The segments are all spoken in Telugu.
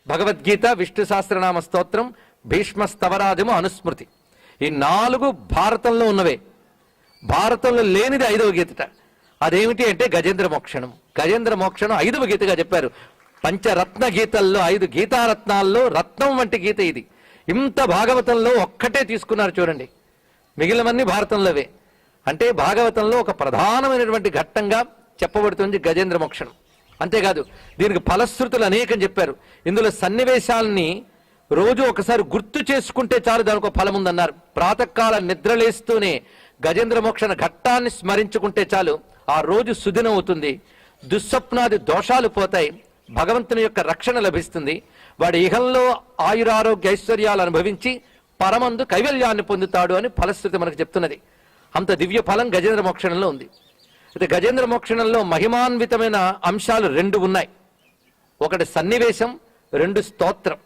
భగవద్గీత, విష్ణు సహస్రనామ స్తోత్రం, భీష్మ స్తవరాజము, అనుస్మృతి. ఈ 4 భారతంలో ఉన్నవే. భారతంలో లేనిది 5వ గీతట. అదేమిటి అంటే గజేంద్ర మోక్షణం. గజేంద్ర మోక్షణం 5వ గీతగా చెప్పారు. పంచరత్న గీతల్లో 5 గీతారత్నాల్లో రత్నం వంటి గీత ఇది. ఇంత భాగవతంలో ఒక్కటే తీసుకున్నారు చూడండి, మిగిలినవన్నీ భారతంలోవే. అంటే భాగవతంలో ఒక ప్రధానమైనటువంటి ఘట్టంగా చెప్పబడుతుంది గజేంద్ర మోక్షణం. అంతేకాదు దీనికి ఫలశ్రుతులు అనేకం చెప్పారు. ఇందులో సన్నివేశాలని రోజు ఒకసారి గుర్తు చేసుకుంటే చాలు, దానికి ఒక ఫలం ఉందన్నారు. ప్రాతకాల నిద్రలేస్తూనే గజేంద్ర మోక్షణ ఘట్టాన్ని స్మరించుకుంటే చాలు, ఆ రోజు సుదినం అవుతుంది. దుస్వప్నాది దోషాలు పోతాయి, భగవంతుని యొక్క రక్షణ లభిస్తుంది. వాడి ఇహంలో ఆయురారోగ్య ఐశ్వర్యాలు అనుభవించి పరమందు కైవల్యాన్ని పొందుతాడు అని ఫలశ్రుతి మనకు చెప్తున్నది. అంత దివ్య ఫలం గజేంద్ర మోక్షణంలో ఉంది. అయితే గజేంద్ర మోక్షణంలో మహిమాన్వితమైన అంశాలు 2 ఉన్నాయి. ఒకటి సన్నివేశం, 2 స్తోత్రం.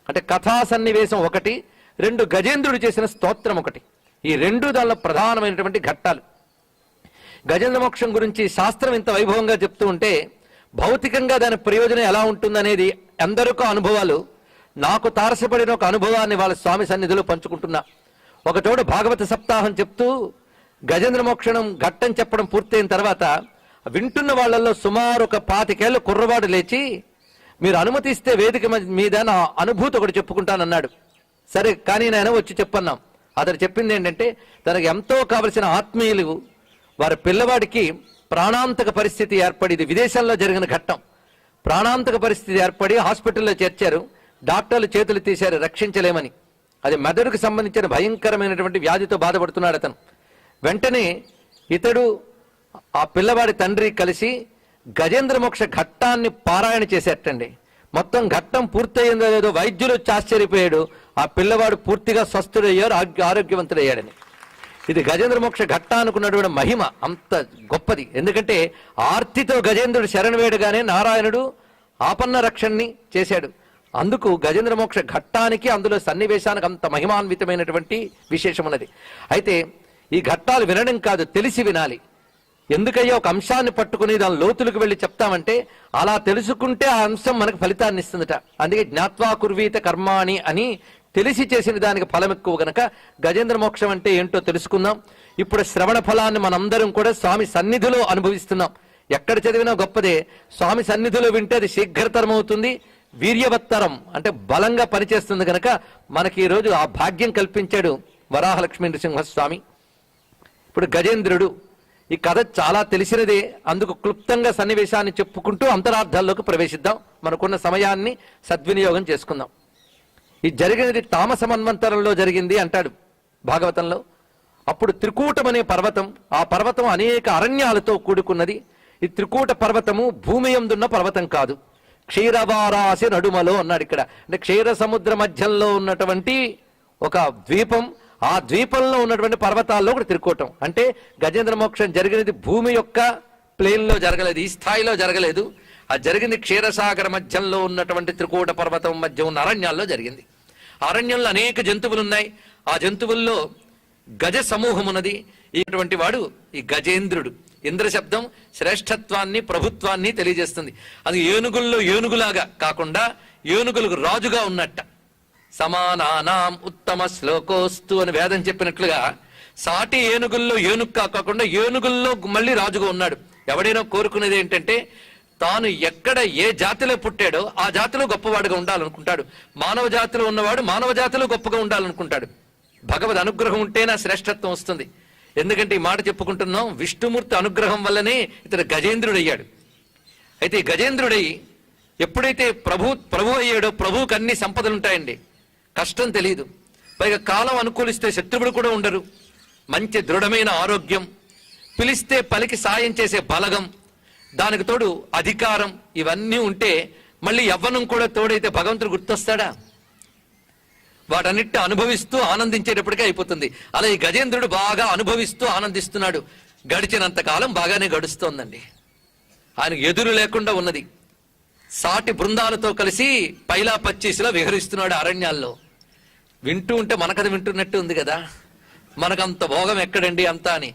అంటే కథా సన్నివేశం 1, 2 గజేంద్రుడు చేసిన స్తోత్రం 1. ఈ 2 దానిలో ప్రధానమైనటువంటి ఘట్టాలు. గజేంద్ర మోక్షం గురించి శాస్త్రం ఇంత వైభవంగా చెప్తూ ఉంటే భౌతికంగా దాని ప్రయోజనం ఎలా ఉంటుందనేది ఎందరికో అనుభవాలు. నాకు తారసపడిన ఒక అనుభవాన్ని వాళ్ళ స్వామి సన్నిధిలో పంచుకుంటున్నా. ఒకచోట భాగవత సప్తాహం చెప్తూ గజేంద్ర మోక్షణం ఘట్టం చెప్పడం పూర్తయిన తర్వాత వింటున్న వాళ్ళల్లో సుమారు ఒక 25 ఏళ్ల కుర్రవాడు లేచి, మీరు అనుమతిస్తే వేదిక మీద నా అనుభూతి ఒకటి చెప్పుకుంటానన్నాడు. సరే కానీ నేను వచ్చి చెప్పన్నాం. అతడు చెప్పింది ఏంటంటే, తనకు ఎంతో కావలసిన ఆత్మీయులు వారి పిల్లవాడికి ప్రాణాంతక పరిస్థితి ఏర్పడి, ఇది విదేశాల్లో జరిగిన ఘట్టం. ప్రాణాంతక పరిస్థితి ఏర్పడి హాస్పిటల్లో చేర్చారు. డాక్టర్లు చేతులు తీశారు, రక్షించలేమని. అది మెదడుకు సంబంధించిన భయంకరమైనటువంటి వ్యాధితో బాధపడుతున్నాడు అతను. వెంటనే ఇతడు ఆ పిల్లవాడి తండ్రి కలిసి గజేంద్ర మోక్ష ఘట్టాన్ని పారాయణ చేసేటండి. మొత్తం ఘట్టం పూర్తయిందో లేదో వైద్యులు వచ్చి ఆశ్చర్యపోయాడు. ఆ పిల్లవాడు పూర్తిగా స్వస్థుడయ్యారు, ఆరోగ్యవంతుడయ్యాడని. ఇది గజేంద్ర మోక్ష ఘట్టానుకున్నటువంటి మహిమ అంత గొప్పది. ఎందుకంటే ఆర్తితో గజేంద్రుడు శరణు వేడగానే నారాయణుడు ఆపన్న రక్షణని చేశాడు. అందుకు గజేంద్ర మోక్ష ఘట్టానికి, అందులో సన్నివేశానికి అంత మహిమాన్వితమైనటువంటి విశేషం ఉన్నది. అయితే ఈ ఘట్టాలు వినడం కాదు, తెలిసి వినాలి. ఎందుకయ్యా ఒక అంశాన్ని పట్టుకుని దాని లోతులకు వెళ్ళి చెప్తామంటే, అలా తెలుసుకుంటే ఆ అంశం మనకు ఫలితాన్ని ఇస్తుందట. అందుకే జ్ఞాత్వా కుర్వీత కర్మాణి అని తెలిసి చేసిన దానికి ఫలం ఎక్కువ గనక గజేంద్ర మోక్షం అంటే ఏంటో తెలుసుకుందాం. ఇప్పుడు శ్రవణ ఫలాన్ని మనందరం కూడా స్వామి సన్నిధిలో అనుభవిస్తున్నాం. ఎక్కడ చదివినా గొప్పదే, స్వామి సన్నిధిలో వింటే అది శీఘ్రతరం అవుతుంది, వీర్యవత్తరం అంటే బలంగా పనిచేస్తుంది. గనక మనకి ఈరోజు ఆ భాగ్యం కల్పించాడు వరాహలక్ష్మీ నృసింహస్వామి. ఇప్పుడు గజేంద్రుడు ఈ కథ చాలా తెలిసినదే, అందుకు క్లుప్తంగా సన్నివేశాన్ని చెప్పుకుంటూ అంతరార్థాల్లోకి ప్రవేశిద్దాం. మనకున్న సమయాన్ని సద్వినియోగం చేసుకుందాం. ఇది జరిగినది తామస మన్వంతరంలో జరిగింది అంటాడు భాగవతంలో. అప్పుడు త్రికూటం అనే పర్వతం, ఆ పర్వతం అనేక అరణ్యాలతో కూడుకున్నది. ఈ త్రికూట పర్వతము భూమి యందున్న పర్వతం కాదు, క్షీరవారాసి నడుమలో అన్నాడు. ఇక్కడ అంటే క్షీర సముద్ర మధ్యంలో ఉన్నటువంటి ఒక ద్వీపం, ఆ ద్వీపంలో ఉన్నటువంటి పర్వతాల్లో ఒకటి త్రికూటం. అంటే గజేంద్ర మోక్షం జరిగినది భూమి యొక్క ప్లేన్లో జరగలేదు, ఈ స్థాయిలో జరగలేదు. అది జరిగింది క్షీరసాగర మధ్యంలో ఉన్నటువంటి త్రికూట పర్వతం మధ్య ఉన్న అరణ్యాల్లో జరిగింది. అరణ్యంలో అనేక జంతువులు ఉన్నాయి. ఆ జంతువుల్లో గజ సమూహం ఉన్నది. ఇటువంటి వాడు ఈ గజేంద్రుడు. ఇంద్ర శబ్దం శ్రేష్ఠత్వాన్ని, ప్రభుత్వాన్ని తెలియజేస్తుంది. అది ఏనుగుల్లో ఏనుగులాగా కాకుండా ఏనుగులకు రాజుగా ఉన్నట్ట. సమానానాం ఉత్తమ శ్లోకోస్తు అని వేదం చెప్పినట్లుగా సాటి ఏనుగుల్లో ఏనుగు కాకుండా ఏనుగుల్లో మళ్ళీ రాజుగా ఉన్నాడు. ఎవడైనా కోరుకునేది ఏంటంటే తాను ఎక్కడ ఏ జాతిలో పుట్టాడో ఆ జాతిలో గొప్పవాడుగా ఉండాలనుకుంటాడు. మానవ జాతిలో ఉన్నవాడు మానవ జాతిలో గొప్పగా ఉండాలనుకుంటాడు. భగవద్ అనుగ్రహం ఉంటేనే శ్రేష్ఠత్వం వస్తుంది. ఎందుకంటే ఈ మాట చెప్పుకుంటున్నాం, విష్ణుమూర్తి అనుగ్రహం వల్లనే ఇతడు గజేంద్రుడయ్యాడు. అయితే ఈ గజేంద్రుడై ఎప్పుడైతే ప్రభు అయ్యాడో, ప్రభువుకి అన్ని సంపదలు ఉంటాయండి, కష్టం తెలియదు. పైగా కాలం అనుకూలిస్తే శత్రువులు కూడా ఉండరు, మంచి దృఢమైన ఆరోగ్యం, పిలిస్తే పలికి సాయం చేసే బలగం, దానికి తోడు అధికారం, ఇవన్నీ ఉంటే మళ్ళీ యవ్వనం కూడా తోడైతే భగవంతుడు గుర్తొస్తాడా? వాటన్నిటి అనుభవిస్తూ ఆనందించేటప్పటికే అయిపోతుంది. అలా ఈ గజేంద్రుడు బాగా అనుభవిస్తూ ఆనందిస్తున్నాడు. గడిచినంత కాలం బాగానే గడుస్తోందండి. ఆయనకు ఎదురు లేకుండా ఉన్నది. సాటి బృందాలతో కలిసి పైలా పచ్చీసులో విహరిస్తున్నాడు అరణ్యాల్లో. వింటూ ఉంటే మనకది వింటున్నట్టు ఉంది కదా. మనకంత భోగం ఎక్కడండి అంతా అని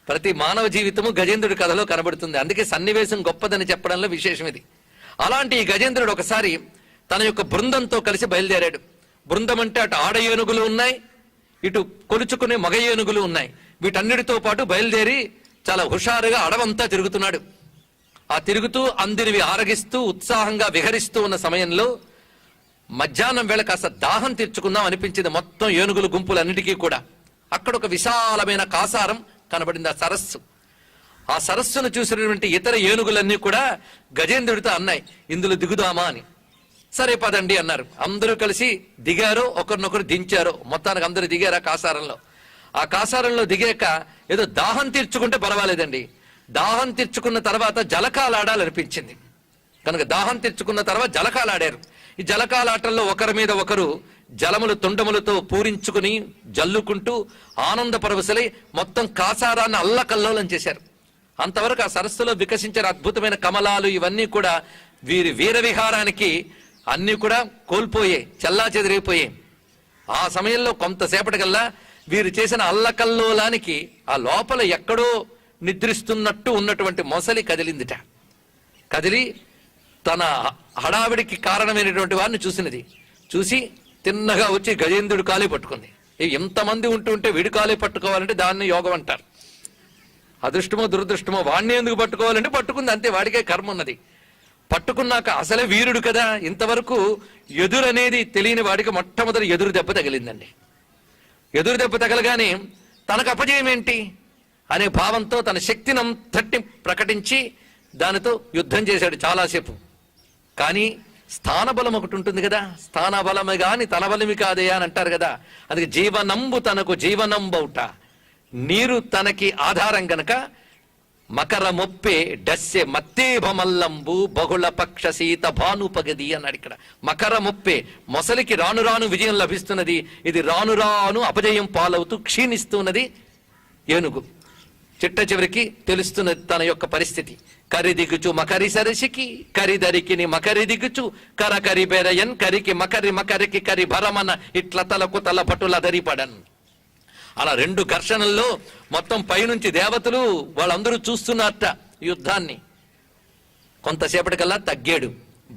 ప్రతి మానవ జీవితము గజేంద్రుడి కథలో కనబడుతుంది. అందుకే సన్నివేశం గొప్పదని చెప్పడంలో విశేషం ఇది. అలాంటి ఈ గజేంద్రుడు ఒకసారి తన యొక్క బృందంతో కలిసి బయలుదేరాడు. బృందం అంటే అటు ఆడ ఏనుగులు ఉన్నాయి, ఇటు కొలుచుకునే మగ ఏనుగులు ఉన్నాయి. వీటన్నిటితో పాటు బయలుదేరి చాలా హుషారుగా అడవంతా తిరుగుతున్నాడు. ఆ తిరుగుతూ అందినివి ఆరగిస్తూ ఉత్సాహంగా విహరిస్తూ ఉన్న సమయంలో మధ్యాహ్నం వేళ కాస్త దాహం తీర్చుకుందాం అనిపించింది మొత్తం ఏనుగుల గుంపులన్నిటికీ కూడా. అక్కడ ఒక విశాలమైన కాసారం కనబడింది, ఆ సరస్సు. ఆ సరస్సును చూసినటువంటి ఇతర ఏనుగులన్నీ కూడా గజేంద్రుడితో అన్నాయి, ఇందులో దిగుదామా అని. సరే పదండి అన్నారు. అందరూ కలిసి దిగారో, ఒకరినొకరు దించారో, మొత్తానికి అందరూ దిగారు ఆ కాసారంలో. ఆ కాసారంలో దిగాక ఏదో దాహం తీర్చుకుంటే పర్వాలేదండి, దాహం తీర్చుకున్న తర్వాత జలకాలాడాలనిపించింది కనుక దాహం తీర్చుకున్న తర్వాత జలకాలాడారు. ఈ జలకాలాటల్లో ఒకరి మీద ఒకరు జలములు తుండములతో పూరించుకుని జల్లుకుంటూ ఆనంద పరవశులై మొత్తం కాసారాన్ని అల్లకల్లోలం చేశారు. అంతవరకు ఆ సరస్సులో వికసించిన అద్భుతమైన కమలాలు ఇవన్నీ కూడా వీరి వీర విహారానికి అన్ని కూడా కోల్పోయాయి, చల్లా చెదిరైపోయాయి. ఆ సమయంలో కొంతసేపటికల్లా వీరు చేసిన అల్లకల్లోలానికి ఆ లోపల ఎక్కడో నిద్రిస్తున్నట్టు ఉన్నటువంటి మొసలి కదిలిందిట. కదిలి తన హడావిడికి కారణమైనటువంటి వారిని చూసినది. చూసి తిన్నగా వచ్చి గజేంద్రుడు కాలే పట్టుకుంది. ఎంతమంది ఉంటుంటే వీడి కాలే పట్టుకోవాలంటే దాన్ని యోగం అంటారు. అదృష్టమో దురదృష్టమో వాడిని ఎందుకు పట్టుకోవాలంటే పట్టుకుంది, అంతే, వాడికే కర్మ ఉన్నది. పట్టుకున్నాక అసలే వీరుడు కదా, ఇంతవరకు ఎదురు అనేది తెలియని వాడికి మొట్టమొదటి ఎదురు దెబ్బ తగిలిందండి. ఎదురు దెబ్బ తగలగానే తనకు అపజయం ఏంటి అనే భావంతో తన శక్తిని అంతటి ప్రకటించి దానితో యుద్ధం చేశాడు చాలాసేపు. కానీ స్థానబలం ఒకటి ఉంటుంది కదా, స్థానబలమే గాని తన బలమి కాదే అని అంటారు కదా. అందుకే జీవనంబు తనకు జీవనంబౌట, నీరు తనకి ఆధారం గనక మకర మొప్పే డస్సె మత్తేభమల్లంబు బహుళ పక్ష సీత భానుపగది అన్నాడు ఇక్కడ. మకర మొప్పే, మొసలికి రాను రాను విజయం లభిస్తున్నది, ఇది రాను రాను అపజయం పాలవుతూ క్షీణిస్తున్నది ఏనుగు. చిట్ట చివరికి తెలుస్తున్నది తన యొక్క పరిస్థితి. కరిదిగుచు మకరి సరసికి కరిదరికిని మకరి దిగుచు కరకరి బెరయన్ కరికి మకరి మకరికి కరి భరమన ఇట్ల తలకు తల పటుల దరిపడన్. అలా రెండు ఘర్షణల్లో మొత్తం పైనుంచి దేవతలు వాళ్ళందరూ చూస్తున్నారట యుద్ధాన్ని. కొంతసేపటికల్లా తగ్గాడు,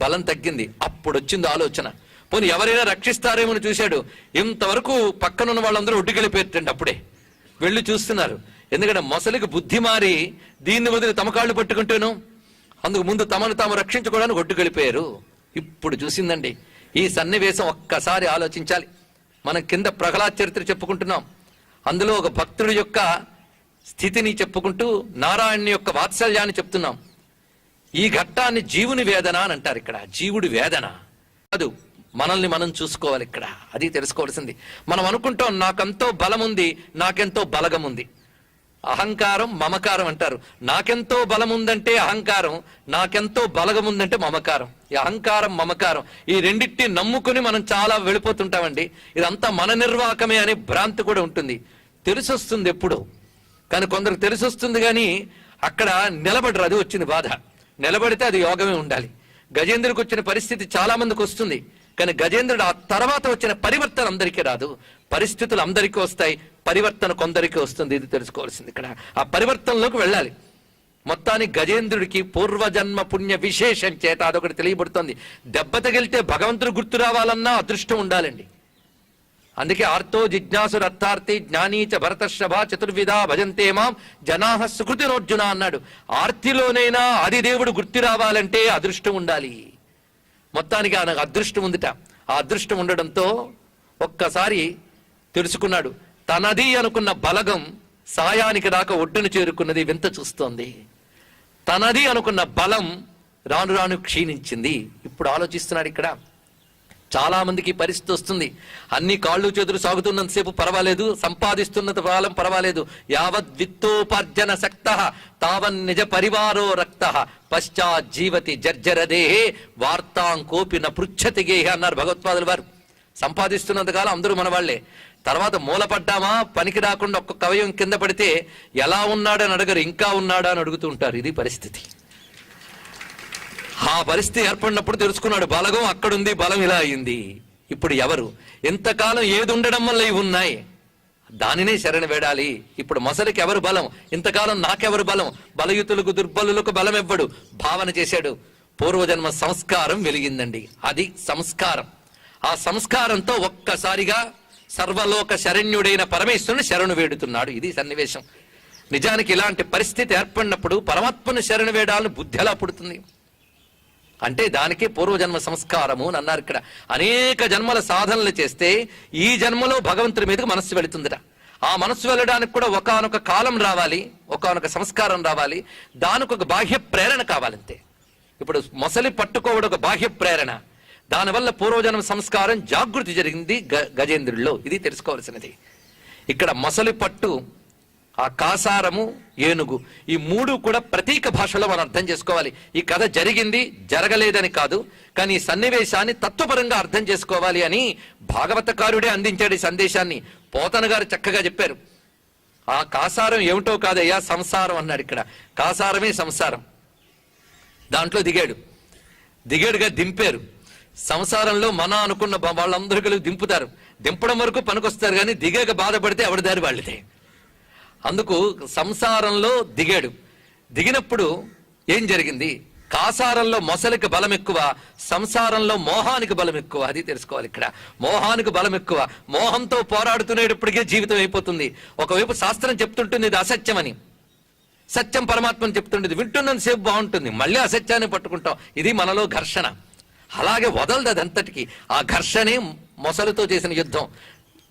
బలం తగ్గింది. అప్పుడు వచ్చింది ఆలోచన, పోనీ ఎవరైనా రక్షిస్తారేమని చూశాడు. ఇంతవరకు పక్కనున్న వాళ్ళందరూ ఒడ్డుకెళ్ళిపోయేటండి. అప్పుడే వెళ్ళి చూస్తున్నారు. ఎందుకంటే మొసలికి బుద్ధి మారి దీన్ని వదిలి తమ కాళ్ళు పట్టుకుంటేను, అందుకు ముందు తమను తాము రక్షించుకోవడానికి ఒడ్డుకెళ్ళిపోయారు. ఇప్పుడు చూసిందండి ఈ సన్నివేశం. ఒక్కసారి ఆలోచించాలి. మనం కింద ప్రహ్లాద్ చరిత్ర చెప్పుకుంటున్నాం, అందులో ఒక భక్తుడి యొక్క స్థితిని చెప్పుకుంటూ నారాయణుని యొక్క వాత్సల్యాన్ని చెప్తున్నాం. ఈ ఘట్టాన్ని జీవుని వేదన అని అంటారు. ఇక్కడ జీవుడి వేదన కాదు, మనల్ని మనం చూసుకోవాలి. ఇక్కడ అది తెలుసుకోవాల్సింది. మనం అనుకుంటాం నాకెంతో బలం ఉంది, నాకెంతో బలగం ఉంది. అహంకారం మమకారం అంటారు. నాకెంతో బలం ఉందంటే అహంకారం, నాకెంతో బలగం ఉందంటే మమకారం. ఈ అహంకారం మమకారం ఈ రెండింటిని నమ్ముకుని మనం చాలా వెళ్ళిపోతుంటామండి. ఇదంతా మన నిర్వాహకమే అనే భ్రాంతి కూడా ఉంటుంది. తెలిసొస్తుంది ఎప్పుడు, కానీ కొందరికి తెలిసొస్తుంది కానీ అక్కడ నిలబడరు. అది వచ్చింది బాధ. నిలబడితే అది యోగమే ఉండాలి. గజేంద్రుడికి వచ్చిన పరిస్థితి చాలా మందికి వస్తుంది, కానీ గజేంద్రుడు ఆ తర్వాత వచ్చిన పరివర్తన అందరికీ రాదు. పరిస్థితులు అందరికీ వస్తాయి, పరివర్తన కొందరికి వస్తుంది. ఇది తెలుసుకోవాల్సింది. ఇక్కడ ఆ పరివర్తనలోకి వెళ్ళాలి. మొత్తానికి గజేంద్రుడికి పూర్వజన్మ పుణ్య విశేషం చేత అదొకటి తెలియబడుతుంది. దెబ్బ తగిలితే భగవంతుడు గుర్తు రావాలన్నా అదృష్టం ఉండాలండి. అందుకే ఆర్తో జిజ్ఞాసు అర్థార్థి జ్ఞానీచ భరతర్షభ చతుర్విధ భజంతే మాం జనాహ సుకృతినోర్జున అన్నాడు. ఆర్తిలోనైనా ఆదిదేవుడు గుర్తు రావాలంటే అదృష్టం ఉండాలి. మొత్తానికి ఆయనకు అదృష్టం ఉందిట. ఆ అదృష్టం ఉండడంతో ఒక్కసారి తెలుసుకున్నాడు, తనది అనుకున్న బలగం సాయానికి రాక ఒడ్డును చేరుకున్నది. వింత చూస్తోంది. తనది అనుకున్న బలం రాను రాను క్షీణించింది. ఇప్పుడు ఆలోచిస్తున్నాడు. ఇక్కడ చాలా మందికి పరిస్థితి వస్తుంది. అన్ని కాళ్ళు చేతులు సాగుతున్నంతసేపు పర్వాలేదు, సంపాదిస్తున్నంత కాలం పర్వాలేదు. యావత్ విత్తోపార్జన శక్త తావన్ నిజ పరివారో రక్త పశ్చాత్ జీవతి జర్జరదేహే వార్తాం కోపిన పృచ్ఛతి గేహ అన్నారు భగవత్పాదుల వారు. సంపాదిస్తున్నంత కాలం అందరూ మన వాళ్లే. తర్వాత మూలపడ్డామా, పనికి రాకుండా ఒక్క కవయం కింద పడితే ఎలా ఉన్నాడని అడగరు, ఇంకా ఉన్నాడా అని అడుగుతూ ఉంటారు. ఇది పరిస్థితి. ఆ పరిస్థితి ఏర్పడినప్పుడు తెలుసుకున్నాడు, బలగం అక్కడుంది, బలం ఇలా అయింది. ఇప్పుడు ఎవరు, ఎంతకాలం ఏది ఉండడం వల్ల ఇవి ఉన్నాయి, దానినే శరణ వేడాలి. ఇప్పుడు మొసలికి ఎవరు బలం, ఇంతకాలం నాకెవరు బలం, బలయుతులకు దుర్బలులకు బలం ఇవ్వడు భావన చేశాడు. పూర్వజన్మ సంస్కారం వెలిగిందండి. అది సంస్కారం. ఆ సంస్కారంతో ఒక్కసారిగా సర్వలోక శరణ్యుడైన పరమేశ్వరుని శరణు వేడుతున్నాడు. ఇది సన్నివేశం. నిజానికి ఇలాంటి పరిస్థితి ఏర్పడినప్పుడు పరమాత్మను శరణు వేడాలని బుద్ధి ఎలా పుడుతుంది అంటే దానికి పూర్వజన్మ సంస్కారము అని అన్నారు. ఇక్కడ అనేక జన్మల సాధనలు చేస్తే ఈ జన్మలో భగవంతుడి మీదకి మనస్సు వెళుతుందిట. ఆ మనస్సు వెళ్ళడానికి కూడా ఒకానొక కాలం రావాలి, ఒకానొక సంస్కారం రావాలి, దానికి ఒక బాహ్య ప్రేరణ కావాలంతే. ఇప్పుడు మొసలి పట్టుకోవడం ఒక బాహ్య ప్రేరణ, దానివల్ల పూర్వజన్మ సంస్కారం జాగృతి జరిగింది గజేంద్రుల్లో. ఇది తెలుసుకోవాల్సినది. ఇక్కడ మొసలి పట్టు, ఆ కాసారము, ఏనుగు, ఈ మూడు కూడా ప్రతీక భాషలో మనం అర్థం చేసుకోవాలి. ఈ కథ జరిగింది, జరగలేదని కాదు, కానీ ఈ సన్నివేశాన్ని తత్వపరంగా అర్థం చేసుకోవాలి అని భాగవతకారుడే అందించాడు ఈ సందేశాన్ని. పోతన గారు చక్కగా చెప్పారు. ఆ కాసారం ఏమిటో కాదయ్యా, సంసారం అన్నాడు. ఇక్కడ కాసారమే సంసారం. దాంట్లో దిగాడుగా దింపారు. సంసారంలో మన అనుకున్న వాళ్ళందరూ కలిసి దింపుతారు. దింపడం వరకు పనికొస్తారు, కానీ దిగాక బాధపడితే ఎవరి దారి వాళ్ళదే. అందుకు సంసారంలో దిగినప్పుడు ఏం జరిగింది? కాసారంలో మొసలికి బలం ఎక్కువ, సంసారంలో మోహానికి బలం ఎక్కువ. అది తెలుసుకోవాలి. ఇక్కడ మోహానికి బలం ఎక్కువ. మోహంతో పోరాడుతునేటప్పటికే జీవితం అయిపోతుంది. ఒకవైపు శాస్త్రం చెప్తుంటుంది ఇది అసత్యమని, సత్యం పరమాత్మని చెప్తుండేది, వింటున్నంత సేపు బాగుంటుంది, మళ్ళీ అసత్యాన్ని పట్టుకుంటాం. ఇది మనలో ఘర్షణ. అలాగే వదలదు అదంతటికి. ఆ ఘర్షణే మొసలితో చేసిన యుద్ధం.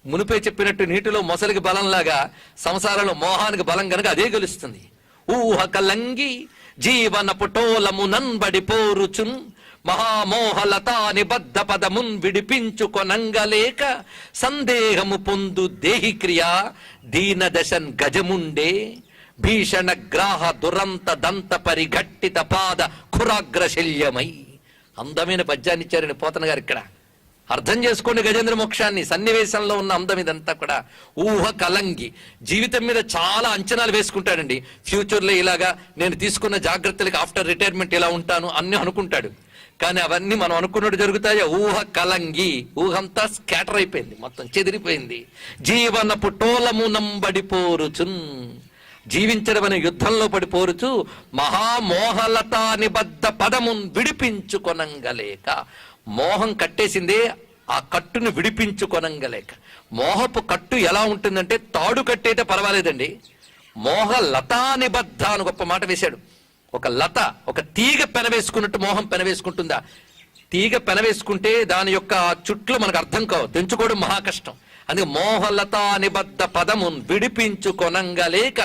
మునిపే చెప్పినట్టు నీటిలో మొసలికి బలంలాగా సంసారంలో మోహానికి బలం కనుక అదే గెలుస్తుంది. ఊహ కలంగి జీవన పుటోలము నన్బడి పోరుచున్ మహామోహలతా నిబద్ధ పదమున్ విడిపించుకొనంగలేక సందేహము పొందు దేహిక్రియ దీనదశన్ గజముండే భీషణ గ్రాహ దురంత దంత పరిఘట్టిత పాద ఖురాగ్రశల్యమై. అందమైన పద్యాన్ని ఇచ్చారని పోతన గారు. ఇక్కడ అర్థం చేసుకోండి గజేంద్ర మోక్షాన్ని. సన్నివేశంలో ఉన్న అందం ఇదంతా కూడా. ఊహ కలంగి, జీవితం మీద చాలా అంచనాలు వేసుకుంటాడండి. ఫ్యూచర్లో ఇలాగా నేను తీసుకున్న జాగ్రత్తలకి ఆఫ్టర్ రిటైర్మెంట్ ఇలా ఉంటాను అన్నీ అనుకుంటాడు. కానీ అవన్నీ మనం అనుకున్నట్టు జరుగుతాయా? ఊహ కలంగి, ఊహంతా స్కాటర్ అయిపోయింది, మొత్తం చెదిరిపోయింది. జీవనపు టోలము నంబడిపోరుచున్, జీవించడం అనే యుద్ధంలో పడిపోరుచు మహామోహలతా నిబద్ధ పదమున్ విడిపించుకొనంగలేక. మోహం కట్టేసిందే, ఆ కట్టును విడిపించుకొనంగలేక. మోహపు కట్టు ఎలా ఉంటుందంటే తాడు కట్టయితే పర్వాలేదండి, మోహ లతా నిబద్ధ అని గొప్ప మాట వేశాడు. ఒక లత, ఒక తీగ పెనవేసుకున్నట్టు మోహం పెనవేసుకుంటుందా? తీగ పెనవేసుకుంటే దాని యొక్క చుట్లు మనకు అర్థం కావు, తెంచుకోవడం మహా కష్టం. అందుకే మోహలతా నిబద్ధ పదమున్ విడిపించుకొనంగలేక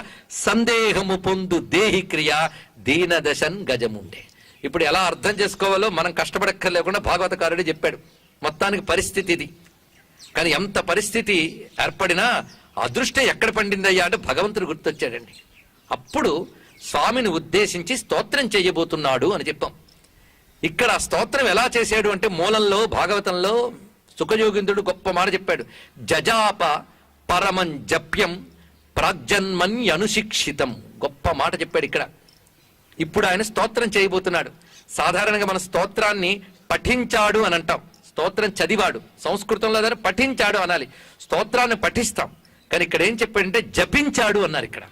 సందేహము పొందు దేహిక్రియ దీనదశన్ గజముండే. ఇప్పుడు ఎలా అర్థం చేసుకోవాలో మనం కష్టపడక్కర్లేకుండా భాగవతకారుడే చెప్పాడు. మొత్తానికి పరిస్థితి ఇది. కానీ ఎంత పరిస్థితి ఏర్పడినా అదృష్టం ఎక్కడ పండిందయ్యా అంటే భగవంతుడు గుర్తొచ్చాడండి. అప్పుడు స్వామిని ఉద్దేశించి స్తోత్రం చేయబోతున్నాడు అని చెప్పాం. ఇక్కడ స్తోత్రం ఎలా చేశాడు అంటే మూలంలో భాగవతంలో సుఖయోగింద్రుడు గొప్ప మాట చెప్పాడు. జజాప పరమం జప్యం ప్రాగ్జన్మన్యనుశిక్షితం. గొప్ప మాట చెప్పాడు ఇక్కడ. ఇప్పుడు ఆయన స్తోత్రం చేయబోతున్నాడు. సాధారణంగా మన స్తోత్రాన్ని పఠించాడు అని అంటాం. స్తోత్రం చదివాడు, సంస్కృతంలో దాన్ని పఠించాడు అనాలి. స్తోత్రాన్ని పఠిస్తాం, కానీ ఇక్కడ ఏం చెప్పాడంటే జపించాడు అన్నారు. ఇక్కడ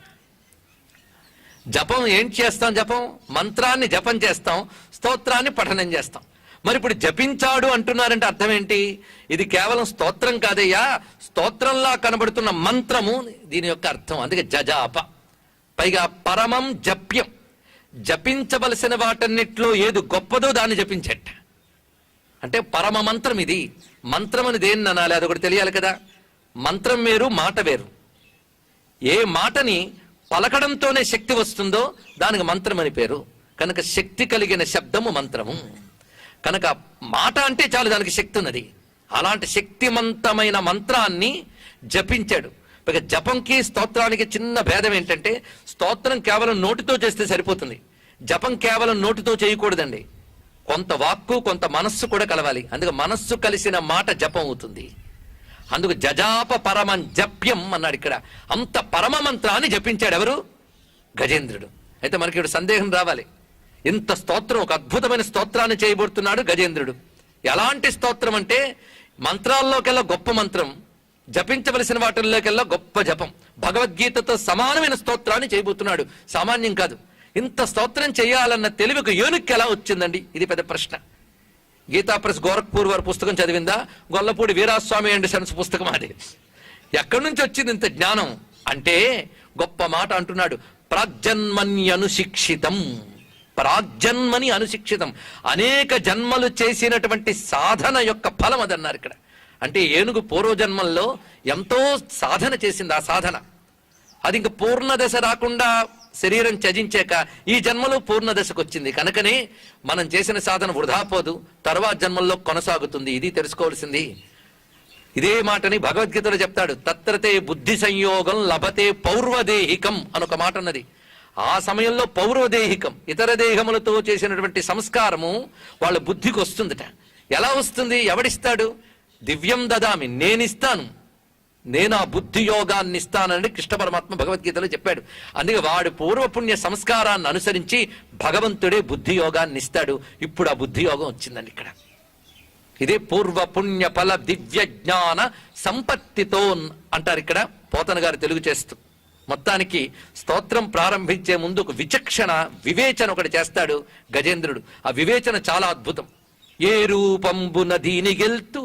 జపం ఏం చేస్తాం? జపం మంత్రాన్ని జపం చేస్తాం, స్తోత్రాన్ని పఠనం చేస్తాం. మరి ఇప్పుడు జపించాడు అంటున్నారంటే అర్థం ఏంటి? ఇది కేవలం స్తోత్రం కాదయ్యా, స్తోత్రంలా కనబడుతున్న మంత్రము దీని యొక్క అర్థం. అందుకే జజాప. పైగా పరమం జప్యం, జపించవలసిన వాటన్నిట్లో ఏది గొప్పదో దాన్ని జపించట. అంటే పరమ మంత్రం ఇది. మంత్రం అని దేన్ని అనాలి అదొకటి తెలియాలి కదా. మంత్రం వేరు, మాట వేరు. ఏ మాటని పలకడంతోనే శక్తి వస్తుందో దానికి మంత్రం అని పేరు. కనుక శక్తి కలిగిన శబ్దము మంత్రము. కనుక మాట అంటే చాలు, దానికి శక్తి ఉన్నది. అలాంటి శక్తిమంతమైన మంత్రాన్ని జపించాడు. ఇక జపంకి స్తోత్రానికి చిన్న భేదం ఏంటంటే స్తోత్రం కేవలం నోటితో చేస్తే సరిపోతుంది, జపం కేవలం నోటితో చేయకూడదండి. కొంత వాక్కు కొంత మనస్సు కూడా కలవాలి. అందుకే మనస్సు కలిసిన మాట జపం అవుతుంది. అందుకు జజాప పరమం జప్యం అన్నాడు. ఇక్కడ అంత పరమ మంత్రాన్ని జపించాడు ఎవరు? గజేంద్రుడు. అయితే మనకి ఇప్పుడు సందేహం రావాలి, ఇంత స్తోత్రం, ఒక అద్భుతమైన స్తోత్రాన్ని చేయబోతున్నాడు గజేంద్రుడు. ఎలాంటి స్తోత్రం అంటే మంత్రాల్లోకెల్లా గొప్ప మంత్రం, జపించవలసిన వాటిల్లోకెల్లా గొప్ప జపం, భగవద్గీతతో సమానమైన స్తోత్రాన్ని చేయబోతున్నాడు. సామాన్యం కాదు. ఇంత స్తోత్రం చేయాలన్న తెలివి ఒక ఏనుగుకి ఎలా వచ్చిందండి? ఇది పెద్ద ప్రశ్న. గీతా ప్రెస్ గోరఖ్పూర్ వారి పుస్తకం చదివిందా? గొల్లపూడి వీరాస్వామి అండ్ సన్స్ పుస్తకం అది. ఎక్కడి నుంచి వచ్చింది ఇంత జ్ఞానం అంటే గొప్ప మాట అంటున్నాడు, ప్రాగ్జన్మన్యనుశిక్షితం. ప్రాగ్జన్మని అనుశిక్షితం, అనేక జన్మలు చేసినటువంటి సాధన యొక్క ఫలం అదన్నారు ఇక్కడ. అంటే ఏనుగు పూర్వజన్మల్లో ఎంతో సాధన చేసింది. ఆ సాధన అది ఇంక పూర్ణ దశ రాకుండా శరీరం త్యజించాక ఈ జన్మలో పూర్ణ దశకు వచ్చింది. కనుకనే మనం చేసిన సాధన వృధా పోదు, తర్వాత జన్మల్లో కొనసాగుతుంది. ఇది తెలుసుకోవాల్సింది. ఇదే మాటని భగవద్గీతలో చెప్తాడు, తత్రతే బుద్ధి సంయోగం లభతే పౌర్వదేహికం అనొక మాట ఉన్నది. ఆ సమయంలో పౌర్వదేహికం, ఇతర దేహములతో చేసినటువంటి సంస్కారము వాళ్ళ బుద్ధికి వస్తుందట. ఎలా వస్తుంది? ఎవడిస్తాడు? దివ్యం దదామి, నేనిస్తాను, నేను ఆ బుద్ధి యోగాన్ని ఇస్తానని కృష్ణ పరమాత్మ భగవద్గీతలో చెప్పాడు. అందుకే వాడి పూర్వపుణ్య సంస్కారాన్ని అనుసరించి భగవంతుడే బుద్ధి యోగాన్ని ఇస్తాడు. ఇప్పుడు ఆ బుద్ధి యోగం వచ్చిందండి ఇక్కడ. ఇదే పూర్వ పుణ్య ఫల దివ్య జ్ఞాన సంపత్తితో అంటారు ఇక్కడ పోతన గారు తెలుగు చేస్తూ. మొత్తానికి స్తోత్రం ప్రారంభించే ముందు ఒక విచక్షణ, వివేచన ఒకటి చేస్తాడు గజేంద్రుడు. ఆ వివేచన చాలా అద్భుతం. ఏ రూపంబున దీని గెల్తూ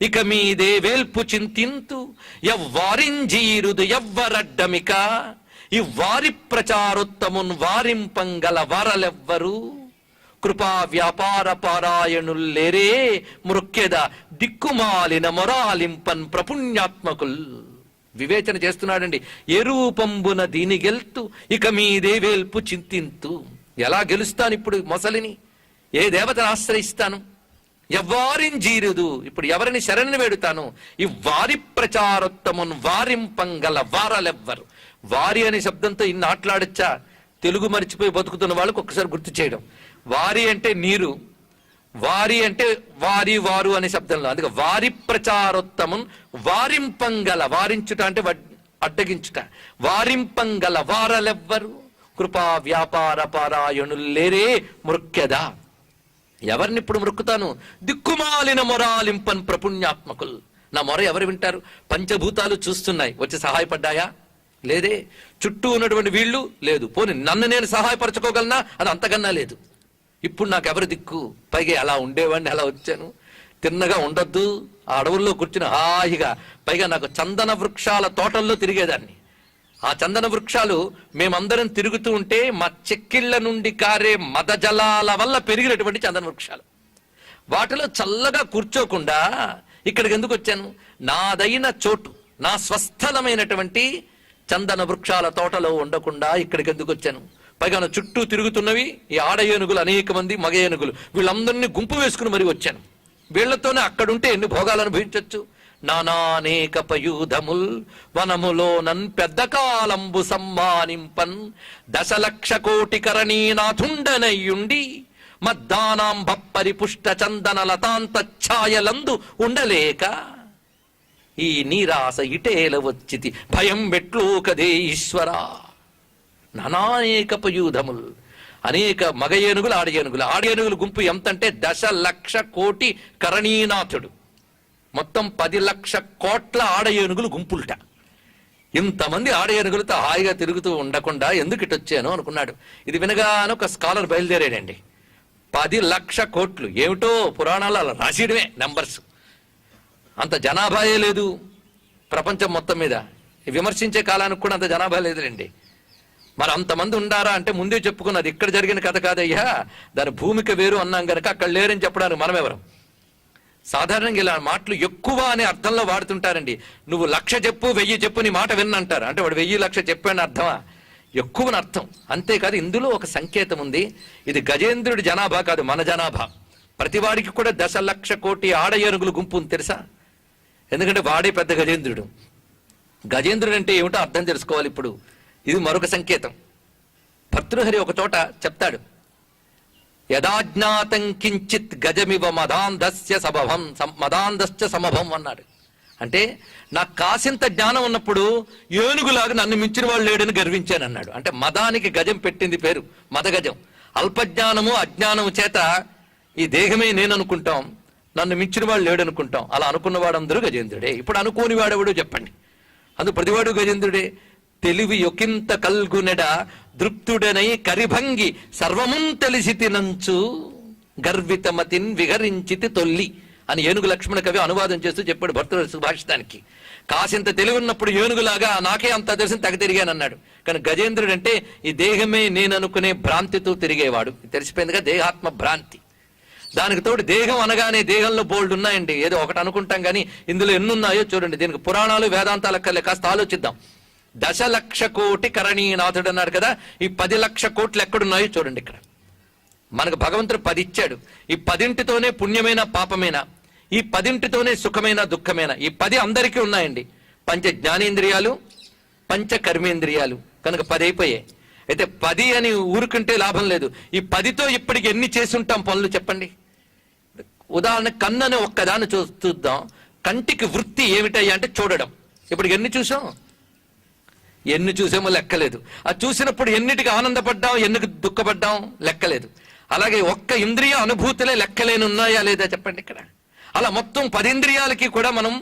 ఇక మీదే వేల్పు చింతింతు ఎవ్వారింజీరుదు ఎవ్వరడ్డమిక ఈ వారి ప్రచారోత్తమున్ వారింపంగల వరలెవ్వరు కృపా వ్యాపార పారాయణుల్లేరే మృక్యద దిక్కుమాలిన మొరాలింపన్ ప్రపుణ్యాత్మకుల్. వివేచన చేస్తున్నాడండి. ఏ రూపంబున దీని గెల్తు ఇక మీదే వేల్పు చింతింతు. ఎలా గెలుస్తాను ఇప్పుడు మొసలిని? ఏ దేవతను ఆశ్రయిస్తాను? ఎవ్వారింజీరుదు, ఇప్పుడు ఎవరిని శరణ్ణి వేడుతాను? ఈ వారి ప్రచారోత్తమున్ వారింపంగల వారలెవ్వరు. వారి అనే శబ్దంతో ఇన్ని ఆటలాడచ్చా? తెలుగు మర్చిపోయి బతుకుతున్న వాళ్ళకు ఒక్కసారి గుర్తు చేయడం. వారి అంటే నీరు, వారి అంటే వారి వారు అనే శబ్దంలో. అందుకే వారి ప్రచారోత్తమున్ వారింపంగల, వారించుట అంటే అడ్డగించుట, వారింపంగల వారలెవ్వరు కృపా వ్యాపార పారాయణుల్లేరే మృక్యదా. ఎవరిని ఇప్పుడు మృక్కుతాను? దిక్కుమాలిన మొరాలింపన్ ప్రపుణ్యాత్మకులు. నా మొర ఎవరు వింటారు? పంచభూతాలు చూస్తున్నాయి, వచ్చి సహాయపడ్డాయా? లేదే. చుట్టూ ఉన్నటువంటి వీళ్ళు లేదు. పోనీ నన్ను నేను సహాయపరచుకోగలనా? అది అంతకన్నా లేదు. ఇప్పుడు నాకెవరు దిక్కు? పైగా అలా ఉండేవాడిని, అలా వచ్చాను. తిన్నగా ఉండొద్దు, ఆ అడవుల్లో కూర్చుని హాయిగా, పైగా నాకు చందన వృక్షాల తోటల్లో తిరిగేదాన్ని. ఆ చందన వృక్షాలు మేమందరం తిరుగుతూ ఉంటే మా చెక్కిళ్ల నుండి కారే మద జలాల వల్ల పెరిగినటువంటి చందన వృక్షాలు. వాటిలో చల్లగా కూర్చోకుండా ఇక్కడికి ఎందుకు వచ్చాను? నాదైన చోటు, నా స్వస్థలమైనటువంటి చందన వృక్షాల తోటలో ఉండకుండా ఇక్కడికి ఎందుకు వచ్చాను? పైగా నా చుట్టూ తిరుగుతున్నవి ఈ ఆడ ఏనుగులు, అనేక మంది మగ ఏనుగులు, వీళ్ళందరినీ గుంపు వేసుకుని మరీ వచ్చాను. వీళ్లతోనే అక్కడుంటే ఎన్ని భోగాలు అనుభవించవచ్చు. నానానేక పయూధముల్ వనములోనన్ పెద్ద కాలంబు సమ్మానింపన్ దశలక్ష కోటి కరణీనాథుండనయ్యుండి మద్దానాంబ పరిపుష్ట చందన లతాంత ఛాయలందు ఉండలేక ఈ నీరాస ఇటేల వచ్చితి భయం మెట్లు కదే ఈశ్వరా. నానానేక పయూధముల్, అనేక మగ ఏనుగులు, ఆడ ఏనుగులు. ఆడ ఏనుగుల గుంపు ఎంతంటే 10,00,000 కోటి కరణీనాథుడు. మొత్తం 10,00,000 కోట్ల ఆడ ఏనుగులు గుంపులుట. ఇంతమంది ఆడ ఏనుగులతో హాయిగా తిరుగుతూ ఉండకుండా ఎందుకు ఇటు వచ్చాను అనుకున్నాడు. ఇది వినగానే ఒక స్కాలర్ బయలుదేరాడండి. 10,00,000 కోట్లు ఏమిటో పురాణాలు అలా రాసియడమే నెంబర్స్. అంత జనాభాయే లేదు ప్రపంచం మొత్తం మీద. విమర్శించే కాలానికి కూడా అంత జనాభా లేదులేండి. మరి అంతమంది ఉండారా అంటే ముందే చెప్పుకున్నది ఇక్కడ జరిగిన కథ కాదయ్యా, దాని భూమిక వేరు అన్నాం కనుక అక్కడ లేరని చెప్పడానికి మనం ఎవరం? సాధారణంగా ఇలా మాటలు ఎక్కువ అనే అర్థంలో వాడుతుంటారండి. నువ్వు 1,00,000 చెప్పు, 1,000 చెప్పు, నీ మాట విన్నంటారు. అంటే వాడు 1,000, 1,00,000 చెప్పాని అర్థమా? ఎక్కువని అర్థం. అంతేకాదు ఇందులో ఒక సంకేతం ఉంది. ఇది గజేంద్రుడి జనాభా కాదు, మన జనాభా. ప్రతివాడికి కూడా 10,00,000 కోటి ఆడ ఏనుగులు గుంపు ఉంది తెలుసా? ఎందుకంటే వాడే పెద్ద గజేంద్రుడు. గజేంద్రుడు అంటే ఏమిటో అర్థం తెలుసుకోవాలి ఇప్పుడు. ఇది మరొక సంకేతం. భర్తృహరి ఒక చోట చెప్తాడు, యదాజ్ఞాతం కించిత్ గజమివ మదాంధస్య సమభం అన్నాడు. అంటే నాకు కాసింత జ్ఞానం ఉన్నప్పుడు ఏనుగులాగా నన్ను మించిన వాళ్ళు లేడని గర్వించాను అన్నాడు. అంటే మదానికి గజం పెట్టింది పేరు మదగజం. అల్పజ్ఞానము అజ్ఞానము చేత ఈ దేహమే నేను అనుకుంటాం, నన్ను మించిన వాళ్ళు లేడనుకుంటాం. అలా అనుకున్న వాడందరూ గజేంద్రుడే. ఇప్పుడు అనుకోని వాడెవడో చెప్పండి. అందుకు ప్రతివాడు గజేంద్రుడే. తెలివి యొకింత కల్గునెడ దృప్తుడనై కరిభంగి సర్వమున్ తెలిసి తినంచు గర్వితమతిన్ విహరించితి తొల్లి అని ఏనుగు లక్ష్మణ కవి అనువాదం చేస్తూ చెప్పాడు భర్తృహరి సుభాషితానికి. కాసింత తెలివి ఉన్నప్పుడు ఏనుగులాగా నాకే అంత తెలిసిన తెగ తిరిగానన్నాడు. కానీ గజేంద్రుడు అంటే ఈ దేహమే నేను అనుకునే భ్రాంతితో తిరిగేవాడు. తెలిసిపోయిందిగా దేహాత్మ భ్రాంతి. దానికి తోడు దేహం అనగానే దేహంలో బోల్డ్ ఉన్నాయండి. ఏదో ఒకటి అనుకుంటాం కానీ ఇందులో ఎన్నున్నాయో చూడండి. దీనికి పురాణాలు వేదాంతాలు అక్కర్లే, కాస్త ఆలోచిద్దాం. 10,00,000 కోటి కరణీనాథుడు అన్నాడు కదా, ఈ 10,00,000 కోట్లు ఎక్కడున్నాయో చూడండి. ఇక్కడ మనకు భగవంతుడు 10 ఇచ్చాడు. ఈ 10 పుణ్యమైన పాపమేనా, ఈ 10 సుఖమైన దుఃఖమేనా, ఈ 10 అందరికీ ఉన్నాయండి. పంచ జ్ఞానేంద్రియాలు, పంచ కర్మేంద్రియాలు, కనుక 10 అయిపోయాయి. అయితే 10 అని ఊరుకుంటే లాభం లేదు. ఈ 10తో ఇప్పటికి ఎన్ని చేసుంటాం పనులు చెప్పండి. ఉదాహరణ కన్ను అని ఒక్కదాన్ని చూద్దాం. కంటికి వృత్తి ఏమిటయ్యా అంటే చూడడం. ఇప్పటికి ఎన్ని చూసాం? ఎన్ని చూసామో లెక్కలేదు. అది చూసినప్పుడు ఎన్నిటికి ఆనందపడ్డాం, ఎన్నికి దుఃఖపడ్డాం లెక్కలేదు. అలాగే ఒక్క ఇంద్రియ అనుభూతులే లెక్కలేని ఉన్నాయా లేదా చెప్పండి ఇక్కడ. అలా మొత్తం 10 ఇంద్రియాలకి కూడా మనం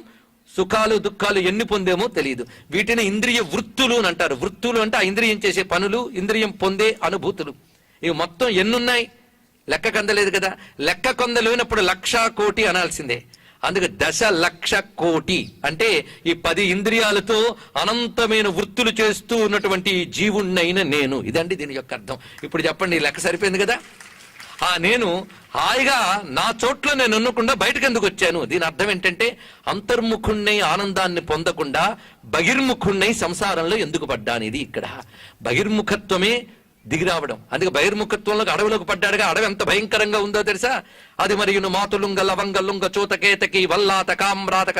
సుఖాలు దుఃఖాలు ఎన్ని పొందేమో తెలియదు. వీటిని ఇంద్రియ వృత్తులు అని అంటారు. వృత్తులు అంటే ఆ ఇంద్రియం చేసే పనులు, ఇంద్రియం పొందే అనుభూతులు. ఇవి మొత్తం ఎన్నున్నాయి లెక్క కందలేదు కదా. లెక్క కొందలేనప్పుడు 1,00,000 కోటి అనాల్సిందే. అందుకే 10,00,000 కోటి అంటే ఈ 10 ఇంద్రియాలతో అనంతమైన వృత్తులు చేస్తూ ఉన్నటువంటి జీవుణ్ణైన నేను. ఇదండి దీని యొక్క అర్థం. ఇప్పుడు చెప్పండి, లెక్క సరిపోయింది కదా. ఆ నేను హాయిగా నా చోట్ల నేను ఉండకుండా బయటకు ఎందుకు వచ్చాను? దీని అర్థం ఏంటంటే అంతర్ముఖుణ్ణి ఆనందాన్ని పొందకుండా బహిర్ముఖుణ్ణి సంసారంలో ఎందుకు పడ్డాను. ఇది ఇక్కడ బహిర్ముఖత్వమే దిగిరావడం. అందుకే బహిర్ముఖత్వంలో అడవిలోకి పడ్డాడుగా. అడవి ఎంత భయంకరంగా ఉందో తెలుసా? అది మరియును మాతులుంగ లవంగలుంగ చూతకేతకి వల్లాత కామ్రాతక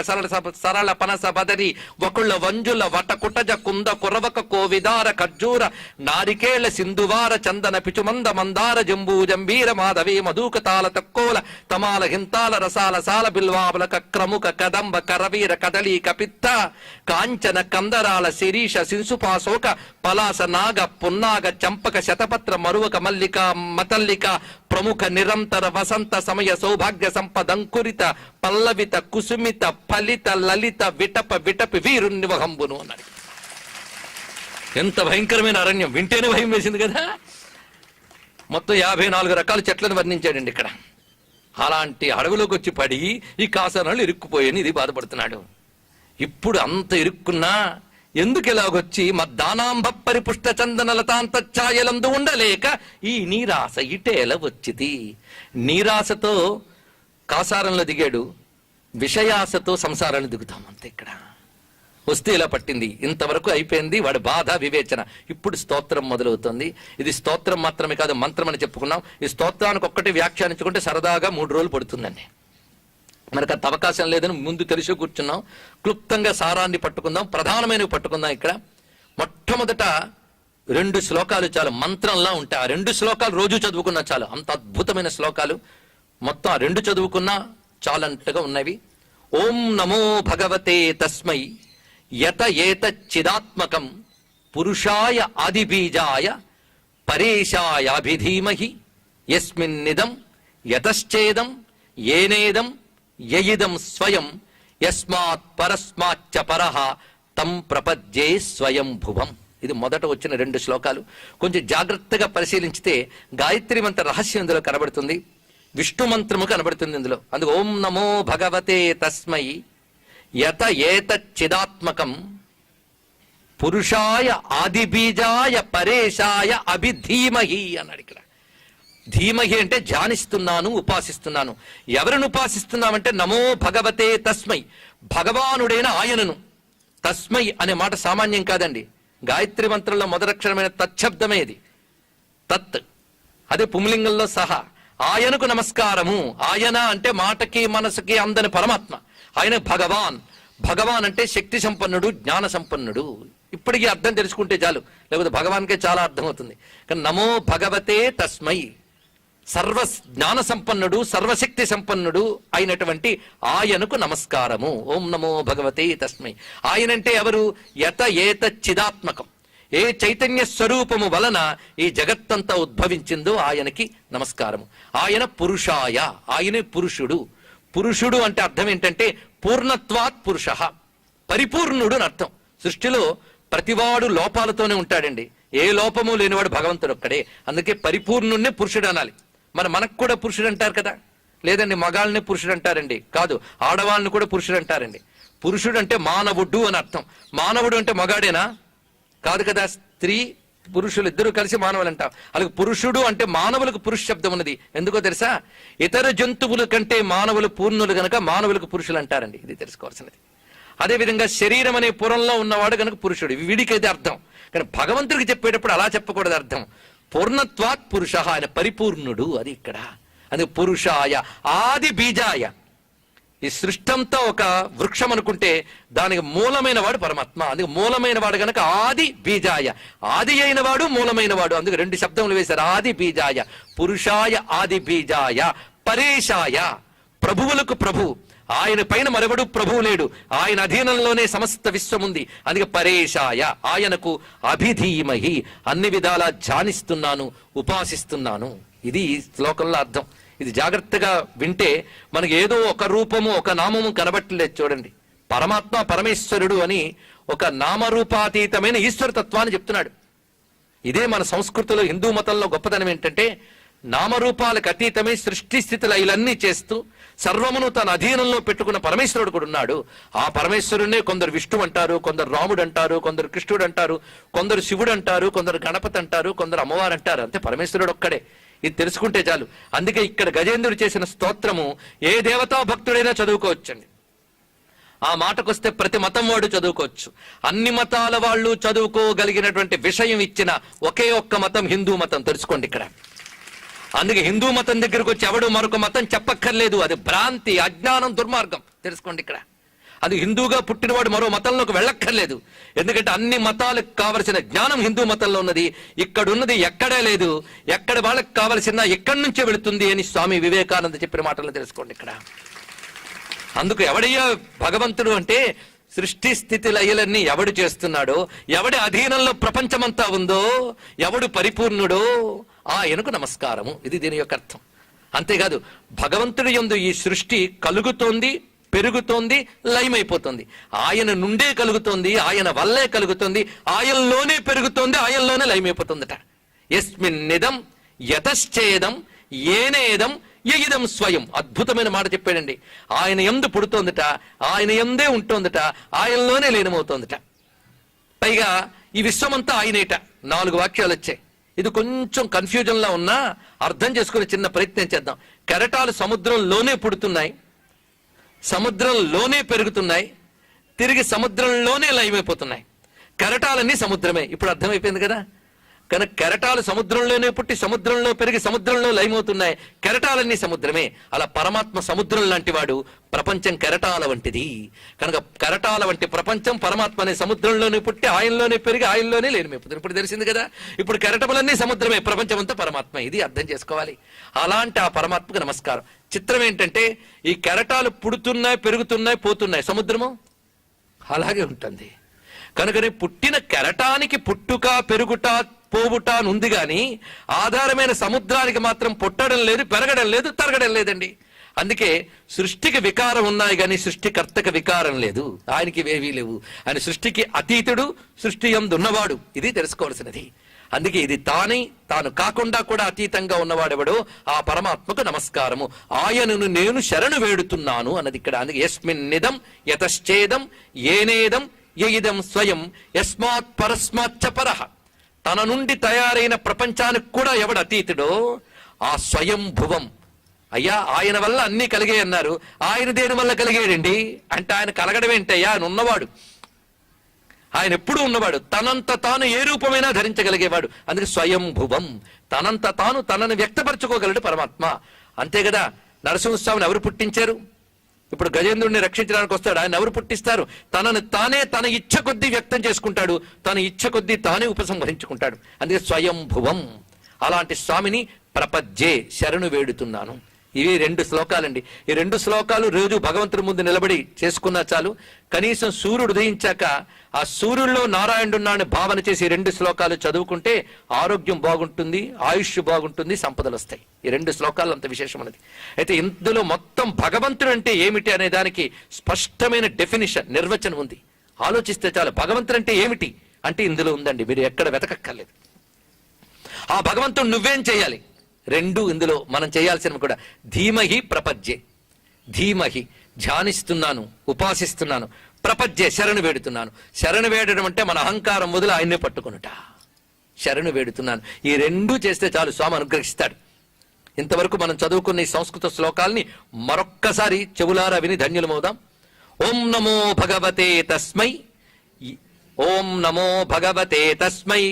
సరళ పనస బదరి వకుళ్ళ వంజుల వట కుటజ కుంద కురవక కోవిదార ఖర్జూర నారికేళ సింధువార చందన పిచుమంద మందార జంబూ జంబీర మాధవి మధుక తాల తక్కోల తమాల హింతాల రసాల సాల బిల్వాబల క్రముక కదంబ కరవీర కదలీ కపిత్త కాంచన కందరాల శిరీష శింసుపాశోక పలాస నాగ పున్నాగ చంపక శతపత్ర మరువక మల్లిక మతల్లిక ప్రముఖ నిరంతర వసంత సమయ సౌభాగ్య సంపదంకురిత పల్లవిత కుసుమిత ఫలిత లలిత విటప విటపి వీరున్నివహంబును అన్నాడు. ఎంత భయంకరమైన అరణ్యం! వింటేనే భయం వేసింది కదా. మొత్తం 54 రకాల చెట్లను వర్ణించాడండి ఇక్కడ. అలాంటి అడవిలోకి వచ్చి పడి ఈ కాసనాలు ఇరుక్కుపోయాని ఇది బాధపడుతున్నాడు. ఇప్పుడు అంత ఇరుక్కున్నా ఎందుకు ఇలాగొచ్చి మద్దానాంబ పరిపుష్ట చందన లతాంత ఛాయలందు ఉండలేక ఈ నీరాస ఇటేల వచ్చింది. నీరాసతో కాసారంలో దిగాడు, విషయాసతో సంసారాన్ని దిగుతాం అంతే. ఇక్కడ వస్తే ఇలా పట్టింది. ఇంతవరకు అయిపోయింది వాడి బాధ వివేచన. ఇప్పుడు స్తోత్రం మొదలవుతుంది. ఇది స్తోత్రం మాత్రమే కాదు, మంత్రం అని చెప్పుకున్నాం. ఈ స్తోత్రానికి ఒక్కటి వ్యాఖ్యానించుకుంటే సరదాగా 3 రోజులు పడుతుందండి. మనకు అంత అవకాశం లేదని ముందు తెలిసి కూర్చున్నాం. క్లుప్తంగా సారాన్ని పట్టుకుందాం, ప్రధానమైనవి పట్టుకుందాం. ఇక్కడ మొట్టమొదట 2 శ్లోకాలు చాలు, మంత్రంలా ఉంటాయి. ఆ 2 శ్లోకాలు రోజు చదువుకున్నా చాలు. అంత అద్భుతమైన శ్లోకాలు. మొత్తం ఆ 2 చదువుకున్నా చాలంటగా ఉన్నవి. ఓం నమో భగవతే తస్మై యత ఏత చిదాత్మకం పురుషాయ ఆదిబీజాయ పరేశాయాభిధీమహి యస్మిన్నిదం యతశ్చేదం ఏనేదం యయిదం స్వయం యస్మాత్ పరస్మాచ్చ పరః తం ప్రపద్యే స్వయం భువం. ఇది మొదట వచ్చిన 2 శ్లోకాలు. కొంచెం జాగ్రత్తగా పరిశీలించితే గాయత్రి మంత్ర రహస్యం ఇందులో కనబడుతుంది, విష్ణు మంత్రము కనబడుతుంది ఇందులో. అందుకు ఓం నమో భగవతే తస్మై యత ఏతచ్చిదాత్మకం పురుషాయ ఆదిబీజాయ పరేశాయ అభిధీమహి అన్నాడు ఇక్కడ. ధీమహి అంటే ధ్యానిస్తున్నాను, ఉపాసిస్తున్నాను. ఎవరిని ఉపాసిస్తున్నామంటే నమో భగవతే తస్మై, భగవానుడైన ఆయనను. తస్మై అనే మాట సామాన్యం కాదండి. గాయత్రి మంత్రంలో మొదలక్షరమైన తచ్చబ్దమే ఇది. తత్ అదే పుంలింగంలో సహా. ఆయనకు నమస్కారము. ఆయన అంటే మాటకి మనసుకి అందని పరమాత్మ. ఆయన భగవాన్. భగవాన్ అంటే శక్తి సంపన్నుడు, జ్ఞాన సంపన్నుడు. ఇప్పటికీ అర్థం తెలుసుకుంటే చాలు, లేకపోతే భగవాన్కే చాలా అర్థం అవుతుంది. కానీ నమో భగవతే తస్మై, సర్వ జ్ఞాన సంపన్నుడు, సర్వశక్తి సంపన్నుడు అయినటువంటి ఆయనకు నమస్కారము. ఓం నమో భగవతే తస్మై. ఆయనంటే ఎవరు? యత ఏత చిదాత్మకం, ఏ చైతన్య స్వరూపము వలన ఈ జగత్తంతా ఉద్భవించిందో ఆయనకి నమస్కారము. ఆయన పురుషాయ, ఆయనే పురుషుడు. పురుషుడు అంటే అర్థం ఏంటంటే పూర్ణత్వాత్ పురుష, పరిపూర్ణుడు అని అర్థం. సృష్టిలో ప్రతివాడు లోపాలతోనే ఉంటాడండి. ఏ లోపము లేనివాడు భగవంతుడు ఒక్కడే. అందుకే పరిపూర్ణుణ్ణి పురుషుడు అనాలి. మనకు కూడా పురుషుడు అంటారు కదా. లేదండి మగాళ్ళని పురుషుడు అంటారండి. కాదు, ఆడవాళ్ళని కూడా పురుషుడు అంటారండి. పురుషుడు అంటే మానవుడు అని అర్థం. మానవుడు అంటే మగాడేనా? కాదు కదా. స్త్రీ పురుషులు ఇద్దరు కలిసి మానవులు అంటాం. అలాగే పురుషుడు అంటే మానవులకు పురుష శబ్దం ఉన్నది. ఎందుకో తెలుసా? ఇతర జంతువుల కంటే మానవులు పూర్ణులు గనక మానవులకు పురుషులు అంటారండి. ఇది తెలుసుకోవాల్సినది. అదేవిధంగా శరీరం అనే పురంలో ఉన్నవాడు కనుక పురుషుడు. వీడికైతే అర్థం. కానీ భగవంతుడికి చెప్పేటప్పుడు అలా చెప్పకూడదు. అర్థం పూర్ణత్వాత్ పురుష, ఆయన పరిపూర్ణుడు. అది ఇక్కడ. అది పురుషాయ ఆది బీజాయ. ఈ సృష్టంతో ఒక వృక్షం అనుకుంటే దానికి మూలమైన వాడు పరమాత్మ. అందుకు మూలమైన వాడు గనక ఆది బీజాయ. ఆది అయిన వాడు మూలమైన వాడు. అందుకు రెండు శబ్దములు వేశారు. ఆది బీజాయ, పురుషాయ ఆది బీజాయ, పరేశాయ, ప్రభువులకు ప్రభు. ఆయన పైన మరెవడు ప్రభువు లేడు. ఆయన అధీనంలోనే సమస్త విశ్వం ఉంది. అందుకే పరేశాయ, ఆయనకు అభిధీమహి, అన్ని విధాలా ధ్యానిస్తున్నాను, ఉపాసిస్తున్నాను. ఇది ఈ శ్లోకంలో అర్థం. ఇది జాగ్రత్తగా వింటే మనకి ఏదో ఒక రూపము ఒక నామము కనబట్టలేదు. చూడండి, పరమాత్మ పరమేశ్వరుడు అని ఒక నామరూపాతీతమైన ఈశ్వర తత్వాన్ని చెప్తున్నాడు. ఇదే మన సంస్కృతిలో హిందూ మతంలో గొప్పతనం ఏంటంటే, నామరూపాలకు అతీతమై సృష్టి స్థితులు ఇవన్నీ చేస్తూ సర్వమును తన అధీనంలో పెట్టుకున్న పరమేశ్వరుడు కూడా ఉన్నాడు. ఆ పరమేశ్వరునే కొందరు విష్ణు అంటారు, కొందరు రాముడు అంటారు, కొందరు కృష్ణుడు అంటారు, కొందరు శివుడు అంటారు, కొందరు గణపతి అంటారు, కొందరు అమ్మవారు అంటారు. అంతే, పరమేశ్వరుడు ఒక్కడే. ఇది తెలుసుకుంటే చాలు. అందుకే ఇక్కడ గజేంద్రుడు చేసిన స్తోత్రము ఏ దేవతా భక్తుడైనా చదువుకోవచ్చండి. ఆ మాటకొస్తే ప్రతి మతం వాడు చదువుకోవచ్చు. అన్ని మతాల వాళ్ళు చదువుకోగలిగినటువంటి విషయం ఇచ్చిన ఒకే ఒక్క మతం హిందూ మతం. తెలుసుకోండి ఇక్కడ. అందుకే హిందూ మతం దగ్గరకు వచ్చి ఎవడు మరొక మతం చెప్పక్కర్లేదు. అది భ్రాంతి, అజ్ఞానం, దుర్మార్గం. తెలుసుకోండి ఇక్కడ. అది హిందూగా పుట్టినవాడు మరో మతంలోకి వెళ్ళక్కర్లేదు. ఎందుకంటే అన్ని మతాలకు కావలసిన జ్ఞానం హిందూ మతంలో ఉన్నది. ఇక్కడున్నది ఎక్కడే లేదు. ఎక్కడ వాళ్ళకి కావలసిన ఎక్కడి నుంచే వెళుతుంది అని స్వామి వివేకానంద చెప్పిన మాటలను తెలుసుకోండి ఇక్కడ. అందుకు ఎవడయ్యా భగవంతుడు అంటే, సృష్టి స్థితి లయలన్నీ ఎవడు చేస్తున్నాడో, ఎవడి అధీనంలో ప్రపంచమంతా ఉందో, ఎవడు పరిపూర్ణుడో ఆయనకు నమస్కారము. ఇది దీని యొక్క అర్థం. అంతేకాదు, భగవంతుడి యందు ఈ సృష్టి కలుగుతోంది, పెరుగుతోంది, లయమైపోతుంది. ఆయన నుండే కలుగుతోంది, ఆయన వల్లే కలుగుతుంది, ఆయనలోనే పెరుగుతోంది, ఆయనలోనే లయమైపోతుందట. యస్మిన్నిదం యతశ్చేదం ఏనేదం యయిదం స్వయం. అద్భుతమైన మాట చెప్పాడండి. ఆయన యందు పుడుతోందట, ఆయన యందే ఉంటోందట, ఆయనలోనే లీనమవుతోందట. పైగా ఈ విశ్వమంతా ఆయనేట. 4 వాక్యాలు వచ్చాయి. ఇది కొంచెం కన్ఫ్యూజన్ లా ఉన్నా అర్థం చేసుకునే చిన్న ప్రయత్నం చేద్దాం. కెరటాలు సముద్రంలోనే పుడుతున్నాయి, సముద్రంలోనే పెరుగుతున్నాయి, తిరిగి సముద్రంలోనే లయమైపోతున్నాయి. కెరటాలన్నీ సముద్రమే. ఇప్పుడు అర్థమైపోయింది కదా. కనుక కెరటాలు సముద్రంలోనే పుట్టి సముద్రంలో పెరిగి సముద్రంలో లయమవుతున్నాయి. కెరటాలన్నీ సముద్రమే. అలా పరమాత్మ సముద్రం లాంటి వాడు, ప్రపంచం కెరటాల వంటిది. కనుక కెరటాల వంటి ప్రపంచం పరమాత్మ అనే సముద్రంలోనే పుట్టి ఆయనలోనే పెరిగి ఆయనలోనే లయమైపోతుంది. ఇప్పుడు తెలిసింది కదా. ఇప్పుడు కెరటములన్నీ సముద్రమే, ప్రపంచం అంతా పరమాత్మ. ఇది అర్థం చేసుకోవాలి. అలాంటి ఆ పరమాత్మకు నమస్కారం. చిత్రం ఏంటంటే, ఈ కెరటాలు పుడుతున్నాయి, పెరుగుతున్నాయి, పోతున్నాయి. సముద్రము అలాగే ఉంటుంది. కనుకనే పుట్టిన కెరటానికి పుట్టుక, పెరుగుట, పోవుట ఉంది గాని ఆధారమైన సముద్రానికి మాత్రం పుట్టడం లేదు, పెరగడం లేదు, తరగడం లేదండి. అందుకే సృష్టికి వికారం ఉన్నాయి కానీ సృష్టికర్తకి వికారం లేదు. ఆయనకి ఏవీ లేవు. ఆయన సృష్టికి అతీతుడు, సృష్టి యందు ఉన్నవాడు. ఇది తెలుసుకోవాల్సినది. అందుకే ఇది తాను కాకుండా కూడా అతీతంగా ఉన్నవాడెవడో ఆ పరమాత్మకు నమస్కారము. ఆయనను నేను శరణు వేడుతున్నాను అన్నది ఇక్కడ. అందుకే యస్మిన్నిదం యతశ్చేదం ఏనేదం యయిదం స్వయం యస్మాత్ పరస్మాచ్చ పరః. తన నుండి తయారైన ప్రపంచానికి కూడా ఎవడు అతీతుడో ఆ స్వయంభువం. అయ్యా, ఆయన వల్ల అన్నీ కలిగాయి అన్నారు. ఆయన దేని వల్ల కలిగాడండి అంటే, ఆయన కలగడం ఏంటయ్యా? ఆయన ఉన్నవాడు, ఆయన ఎప్పుడూ ఉన్నవాడు. తనంత తాను ఏ రూపమైనా ధరించగలిగేవాడు. అందుకే స్వయంభువం. తనంత తాను తనను వ్యక్తపరచుకోగలడు పరమాత్మ. అంతే కదా. నరసింహస్వామిని ఎవరు పుట్టించారు? ఇప్పుడు గజేంద్రుడిని రక్షించడానికి వస్తాడు. ఆయన ఎవరు పుట్టిస్తారు? తనను తానే తన ఇచ్ఛ కొద్దీ వ్యక్తం చేసుకుంటాడు, తన ఇచ్ఛ కొద్దీ తానే ఉపసంహరించుకుంటాడు. అందుకే స్వయంభువం. అలాంటి స్వామిని ప్రపజ్జే, శరణు వేడుతున్నాను. ఇవి 2 శ్లోకాలండి. ఈ 2 శ్లోకాలు రోజు భగవంతుడి ముందు నిలబడి చేసుకున్నా చాలు. కనీసం సూర్యుడు ఉదయించాక ఆ సూర్యుల్లో నారాయణుడున్నాడని భావన చేసి 2 శ్లోకాలు చదువుకుంటే ఆరోగ్యం బాగుంటుంది, ఆయుష్ బాగుంటుంది, సంపదలు వస్తాయి. ఈ 2 శ్లోకాలు అంత విశేషమైనది. అయితే ఇందులో మొత్తం భగవంతుడు అంటే ఏమిటి అనే దానికి స్పష్టమైన డెఫినిషన్, నిర్వచనం ఉంది. ఆలోచిస్తే చాలు. భగవంతుడు అంటే ఏమిటి? అంటే ఇందులో ఉందండి, మీరు ఎక్కడ వెతకక్కర్లేదు. ఆ భగవంతుడు నువ్వేం చేయాలి? రెండు ఇందులో మనం చేయాల్సినవి కూడా. ధీమహి ప్రపద్యే, ధీమహి ధ్యానిస్తున్నాను, ఉపాసిస్తున్నాను, ప్రపద్యే శరణు వేడుతున్నాను. శరణు వేడడం అంటే మన అహంకారం వదిలి ఆయన్నే పట్టుకునుట. శరణు వేడుతున్నాను, ఈ రెండూ చేస్తే చాలు, స్వామి అనుగ్రహిస్తాడు. ఇంతవరకు మనం చదువుకున్న ఈ సంస్కృత శ్లోకాల్ని మరొక్కసారి చెవులారా విని ధన్యులమవుదాం. ఓం నమో భగవతే తస్మై, ఓం నమో భగవతే తస్మై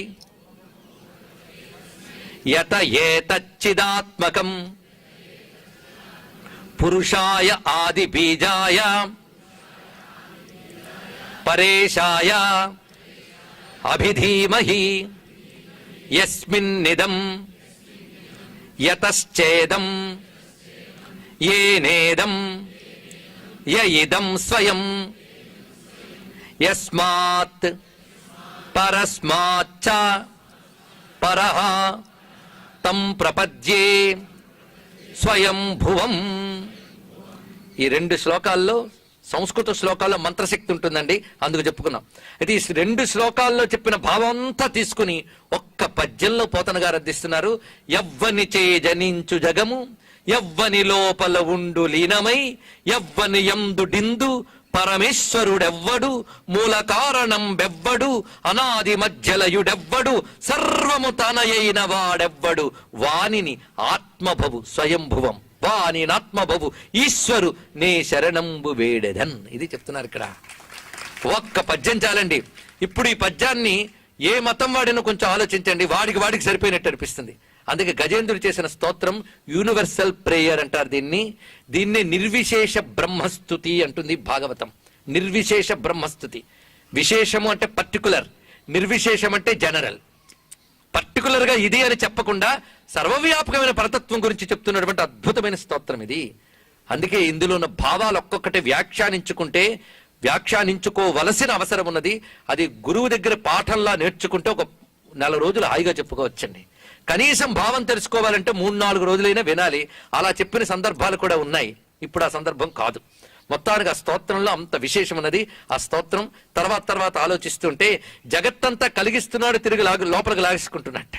యత ఏతచ్చిదాత్మకం పురుషాయ ఆది బీజాయ పరేశాయ అభిధీమహి యస్మిన్నిదం యతశ్చేదం యేనేదం యయిదం స్వయం యస్మాత్ పరస్మాచ్చ పరః తం ప్రపద్యే స్వయం భువం. ఈ రెండు శ్లోకాల్లో, సంస్కృత శ్లోకాల్లో మంత్రశక్తి ఉంటుందండి, అందుకు చెప్పుకున్నాం. అయితే ఈ రెండు శ్లోకాల్లో చెప్పిన భావం అంతా తీసుకుని ఒక్క పద్యంలో పోతన గారు అందిస్తున్నారు. ఎవ్వని చే జనించు జగము, ఎవ్వని లోపల ఉండు లీనమై, ఎవ్వని యందుడిందు పరమేశ్వరుడెవ్వడు, మూల కారణం బెవ్వడు, అనాది మధ్యలయుడెవ్వడు, సర్వము తనయైన వాడెవ్వడు, వానిని ఆత్మభవు స్వయంభువం, వాని ఆత్మభవు ఈశ్వరు నే శరణంబు వేడెదన్. ఇది చెప్తున్నారు ఇక్కడ. ఒక్క పద్యం చాలండి. ఇప్పుడు ఈ పద్యాన్ని ఏ మతం వాడినో కొంచెం ఆలోచించండి, వాడికి సరిపోయినట్టు అనిపిస్తుంది. అందుకే గజేంద్రుడు చేసిన స్తోత్రం యూనివర్సల్ ప్రేయర్ అంటారు దీన్ని. దీన్నే నిర్విశేష బ్రహ్మస్తుతి అంటుంది భాగవతం. నిర్విశేష బ్రహ్మస్తుతి. విశేషము అంటే పర్టికులర్, నిర్విశేషం అంటే జనరల్. పర్టికులర్ గా ఇది అని చెప్పకుండా సర్వవ్యాపకమైన పరతత్వం గురించి చెప్తున్నటువంటి అద్భుతమైన స్తోత్రం ఇది. అందుకే ఇందులో ఉన్న భావాలు ఒక్కొక్కటి వ్యాఖ్యానించుకోవలసిన అవసరం ఉన్నది. అది గురువు దగ్గర పాఠంలా నేర్చుకుంటే ఒక 4 రోజులు హాయిగా చెప్పుకోవచ్చండి. కనీసం భావం తెలుసుకోవాలంటే 3-4 రోజులైనా వినాలి. అలా చెప్పిన సందర్భాలు కూడా ఉన్నాయి. ఇప్పుడు ఆ సందర్భం కాదు. మొత్తానికి ఆ స్తోత్రంలో అంత విశేషం ఉన్నది. ఆ స్తోత్రం తర్వాత ఆలోచిస్తుంటే జగత్తంతా కలిగిస్తున్నాడు, తిరిగి లోపలికి లాగేసుకుంటున్నట్ట.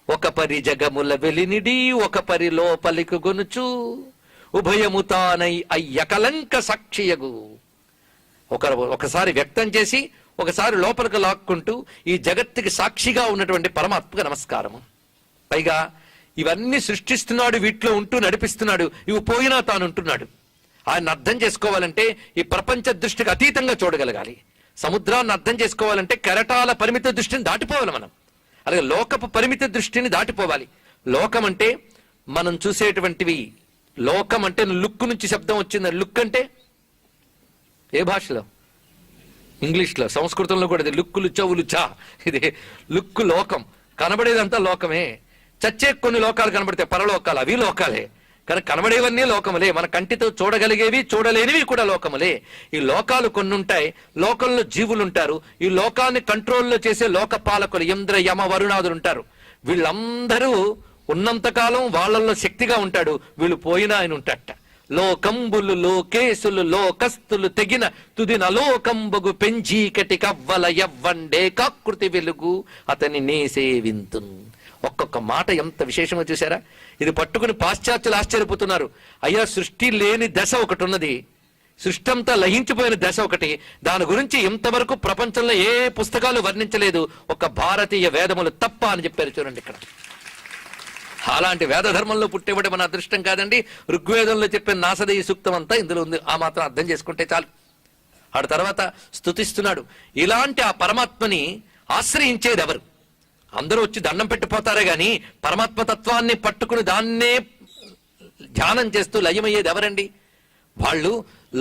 ఒక పరి జగముల వెలినిడి, ఒక పరి లోపలికి గొనుచు, ఉభయము తానై అయ్యకలంక సాక్షియగు. ఒకసారి వ్యక్తం చేసి ఒకసారి లోపలికి లాక్కుంటూ ఈ జగత్తుకి సాక్షిగా ఉన్నటువంటి పరమాత్మకు నమస్కారము. పైగా ఇవన్నీ సృష్టిస్తున్నాడు, వీటిలో ఉంటూ నడిపిస్తున్నాడు, ఇవి పోయినా తాను ఉంటున్నాడు. ఆయన అర్థం చేసుకోవాలంటే ఈ ప్రపంచ దృష్టికి అతీతంగా చూడగలగాలి. సముద్రాన్ని అర్థం చేసుకోవాలంటే కెరటాల పరిమిత దృష్టిని దాటిపోవాలి మనం. అలాగే లోకపు పరిమిత దృష్టిని దాటిపోవాలి. లోకం అంటే మనం చూసేటువంటివి. లోకం అంటే లుక్ నుంచి శబ్దం వచ్చింది. లుక్ అంటే ఏ భాషలో? ఇంగ్లీష్లో, సంస్కృతంలో కూడా ఇది లుక్కులు, చెవులు, చా. ఇది లుక్కు, లోకం. కనబడేదంతా లోకమే. చచ్చే కొన్ని లోకాలు కనబడితే పరలోకాలు, అవి లోకాలే. కానీ కనబడేవన్నీ లోకములే. మన కంటితో చూడగలిగేవి, చూడలేనివి కూడా లోకములే. ఈ లోకాలు కొన్ని ఉంటాయి. లోకంలో జీవులు ఉంటారు. ఈ లోకాన్ని కంట్రోల్లో చేసే లోక పాలకులు ఇంద్ర యమ వరుణాదులు ఉంటారు. వీళ్ళందరూ ఉన్నంతకాలం వాళ్ళల్లో శక్తిగా ఉంటాడు, వీళ్ళు పోయినా ఆయన ఉంటాడట. లోకంబులు లోకేశులు లోకస్తులు తెగిన తుదిన లోకంబగు పెంచీకటి కవ్వల ఎవ్వండే కాకృతి వెలుగు అతని నేసే వింతున్. ఒక్కొక్క మాట ఎంత విశేషమో చూసారా? ఇది పట్టుకుని పాశ్చాత్యులు ఆశ్చర్యపోతున్నారు. అయ్యా, సృష్టి లేని దశ ఒకటి ఉన్నది, సృష్టి అంతా లహించిపోయిన దశ ఒకటి. దాని గురించి ఇంతవరకు ప్రపంచంలో ఏ పుస్తకాలు వర్ణించలేదు, ఒక భారతీయ వేదములు తప్ప అని చెప్పారు. చూడండి ఇక్కడ. అలాంటి వేద ధర్మంలో పుట్టేవాడు మన అదృష్టం కాదండి. ఋగ్వేదంలో చెప్పిన నాసదేయ సూక్తం అంతా ఇందులో ఉంది. ఆ మాత్రం అర్థం చేసుకుంటే చాలు. ఆ తర్వాత స్తుతిస్తున్నాడు. ఇలాంటి ఆ పరమాత్మని ఆశ్రయించేది ఎవరు? అందరూ వచ్చి దండం పెట్టిపోతారే గాని పరమాత్మ తత్వాన్ని పట్టుకుని దాన్నే ధ్యానం చేస్తూ లయమయ్యేది ఎవరండి? వాళ్ళు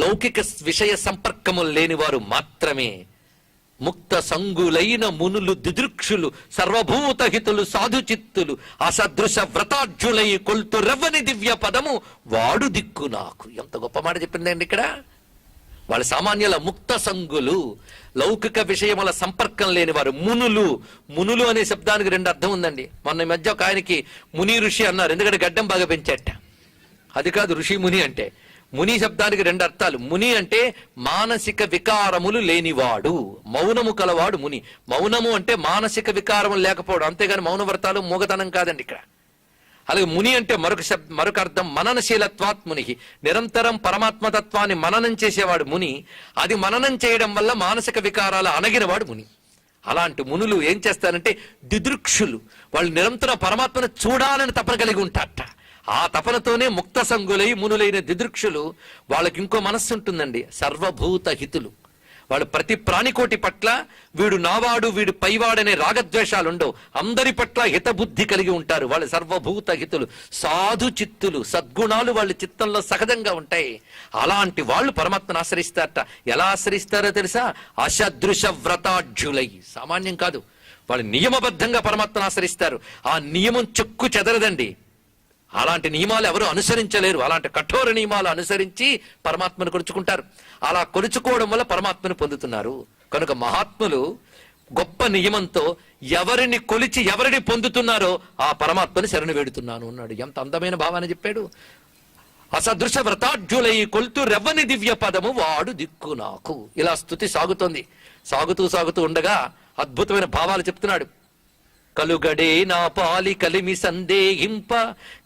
లౌకిక విషయ సంపర్కములు లేనివారు మాత్రమే. ముక్త సంగులైన మునులు దిదృక్షులు సర్వభూత హితులు సాధుచిత్తులు అసదృశ వ్రతాఢ్యులై కొల్తు రవ్వని దివ్య పదము వాడు దిక్కు నాకు. ఎంత గొప్ప మాట చెప్పిందండి ఇక్కడ. వాళ్ళ సామాన్యుల ముక్త సంగులు, లౌకిక విషయముల సంపర్కం లేని వారు. మునులు అనే శబ్దానికి 2 అర్థం ఉందండి. మొన్న ఈ మధ్య ఒక ఆయనకి ముని ఋషి అన్నారు, ఎందుకంటే గడ్డం బాగా పెంచేట. అది కాదు ఋషి ముని అంటే. ముని శబ్దానికి రెండు అర్థాలు. ముని అంటే మానసిక వికారములు లేనివాడు, మౌనము కలవాడు ముని. మౌనము అంటే మానసిక వికారములు లేకపోవడం, అంతేగాని మౌన వ్రతాలు మూగతనం కాదండి ఇక్కడ. అలాగే ముని అంటే మరొక అర్థం మననశీలత్వాత్ ముని, నిరంతరం పరమాత్మతత్వాన్ని మననం చేసేవాడు ముని. అది మననం చేయడం వల్ల మానసిక వికారాలు అణగినవాడు ముని. అలాంటి మునులు ఏం చేస్తారంటే దిదృక్షులు, వాళ్ళు నిరంతరం పరమాత్మను చూడాలని తపన కలిగి ఉంటారట. ఆ తపనతోనే ముక్త సంగులై మునులైన దిదృక్షులు, వాళ్ళకి ఇంకో మనస్సు ఉంటుందండి, సర్వభూత హితులు. వాళ్ళు ప్రతి ప్రాణికోటి పట్ల వీడు నావాడు వీడు పైవాడనే రాగద్వేషాలు ఉండవు, అందరి పట్ల హితబుద్ధి కలిగి ఉంటారు. వాళ్ళు సర్వభూత హితులు, సాధు చిత్తులు, సద్గుణాలు వాళ్ళ చిత్తంలో సహజంగా ఉంటాయి. అలాంటి వాళ్ళు పరమాత్మను ఆశ్రయిస్తారట. ఎలా ఆశ్రయిస్తారో తెలుసా? అసదృశ వ్రతాఢ్యులై, సామాన్యం కాదు. వాళ్ళు నియమబద్ధంగా పరమాత్మను ఆశ్రయిస్తారు. ఆ నియమం చెక్కు చెదరదండి. అలాంటి నియమాలు ఎవరు అనుసరించలేరు. అలాంటి కఠోర నియమాలు అనుసరించి పరమాత్మను కొలుచుకుంటారు. అలా కొలుచుకోవడం వల్ల పరమాత్మను పొందుతున్నారు. కనుక మహాత్ములు గొప్ప నియమంతో ఎవరిని కొలిచి ఎవరిని పొందుతున్నారో ఆ పరమాత్మని శరణు వేడుతున్నాను అన్నాడు. ఎంత అందమైన భావాన్ని చెప్పాడు. అసదృశ వ్రతాఢ్యులై కొల్తు రెవ్వని దివ్య పదము వాడు దిక్కు నాకు. ఇలా స్తుతి సాగుతోంది. సాగుతూ ఉండగా అద్భుతమైన భావాలు చెప్తున్నాడు. కలుగడే నా పాలి కలిమి సందేహింప,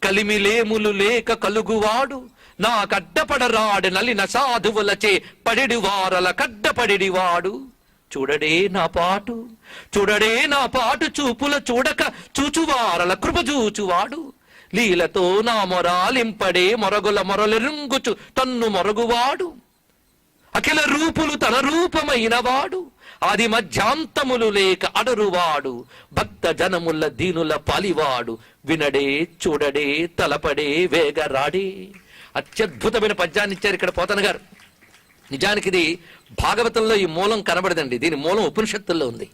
కలిమిలేములు లేక కలుగువాడు, నా కడ్డపడరాడు నలిన సాధువులచే పడిడి వారల కడ్డపడిడివాడు. చూడడే నా పాటు చూపుల చూడక చూచువారల కృప చూచువాడు, లీలతో నా మొరాలింపడే మొరగుల మొరలెరుంగుచు తన్ను మొరగువాడు, అఖిల రూపులు తన రూపమైన వాడు, ఆది మధ్యాంతములు లేక అడరువాడు, భక్త జనముల దీనుల పాలివాడు, వినడే చూడడే తలపడే వేగరాడే. అత్యద్భుతమైన పద్యాన్ని ఇచ్చారు ఇక్కడ పోతన గారు. నిజానికి ఇది భాగవతంలో ఈ మూలం కనబడదండి, దీని మూలం ఉపనిషత్తుల్లో ఉంది.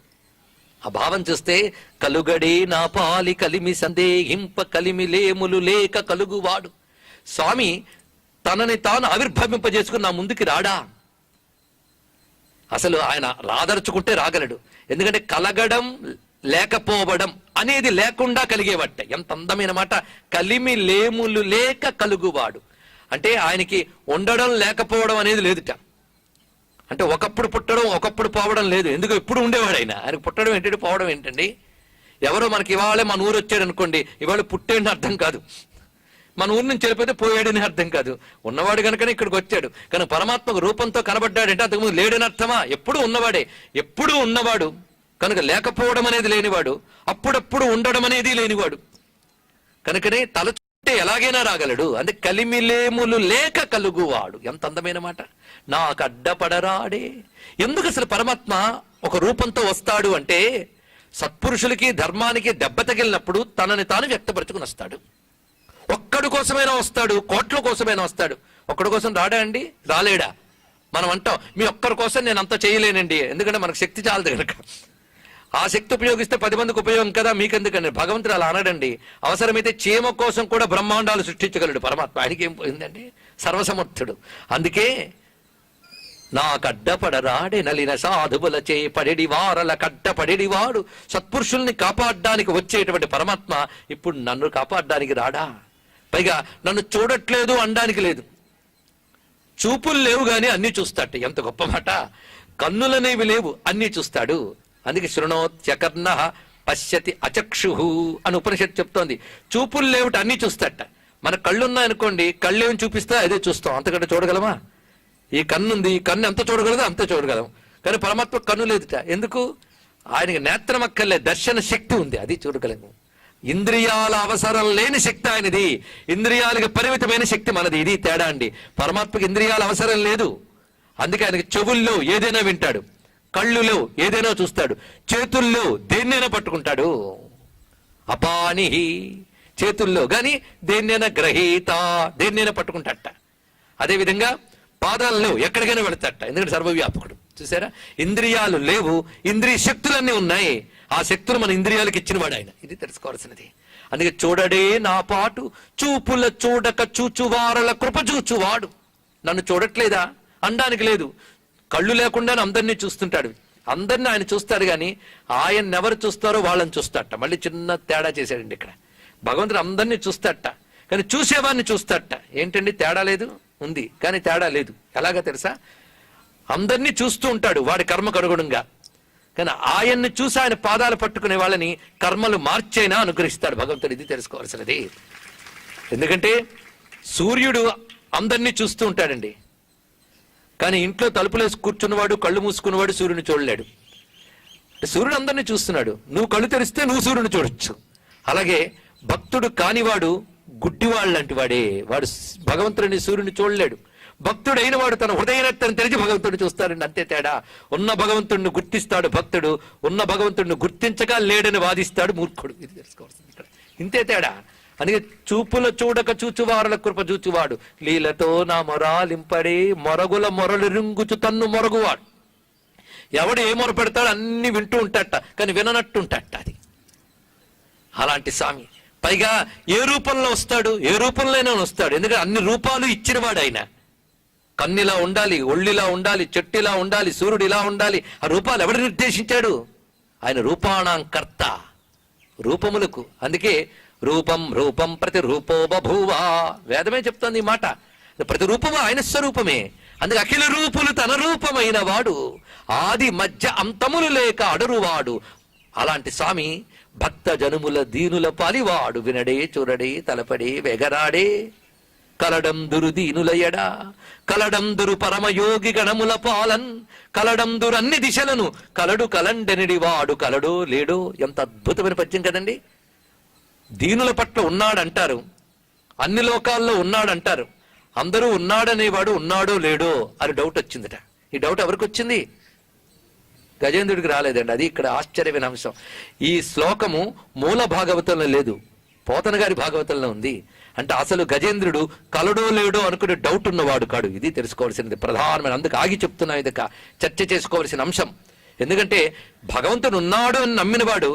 ఆ భావం చూస్తే కలుగడే నా పాలి కలిమి సందేహింప, కలిమిలేములు లేక కలుగువాడు. స్వామి తనని తాను ఆవిర్భవింపజేసుకుని నా ముందుకి రాడా? అసలు ఆయన రాదరుచుకుంటే రాగలడు. ఎందుకంటే కలగడం లేకపోవడం అనేది లేకుండా కలిగేవట్టే. ఎంత అందమైన మాట. కలిమి లేములు లేక కలుగువాడు అంటే ఆయనకి ఉండడం లేకపోవడం అనేది లేదుట. అంటే ఒకప్పుడు పుట్టడం ఒకప్పుడు పోవడం లేదు. ఎందుకు ఎప్పుడు ఉండేవాడు ఆయన. ఆయనకు పుట్టడం ఏంటంటే పోవడం ఏంటండి. ఎవరో మనకి ఇవాళే మన ఊరు వచ్చాడు అనుకోండి, ఇవాళ పుట్టేని అర్థం కాదు. మన ఊరి నుంచి వెళ్ళిపోతే పోయాడని అర్థం కాదు. ఉన్నవాడు కనుకనే ఇక్కడికి వచ్చాడు. కానీ పరమాత్మకు రూపంతో కనబడ్డాడంటే అంతకుముందు లేడని అర్థమా? ఎప్పుడు ఉన్నవాడే, ఎప్పుడు ఉన్నవాడు కనుక లేకపోవడం అనేది లేనివాడు, అప్పుడప్పుడు ఉండడం అనేది లేనివాడు. కనుకనే తలచుంటే ఎలాగైనా రాగలడు. అంటే కలిమిలేములు లేక కలుగువాడు. ఎంత అందమైన మాట. నాకు అడ్డపడరాడే. ఎందుకు అసలు పరమాత్మ ఒక రూపంతో వస్తాడు అంటే, సత్పురుషులకి ధర్మానికి దెబ్బ తగిలినప్పుడు తనని తాను వ్యక్తపరచుకుని వస్తాడు. ఒక్కడి కోసమైనా వస్తాడు, కోట్ల కోసమైనా వస్తాడు. ఒక్కడి కోసం రాడా అండి? రాలేడా? మనం అంటాం మీ ఒక్కరి కోసం నేను అంత చేయలేనండి, ఎందుకంటే మనకు శక్తి చాలదు కనుక. ఆ శక్తి ఉపయోగిస్తే 10 మందికి ఉపయోగం కదా, మీకెందుకండి? భగవంతుడు అలా అనడండి. అవసరమైతే చీమ కోసం కూడా బ్రహ్మాండాలు సృష్టించగలడు పరమాత్మ. ఆయనకి ఏం పోయిందండి, సర్వసమర్థుడు. అందుకే నా కడ్డపడరాడే నలిన సాధువులచే పడిడి వారల కడ్డపడిడివాడు. సత్పురుషుల్ని కాపాడడానికి వచ్చేటువంటి పరమాత్మ ఇప్పుడు నన్ను కాపాడడానికి రాడా? పైగా నన్ను చూడట్లేదు అనడానికి లేదు. చూపులు లేవు గాని అన్ని చూస్తాడు. ఎంత గొప్ప మాట. కన్నులనేవి లేవు, అన్ని చూస్తాడు. అందుకే శృణోత్యకర్ణ పశ్యతి అచక్షు అని ఉపనిషత్తు చెప్తోంది. చూపులు లేవుట, అన్ని చూస్తాట. మన కళ్ళున్నాయనుకోండి, కళ్ళేమి చూపిస్తా అదే చూస్తాం. అంతకంటే చూడగలమా? ఈ కన్నుంది, ఈ కన్ను ఎంత చూడగలదో అంత చూడగలం. కానీ పరమాత్మ కన్ను లేదుట. ఎందుకు? ఆయనకి నేత్రం అక్కర్లే, దర్శన శక్తి ఉంది, అది చూడగలము. ఇంద్రియాల అవసరం లేని శక్తి ఆయనది, ఇంద్రియాలకి పరిమితమైన శక్తి మనది. ఇది తేడా అండి. పరమాత్మకి ఇంద్రియాల అవసరం లేదు. అందుకే ఆయనకి చెవుల్లో ఏదైనా వింటాడు, కళ్ళులో ఏదైనా చూస్తాడు, చేతుల్లో దేన్నైనా పట్టుకుంటాడు. అపాని చేతుల్లో గాని దేన్నైనా గ్రహీత, దేన్నైనా పట్టుకుంటాడట. అదేవిధంగా పాదాలలో ఎక్కడికైనా వెళతాట, ఎందుకంటే సర్వవ్యాపకుడు. చూసారా? ఇంద్రియాలు లేవు, ఇంద్రియ శక్తులన్నీ ఉన్నాయి. ఆ శక్తులు మన ఇంద్రియాలకు ఇచ్చినవాడు ఆయన. ఇది తెలుసుకోవాల్సినది. అందుకే చూడడే నా పాటు చూపుల చూడక చూచువారల కృప చూచువాడు. నన్ను చూడట్లేదా అనడానికి లేదు. కళ్ళు లేకుండా అందరినీ చూస్తుంటాడు. అందరినీ ఆయన చూస్తాడు, కానీ ఆయన ఎవరు చూస్తారో వాళ్ళని చూస్తాట. మళ్ళీ చిన్న తేడా చేశాడండి ఇక్కడ. భగవంతుడు అందరినీ చూస్తాట, కానీ చూసేవాడిని చూస్తాట. ఏంటండి తేడా లేదు? ఉంది, కానీ తేడా లేదు. ఎలాగా తెలుసా? అందరినీ చూస్తూ ఉంటాడు వాడి కర్మకు అనుగుణంగా, కానీ ఆయన్ని చూసి ఆయన పాదాలు పట్టుకునే వాళ్ళని కర్మలు మార్చైనా అనుగ్రహిస్తాడు భగవంతుడు. ఇది తెలుసుకోవాల్సినది. ఎందుకంటే సూర్యుడు అందరినీ చూస్తూ ఉంటాడండి, కానీ ఇంట్లో తలుపులేసి కూర్చున్నవాడు కళ్ళు మూసుకున్నవాడు సూర్యుని చూడలేడు. సూర్యుడు అందరినీ చూస్తున్నాడు, నువ్వు కళ్ళు తెరిస్తే నువ్వు సూర్యుని చూడొచ్చు. అలాగే భక్తుడు కానివాడు గుడ్డివాళ్ళు లాంటి వాడే, వాడు భగవంతుడిని సూర్యుని చూడలేడు. భక్తుడైన వాడు తన హృదయనేత్రం తెరిచి భగవంతుడిని చూస్తాడండి, అంతే తేడా. ఉన్న భగవంతుడిని గుర్తిస్తాడు భక్తుడు, ఉన్న భగవంతుడిని గుర్తించగా లేడని వాదిస్తాడు మూర్ఖుడు. ఇది తెలుసుకోవాల్సింది ఇక్కడ, ఇంతే తేడా. అందుకే చూపుల చూడక చూచువారుల కృప చూచువాడు, లీలతో నా మొరాలింపడే మొరగుల మొరలు రింగుచు తన్ను మొరగువాడు. ఎవడు ఏ మొర పెడతాడు అన్ని వింటూ ఉంటాట, కానీ విననట్టు ఉంటాట. అది అలాంటి స్వామి. పైగా ఏ రూపంలో వస్తాడు? ఏ రూపంలోనే వస్తాడు, ఎందుకంటే అన్ని రూపాలు ఇచ్చినవాడు ఆయన. కన్నిలా ఉండాలి, ఒళ్ళిలా ఉండాలి, చెట్టిలా ఉండాలి, సూర్యుడిలా ఉండాలి. ఆ రూపాలు ఎవడు నిర్దేశించాడు? ఆయన రూపాణాంకర్త, రూపములకు. అందుకే రూపం రూపం ప్రతి రూపో బభూవా, వేదమే చెప్తోంది ఈ మాట. ప్రతి రూపము ఆయన స్వరూపమే. అందుకే అఖిల రూపులు తన రూపమైన వాడు, ఆది మధ్య అంతములు లేక అడరువాడు. అలాంటి స్వామి భక్త జనుముల దీనుల పాలివాడు, వినడే చూరడే తలపడే వెగరాడే కలడందురు దీనులయడా కలడందురు పరమయోగి గణముల పాలన్ కలడందురు అన్ని దిశలను కలడు కలండెనిడి వాడు కలడో లేడో. ఎంత అద్భుతమైన పద్యం కదండి. దీనుల పట్ల ఉన్నాడంటారు, అన్ని లోకాల్లో ఉన్నాడంటారు. అందరూ ఉన్నాడనేవాడు ఉన్నాడో లేడో అని డౌట్ వచ్చిందట. ఈ డౌట్ ఎవరికి వచ్చింది? గజేంద్రుడికి రాలేదండి. అది ఇక్కడ ఆశ్చర్యమైన అంశం. ఈ శ్లోకము మూల భాగవతంలో లేదు, పోతన గారి భాగవతంలో ఉంది. అంటే అసలు గజేంద్రుడు కలడో లేడో అనుకునే డౌట్ ఉన్నవాడు కాడు. ఇది తెలుసుకోవాల్సినది ప్రధానమైన. అందుకు ఆగి చెప్తున్నా, ఇది చర్చ చేసుకోవాల్సిన అంశం. ఎందుకంటే భగవంతుడు ఉన్నాడు అని నమ్మినవాడు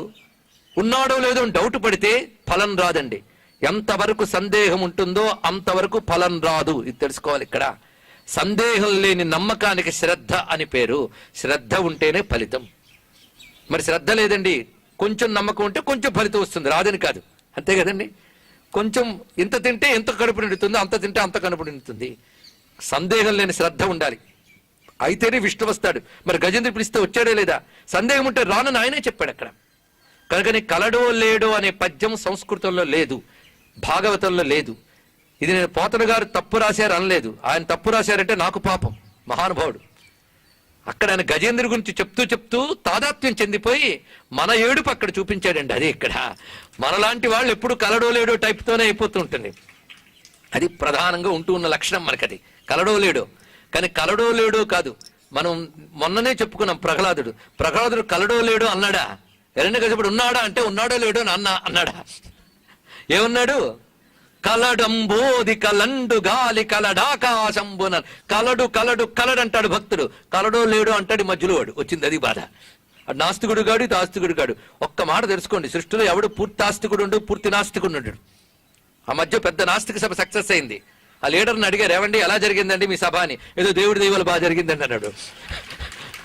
ఉన్నాడో లేదో అని డౌట్ పడితే ఫలం రాదండి. ఎంతవరకు సందేహం ఉంటుందో అంతవరకు ఫలం రాదు. ఇది తెలుసుకోవాలి ఇక్కడ. సందేహం లేని నమ్మకానికి శ్రద్ధ అని పేరు. శ్రద్ధ ఉంటేనే ఫలితం. మరి శ్రద్ధ లేదండి, కొంచెం నమ్మకం ఉంటే కొంచెం ఫలితం వస్తుంది, రాదని కాదు. అంతే కదండి. కొంచెం ఇంత తింటే ఎంత కడుపు నిండుతుంది, అంత తింటే అంత కడుపు నిండుతుంది. సందేహం లేని శ్రద్ధ ఉండాలి, అయితేనే విష్ణు వస్తాడు. మరి గజేంద్రుడు పిలిస్తే వచ్చాడే లేదా? సందేహం ఉంటే రానని ఆయనే చెప్పాడు అక్కడ. కనుకని కలడో లేడో అనే పద్యం సంస్కృతంలో లేదు, భాగవతంలో లేదు. ఇది నేను పోతన గారు తప్పు రాశారు అనలేదు. ఆయన తప్పు రాశారంటే నాకు పాపం, మహానుభావుడు. అక్కడ ఆయన గజేంద్రుడి గురించి చెప్తూ చెప్తూ తాదాత్మ్యం చెందిపోయి మన ఏడుపు అక్కడ చూపించాడండి. అది ఇక్కడ మనలాంటి వాళ్ళు ఎప్పుడు కలడో లేడో టైప్తోనే అయిపోతూ ఉంటుంది. అది ప్రధానంగా ఉంటూ ఉన్న లక్షణం మనకది, కలడో లేడో. కానీ కలడో లేడో కాదు. మనం మొన్ననే చెప్పుకున్నాం, ప్రహ్లాదుడు కలడో లేడో అన్నాడా? హిరణ్యకశిపుడు ఉన్నాడా అంటే ఉన్నాడో లేడో అన్నాడా? ఏమన్నాడు? కలడంబోది కలండు గాలి కలడాకాశంబున కలడు కలడు కలడు అంటాడు భక్తుడు, కలడో లేడో అంటాడు మధ్యలో వాడు. వచ్చింది అది బాధ. నాస్తికుడు గాడు, ఇది ఆస్తికుడు గాడు. ఒక్క మాట తెలుసుకోండి, సృష్టిలో ఎవడు పూర్తి ఆస్తికుడు ఉండు, పూర్తి నాస్తికుడు ఉండడు. ఆ మధ్య పెద్ద నాస్తిక సభ సక్సెస్ అయింది. ఆ లీడర్ని అడిగారు, ఏమండి ఎలా జరిగిందండి మీ సభ అని. ఏదో దేవుడి దైవాలు బాగా జరిగిందండి అన్నాడు.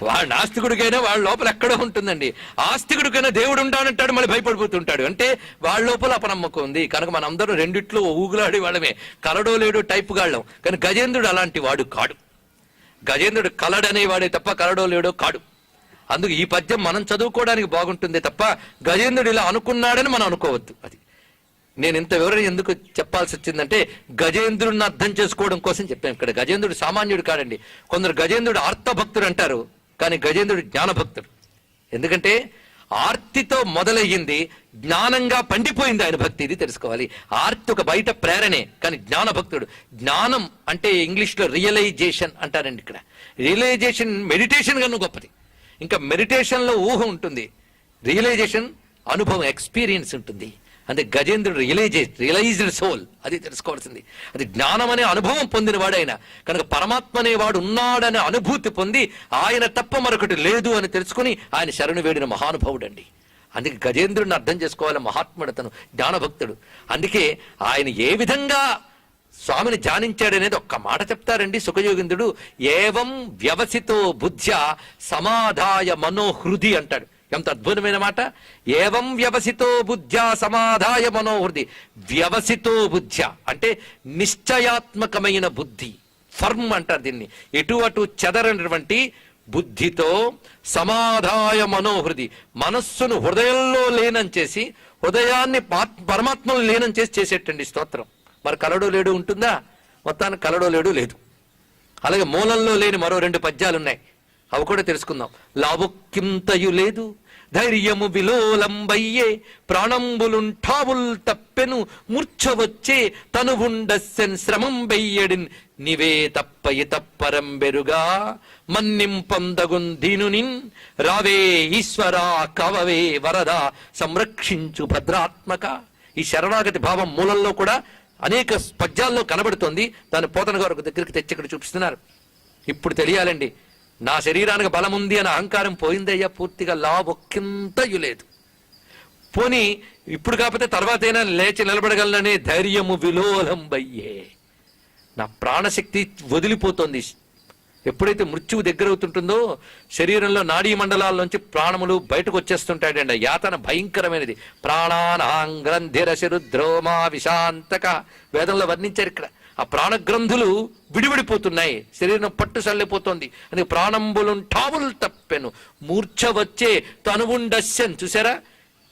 వాడు నాస్తికుడికైనా వాళ్ళ లోపల ఎక్కడో ఉంటుందండి. ఆస్తికుడికైనా దేవుడు ఉంటానంటాడు, మళ్ళీ భయపడిపోతుంటాడు. అంటే వాళ్ళ లోపల అపనమ్మకం ఉంది. కనుక మనం అందరం రెండిట్లో ఊగులాడి వాళ్ళమే, కలడో లేడో టైపు గాళ్ళం. కానీ గజేంద్రుడు అలాంటి వాడు కాడు. గజేంద్రుడు కలడనేవాడే తప్ప కలడో లేడో కాడు. అందుకు ఈ పద్యం మనం చదువుకోవడానికి బాగుంటుంది తప్ప గజేంద్రుడు ఇలా అనుకున్నాడని మనం అనుకోవద్దు. అది నేను ఇంత వివరణ ఎందుకు చెప్పాల్సి వచ్చిందంటే గజేంద్రుడిని అర్థం చేసుకోవడం కోసం చెప్పాను. ఇక్కడ గజేంద్రుడు సామాన్యుడు కాడండి. కొందరు గజేంద్రుడు ఆర్తభక్తుడు అంటారు, కానీ గజేంద్రుడు జ్ఞానభక్తుడు. ఎందుకంటే ఆర్తితో మొదలయ్యింది, జ్ఞానంగా పండిపోయింది ఆయన భక్తి. ఇది తెలుసుకోవాలి. ఆర్తి ఒక బయట ప్రేరణే, కానీ జ్ఞానభక్తుడు. జ్ఞానం అంటే ఇంగ్లీష్లో రియలైజేషన్ అంటారండి. ఇక్కడ రియలైజేషన్ మెడిటేషన్ కన్నా గొప్పది. ఇంకా మెడిటేషన్లో ఊహ ఉంటుంది, రియలైజేషన్ అనుభవం, ఎక్స్పీరియన్స్ ఉంటుంది. అంటే గజేంద్రుడు రియలైజ్డ్ సోల్. అది తెలుసుకోవాల్సింది. అది జ్ఞానం అనే అనుభవం పొందిన వాడైనా. కనుక పరమాత్మ అనేవాడు ఉన్నాడనే అనుభూతి పొంది ఆయన తప్ప మరొకటి లేదు అని తెలుసుకుని ఆయన శరణు వేడిన మహానుభావుడు అండి. అందుకే గజేంద్రుడిని అర్థం చేసుకోవాలి. మహాత్ముడు, అతను జ్ఞానభక్తుడు. అందుకే ఆయన ఏ విధంగా స్వామిని ధ్యానించాడనేది ఒక్క మాట చెప్తారండి సుఖయోగింద్రుడు. ఏవం వ్యవసితో బుద్ధ్య సమాధాయ మనోహృది అంటాడు. ఎంత అద్భుతమైన మాట. ఏవం వ్యవసితో బుద్ధ్యా సమాధాయ మనోహృది. వ్యవసితో బుద్ధ్య అంటే నిశ్చయాత్మకమైన బుద్ధి. ఫర్మ్ అంటారు దీన్ని, ఎటు అటు చెదరనటువంటి బుద్ధితో సమాధాయ మనోహృది, మనస్సును హృదయంలో లీనం చేసి హృదయాన్ని పరమాత్మలో లీనం చేసి చేసేటండి స్తోత్రం. మరి కలడో లేడు ఉంటుందా? మొత్తానికి కలడో లేడు లేదు. అలాగే మూలంలో లేని మరో 2 పద్యాలు ఉన్నాయి, అవి కూడా తెలుసుకుందాం. లావుక్కింతయు లేదు ధైర్యము విలోలంబయ్యే ప్రాణంబులుంఠావుల్ తప్పెను మూర్ఛ వచ్చే తనువుండస్సెన్ శ్రమం బెయ్యడిన్ నివే తప్పయి తప్పరంబెరుగా మన్నింపందగున్ దీనునిన్ రావే ఈశ్వరా కవవే వరద సంరక్షించు భద్రాత్మక. ఈ శరణాగతి భావం మూలంలో కూడా అనేక పద్యాల్లో కనబడుతోంది. దాన్ని పోతన గారు దగ్గరికి తెచ్చి ఇక్కడ చూపిస్తున్నారు. ఇప్పుడు తెలియాలండి, నా శరీరానికి బలం ఉంది అని అహంకారం పోయిందయ్యా పూర్తిగా. ఒక్కింతయు లేదు. పోనీ ఇప్పుడు కాకపోతే తర్వాతైనా లేచి నిలబడగలననే ధైర్యము విలోలంబయ్యే. నా ప్రాణశక్తి వదిలిపోతోంది. ఎప్పుడైతే మృత్యువు దగ్గరవుతుంటుందో శరీరంలో నాడీ మండలాల్లోంచి ప్రాణములు బయటకు వచ్చేస్తుంటాయండి. యాతన భయంకరమైనది. ప్రాణానాంగ్రంథిరశరుద్రోమా విశాంతక వేదంలో వర్ణించారు. ఇక్కడ ఆ ప్రాణగ్రంథులు విడివిడిపోతున్నాయి, శరీరం పట్టు సల్లిపోతోంది. అందుకే ప్రాణంబులుంఠావుల్ తప్పెను మూర్ఛ వచ్చే తనువుండస్యన్. చూసారా,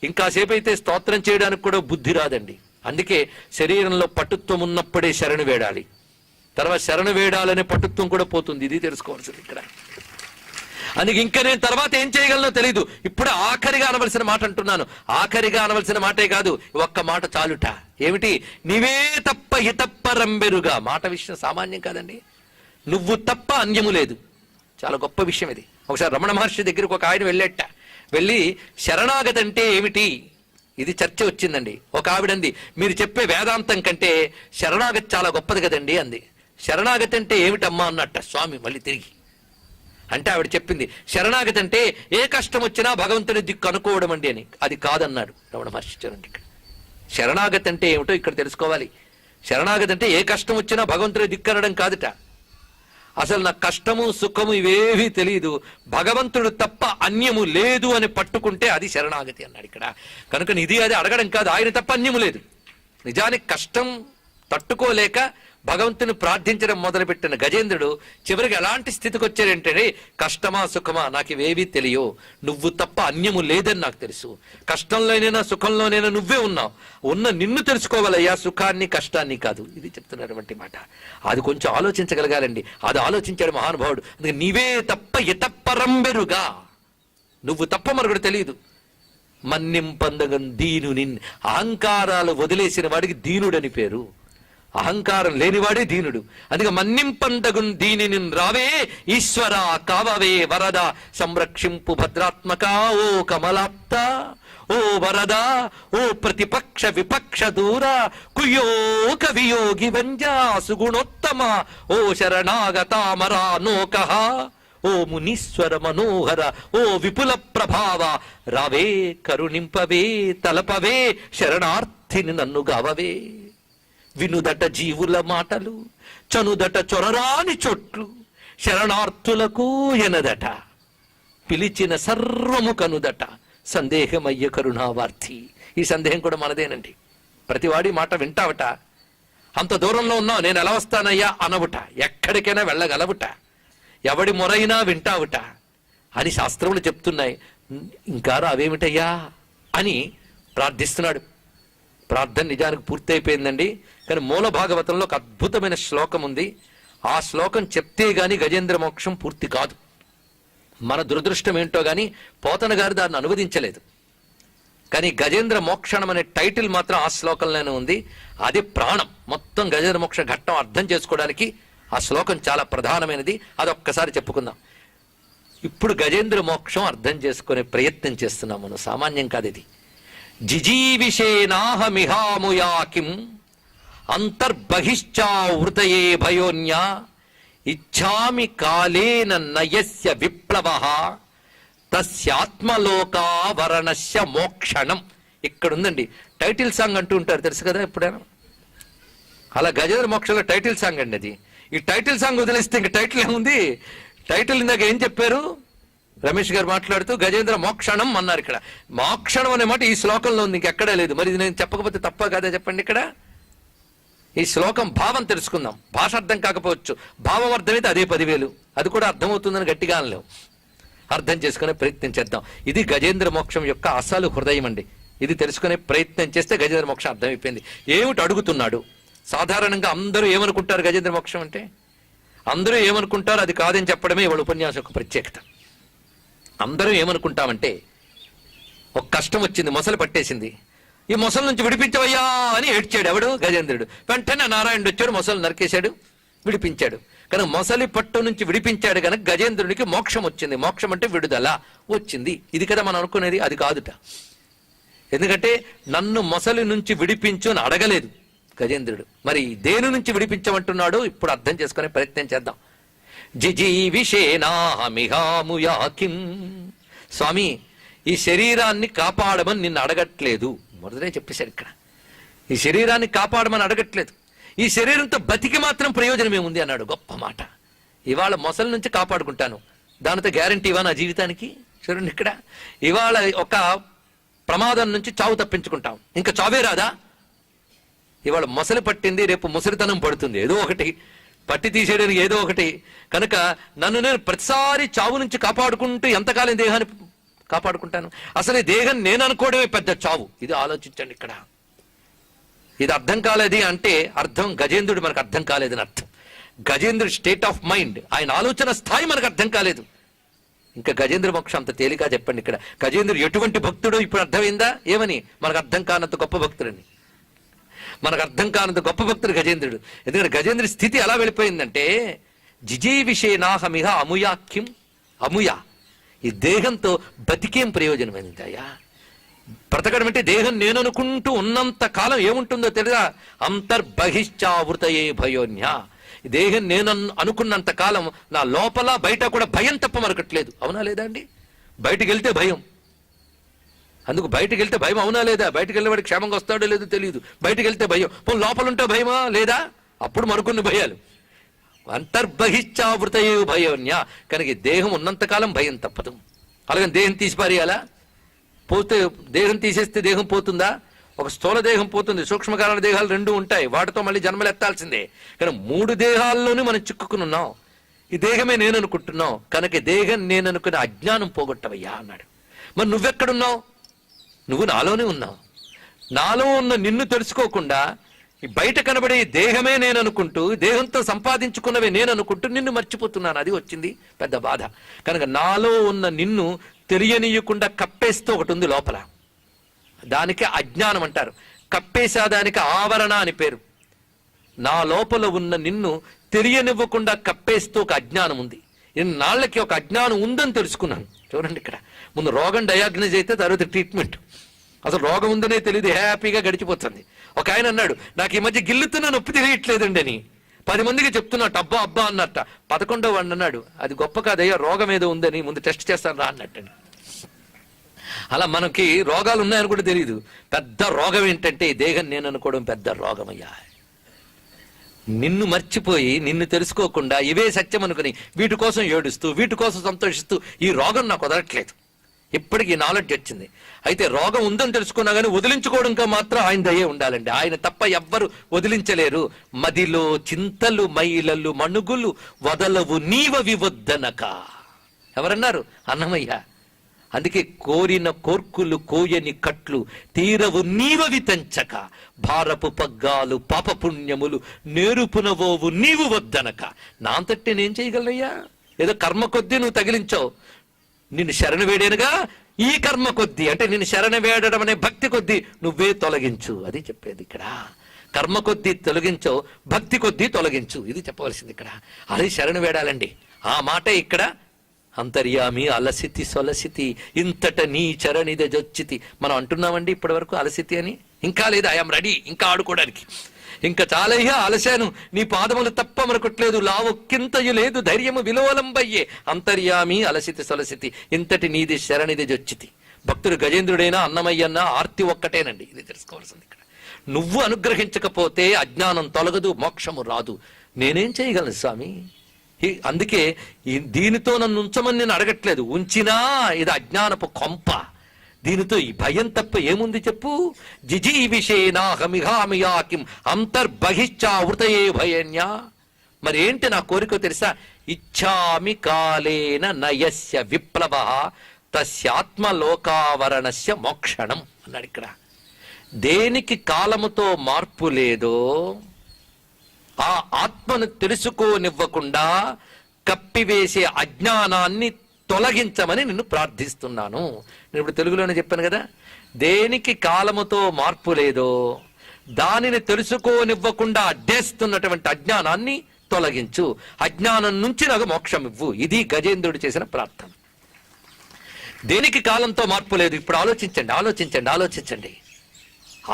ఇంకాసేపు అయితే స్తోత్రం చేయడానికి కూడా బుద్ధి రాదండి. అందుకే శరీరంలో పటుత్వం ఉన్నప్పుడే శరణు వేడాలి, తర్వాత శరణు వేడాలనే పటుత్వం కూడా పోతుంది. ఇది తెలుసుకోవాల్సింది ఇక్కడ. అందుకే ఇంకా నేను తర్వాత ఏం చేయగలనో తెలీదు. ఇప్పుడు ఆఖరిగా అనవలసిన మాట అంటున్నాను. ఆఖరిగా అనవలసిన మాటే కాదు, ఒక్క మాట చాలుట. ఏమిటి? నీవే తప్ప హితప్పరంబెరుగా. మాట విషయం సామాన్యం కాదండి. నువ్వు తప్ప అన్యము లేదు. చాలా గొప్ప విషయం ఇది. ఒకసారి రమణ మహర్షి దగ్గరికి ఒక ఆయన వెళ్ళేట. వెళ్ళి శరణాగతి అంటే ఏమిటి ఇది చర్చ వచ్చిందండి. ఒక ఆవిడంది, మీరు చెప్పే వేదాంతం కంటే శరణాగతి చాలా గొప్పది కదండి అంది. శరణాగతి అంటే ఏమిటమ్మా అన్నట్ట స్వామి మళ్ళీ తిరిగి. అంటే ఆవిడ చెప్పింది, శరణాగతి అంటే ఏ కష్టం వచ్చినా భగవంతుని దిక్కు అనుకోవడం అండి అని. అది కాదన్నాడు రమణ మహర్షి. చూడండి, ఇక్కడ శరణాగతి అంటే ఏమిటో ఇక్కడ తెలుసుకోవాలి. శరణాగతి అంటే ఏ కష్టం వచ్చినా భగవంతుని దిక్కు అనడం కాదుట. అసలు నాకు కష్టము సుఖము ఇవేవీ తెలియదు, భగవంతుడు తప్ప అన్యము లేదు అని పట్టుకుంటే అది శరణాగతి అన్నాడు ఇక్కడ. కనుక ఇది అది అడగడం కాదు, ఆయన తప్ప అన్యము లేదు. నిజానికి కష్టం తట్టుకోలేక భగవంతుని ప్రార్థించడం మొదలుపెట్టిన గజేంద్రుడు చివరికి ఎలాంటి స్థితికి వచ్చాడంటే, కష్టమా సుఖమా నాకు ఇవేవీ తెలియవు, నువ్వు తప్ప అన్యము లేదని నాకు తెలుసు. కష్టంలోనైనా సుఖంలోనైనా నువ్వే ఉన్నావు, ఉన్న నిన్ను తెలుసుకోవాలయ్యా, సుఖాన్ని కష్టాన్ని కాదు. ఇది చెప్తున్నటువంటి మాట. అది కొంచెం ఆలోచించగలగాలండి. అది ఆలోచించాడు మహానుభావుడు. అందుకే నీవే తప్ప ఇతప్పరంబెరుగా, నువ్వు తప్ప మరొకటి తెలియదు. మన్నింపందగం దీనుని, అహంకారాలు వదిలేసిన వాడికి దీనుడని పేరు. అహంకారం లేనివాడే దీనుడు. అందుకే మన్నింపందగున్ దీనిని రావే ఈశ్వరా కావవే వరద సంరక్షింపు భద్రాత్మక. ఓ కమలాప్త, ఓ వరద, ఓ ప్రతిపక్ష విపక్ష దూర, కుయో కవియోగి వంజా సుగుణోత్తమ, ఓ శరణాగతామరా నోకః, ఓ మునీశ్వర మనోహర, ఓ విపుల ప్రభావ, రావే కరుణింపవే తలపవే శరణార్థిని నన్ను గావవే. వినుదట జీవుల మాటలు, చనుదట చొరరాని చోట్లు, శరణార్థులకు ఎనదట, పిలిచిన సర్వము కనుదట, సందేహమయ్య కరుణావార్థి. ఈ సందేహం కూడా మనదేనండి. ప్రతివాడి మాట వింటావట, అంత దూరంలో ఉన్నావు, నేను ఎలా వస్తానయ్యా అనవుట, ఎక్కడికైనా వెళ్ళగలవుట, ఎవడి మొరైనా వింటావుట అని శాస్త్రములు చెప్తున్నాయి. ఇంకా రావేమిటయ్యా అని ప్రార్థిస్తున్నాడు. ప్రార్థన నిజానికి పూర్తయిపోయిందండి. కానీ మూల భాగవతంలో ఒక అద్భుతమైన శ్లోకం ఉంది. ఆ శ్లోకం చెప్తే గాని గజేంద్ర మోక్షం పూర్తి కాదు. మన దురదృష్టం ఏంటో గాని పోతన గారు దాన్ని అనువదించలేదు. కానీ గజేంద్ర మోక్షణం అనే టైటిల్ మాత్రం ఆ శ్లోకంలోనే ఉంది. అది ప్రాణం. మొత్తం గజేంద్ర మోక్ష ఘట్టం అర్థం చేసుకోవడానికి ఆ శ్లోకం చాలా ప్రధానమైనది. అదొక్కసారి చెప్పుకుందాం. ఇప్పుడు గజేంద్ర మోక్షం అర్థం చేసుకునే ప్రయత్నం చేస్తున్నాం మనం. సామాన్యం కాదు ఇది. జిజీవిషేనాహమిహాముయాకిం అంతర్బహిశ్చావృతయే భయోన్య ఇచ్ఛామి కాలేన నయస్య విప్లవః తస్యాత్మలోకావరణస్య మోక్షణం. ఇక్కడుందండి టైటిల్ సాంగ్ అంటూ ఉంటారు, తెలుసు కదా ఎప్పుడైనా. అలా గజేంద్ర మోక్షంలో టైటిల్ సాంగ్ అండి అది. ఈ టైటిల్ సాంగ్ వదిలేస్తే ఇంక టైటిల్ ఏముంది? టైటిల్ ఇందాక ఏం చెప్పారు రమేష్ గారు మాట్లాడుతూ? గజేంద్ర మోక్షణం అన్నారు. ఇక్కడ మోక్షణం అనే మాట ఈ శ్లోకంలో ఉంది, ఇంకెక్కడా లేదు. మరి ఇది నేను చెప్పకపోతే తప్ప కాదా చెప్పండి. ఇక్కడ ఈ శ్లోకం భావం తెలుసుకుందాం. భాష అర్థం కాకపోవచ్చు, భావం అర్థమైతే అదే 10,000. అది కూడా అర్థమవుతుందని గట్టిగా అనలేవు. అర్థం చేసుకునే ప్రయత్నం చేద్దాం. ఇది గజేంద్ర మోక్షం యొక్క అసలు హృదయం అండి. ఇది తెలుసుకునే ప్రయత్నం చేస్తే గజేంద్ర మోక్షం అర్థమైపోయింది. ఏమిటి అడుగుతున్నాడు? సాధారణంగా అందరూ ఏమనుకుంటారు గజేంద్ర మోక్షం అంటే? అందరూ ఏమనుకుంటారు అది కాదని చెప్పడమే ఇవాళ ఉపన్యాసం యొక్క ప్రత్యేకత. అందరూ ఏమనుకుంటామంటే, ఒక కష్టం వచ్చింది, మొసలు పట్టేసింది, ఈ మొసలు నుంచి విడిపించవయ్యా అని ఏడ్చాడు ఎవడు? గజేంద్రుడు. వెంటనే నారాయణుడు వచ్చాడు, మొసలు నరికేశాడు, విడిపించాడు. కనుక మొసలి పట్టు నుంచి విడిపించాడు కనుక గజేంద్రుడికి మోక్షం వచ్చింది. మోక్షం అంటే విడుదల వచ్చింది. ఇది కదా మనం అనుకునేది. అది కాదుట. ఎందుకంటే నన్ను మొసలి నుంచి విడిపించు అని అడగలేదు గజేంద్రుడు. మరి దేని నుంచి విడిపించమంటున్నాడు ఇప్పుడు అర్థం చేసుకునే ప్రయత్నం చేద్దాం. జిజీవిషేనాహమిహాముయాకిం. స్వామి, ఈ శరీరాన్ని కాపాడమని నిన్ను అడగట్లేదు. మొదటే చెప్పేశాడు ఇక్కడ. ఈ శరీరాన్ని కాపాడమని అడగట్లేదు. ఈ శరీరంతో బతికి మాత్రం ప్రయోజనం ఏముంది అన్నాడు. గొప్ప మాట. ఇవాళ మొసలి నుంచి కాపాడుకుంటాను, దానితో గ్యారంటీ ఇవా నా జీవితానికి? చూడండి ఇక్కడ, ఇవాళ ఒక ప్రమాదం నుంచి చావు తప్పించుకుంటాం, ఇంకా చావే రాదా? ఇవాళ మొసలి పట్టింది, రేపు ముసలితనం పడుతుంది, ఏదో ఒకటి పట్టి తీసేయడానికి ఏదో ఒకటి. కనుక నన్ను నేను ప్రతిసారి చావు నుంచి కాపాడుకుంటూ ఎంతకాలం దేహాన్ని కాపాడుకుంటాను? అసలు ఈ దేహం నేను అనుకోవడమే పెద్ద చావు. ఇది ఆలోచించండి ఇక్కడ. ఇది అర్థం కాలేదు అంటే అర్థం గజేంద్రుడు మనకు అర్థం కాలేదని అర్థం. గజేంద్రుడి స్టేట్ ఆఫ్ మైండ్, ఆయన ఆలోచన స్థాయి మనకు అర్థం కాలేదు. ఇంకా గజేంద్ర మోక్షం అంత తేలిక చెప్పండి ఇక్కడ. గజేంద్రుడు ఎటువంటి భక్తుడు ఇప్పుడు అర్థమైందా? ఏమని? మనకు అర్థం కానంత గొప్ప భక్తుడని. మనకు అర్థం కానంత గొప్ప భక్తుడు గజేంద్రుడు. ఎందుకంటే గజేంద్రుడి స్థితి ఎలా వెళ్ళిపోయిందంటే, జిజీవిషేనాహమిహ అముయాఖ్యం. అముయా, ఈ దేహంతో బతికేం ప్రయోజనమైంది అయ్యా? బ్రతకడం అంటే దేహం నేను అనుకుంటూ ఉన్నంత కాలం ఏముంటుందో తెలుసా? అంతర్బహిశ్చావృతయే భయోన్య. దేహం నేను అనుకున్నంత కాలం నా లోపల బయట కూడా భయం తప్ప మరొకట్లేదు. అవునా లేదా అండి? బయటికి వెళ్తే భయం. అందుకు బయటికి వెళ్తే భయం, అవునా లేదా? బయటికి వెళ్ళే వాడికి క్షేమంగా వస్తాడో లేదో తెలియదు. బయటికి వెళ్తే భయం. పోనీ లోపల ఉంటే భయమా లేదా? అప్పుడు మరికొన్ని భయాలు. అంతర్బహిశ్చావృతయే భయోన్య. కనుక దేహం ఉన్నంతకాలం భయం తప్పదు. అలాగే దేహం తీసి పారేయాలా? పోతే దేహం తీసేస్తే దేహం పోతుందా? ఒక స్థూల దేహం పోతుంది, సూక్ష్మకారణ దేహాలు 2 ఉంటాయి, వాటితో మళ్ళీ జన్మలు ఎత్తాల్సిందే. కానీ 3 దేహాల్లోనూ మనం చిక్కుకుని ఉన్నాం. ఈ దేహమే నేను అనుకుంటున్నాం. కనుక దేహం నేను అనుకునే అజ్ఞానం పోగొట్టవయ్యా అన్నాడు. మరి నువ్వెక్కడున్నావు? నువ్వు నాలోనే ఉన్నావు. నాలో ఉన్న నిన్ను తెలుసుకోకుండా ఈ బయట కనబడే దేహమే నేను అనుకుంటూ, దేహంతో సంపాదించుకున్నవే నేను అనుకుంటూ నిన్ను మర్చిపోతున్నాను. అది వచ్చింది పెద్ద బాధ. కనుక నాలో ఉన్న నిన్ను తెలియనీయకుండా కప్పేస్తూ ఒకటి ఉంది లోపల. దానికి అజ్ఞానం అంటారు. కప్పేసా దానికి ఆవరణ అని పేరు. నా లోపల ఉన్న నిన్ను తెలియనివ్వకుండా కప్పేస్తూ ఒక అజ్ఞానం ఉంది. ఇన్నాళ్ళకి ఒక అజ్ఞానం ఉందని తెలుసుకున్నాను. చూడండి ఇక్కడ, ముందు రోగం డయాగ్నోజ్ అయితే తర్వాత ట్రీట్మెంట్. అసలు రోగం ఉందనే తెలియదు, హ్యాపీగా గడిచిపోతుంది. ఒక ఆయన అన్నాడు, నాకు ఈ మధ్య గిల్లుతున్నా నొప్పి తెలియట్లేదండి అని. 10 మందికి చెప్తున్నట్టు అబ్బా అబ్బా అన్నట్ట. 11వ వాడు అన్నాడు, అది గొప్ప కాదయ్యా, రోగం ఏదో ఉందని ముందు టెస్ట్ చేస్తాను రా అన్నట్టండి. అలా మనకి రోగాలు ఉన్నాయని కూడా తెలియదు. పెద్ద రోగం ఏంటంటే ఈ దేహం నేను అనుకోవడం పెద్ద రోగమయ్యా. నిన్ను మర్చిపోయి, నిన్ను తెలుసుకోకుండా ఇవే సత్యం అనుకుని వీటి కోసం ఏడుస్తూ, వీటి కోసం సంతోషిస్తూ ఈ రోగం నాకు వదలట్లేదు. ఇప్పటికీ నాలెడ్జ్ వచ్చింది. అయితే రోగం ఉందని తెలుసుకున్నా కానీ వదిలించుకోవడంగా మాత్రం ఆయన దయే ఉండాలండి. ఆయన తప్ప ఎవ్వరు వదిలించలేరు. మదిలో చింతలు మైలలు మణుగులు వదలవు నీవవి వద్దనక. ఎవరన్నారు? అన్నమయ్య. అందుకే కోరిన కోర్కులు కోయని కట్లు తీరవు నీవవి తెంచక, భారపు పగ్గాలు పాపపుణ్యములు నేరుపునవోవు నీవు వద్దనక. నా అంతటి నేను చేయగలయ్యా? ఏదో కర్మ కొద్దీ నువ్వు తగిలించావు. నిన్ను శరణ వేడేనుగా ఈ కర్మ కొద్దీ, అంటే నిన్ను శరణ వేడడం అనే భక్తి కొద్దీ నువ్వే తొలగించు. అది చెప్పేది ఇక్కడ. కర్మ కొద్దీ తొలగించో, భక్తి కొద్దీ తొలగించు. ఇది చెప్పవలసింది ఇక్కడ. అది శరణ వేడాలండి. ఆ మాట ఇక్కడ. అంతర్యామి అలసితి సొలసితి ఇంతట నీ చరణిద జొచ్చితి. మనం అంటున్నామండి ఇప్పటి వరకు అలసితి అని? ఇంకా లేదు. ఐఎమ్ రెడీ ఇంకా ఆడుకోవడానికి. ఇంకా చాలయ్యా అలశాను, నీ పాదములు తప్ప మరొకట్లేదు, లావొక్కింతయు లేదు, ధైర్యము విలోలంబయ్యే. అంతర్యామి అలసితి సొలసితి ఇంతటి నీది శరణిది జొచ్చితి. భక్తుడు గజేంద్రుడైనా అన్నమయ్యన్నా ఆర్తి ఒక్కటేనండి. ఇది తెలుసుకోవాల్సింది ఇక్కడ. నువ్వు అనుగ్రహించకపోతే అజ్ఞానం తొలగదు, మోక్షము రాదు. నేనేం చేయగలను స్వామి? అందుకే దీనితో నన్ను ఉంచమని నేను అడగట్లేదు. ఉంచినా ఇది అజ్ఞానపు కొంప. దీనితో ఈ భయం తప్ప ఏముంది చెప్పు? జిజీవిషేనాహమిహామియాకిం అంతర్బహిశ్చావృతయే భయన్యా. మరి ఏంటి నా కోరిక తెలుసా? ఇచ్ఛామి కాలేన నయస్య విప్లవ తస్యాత్మలోకావరణస్య మోక్షణం అన్నాడు ఇక్కడ. దేనికి కాలముతో మార్పు లేదో ఆ ఆత్మను తెలుసుకోనివ్వకుండా కప్పివేసే అజ్ఞానాన్ని తొలగించమని నిన్ను ప్రార్థిస్తున్నాను. నేను ఇప్పుడు తెలుగులోనే చెప్పాను కదా, దేనికి కాలముతో మార్పు లేదో దానిని తెలుసుకోనివ్వకుండా అడ్డేస్తున్నటువంటి అజ్ఞానాన్ని తొలగించు, అజ్ఞానం నుంచి నాకు మోక్షం ఇవ్వు. ఇది గజేంద్రుడు చేసిన ప్రార్థన. దేనికి కాలంతో మార్పు లేదు? ఇప్పుడు ఆలోచించండి, ఆలోచించండి, ఆలోచించండి.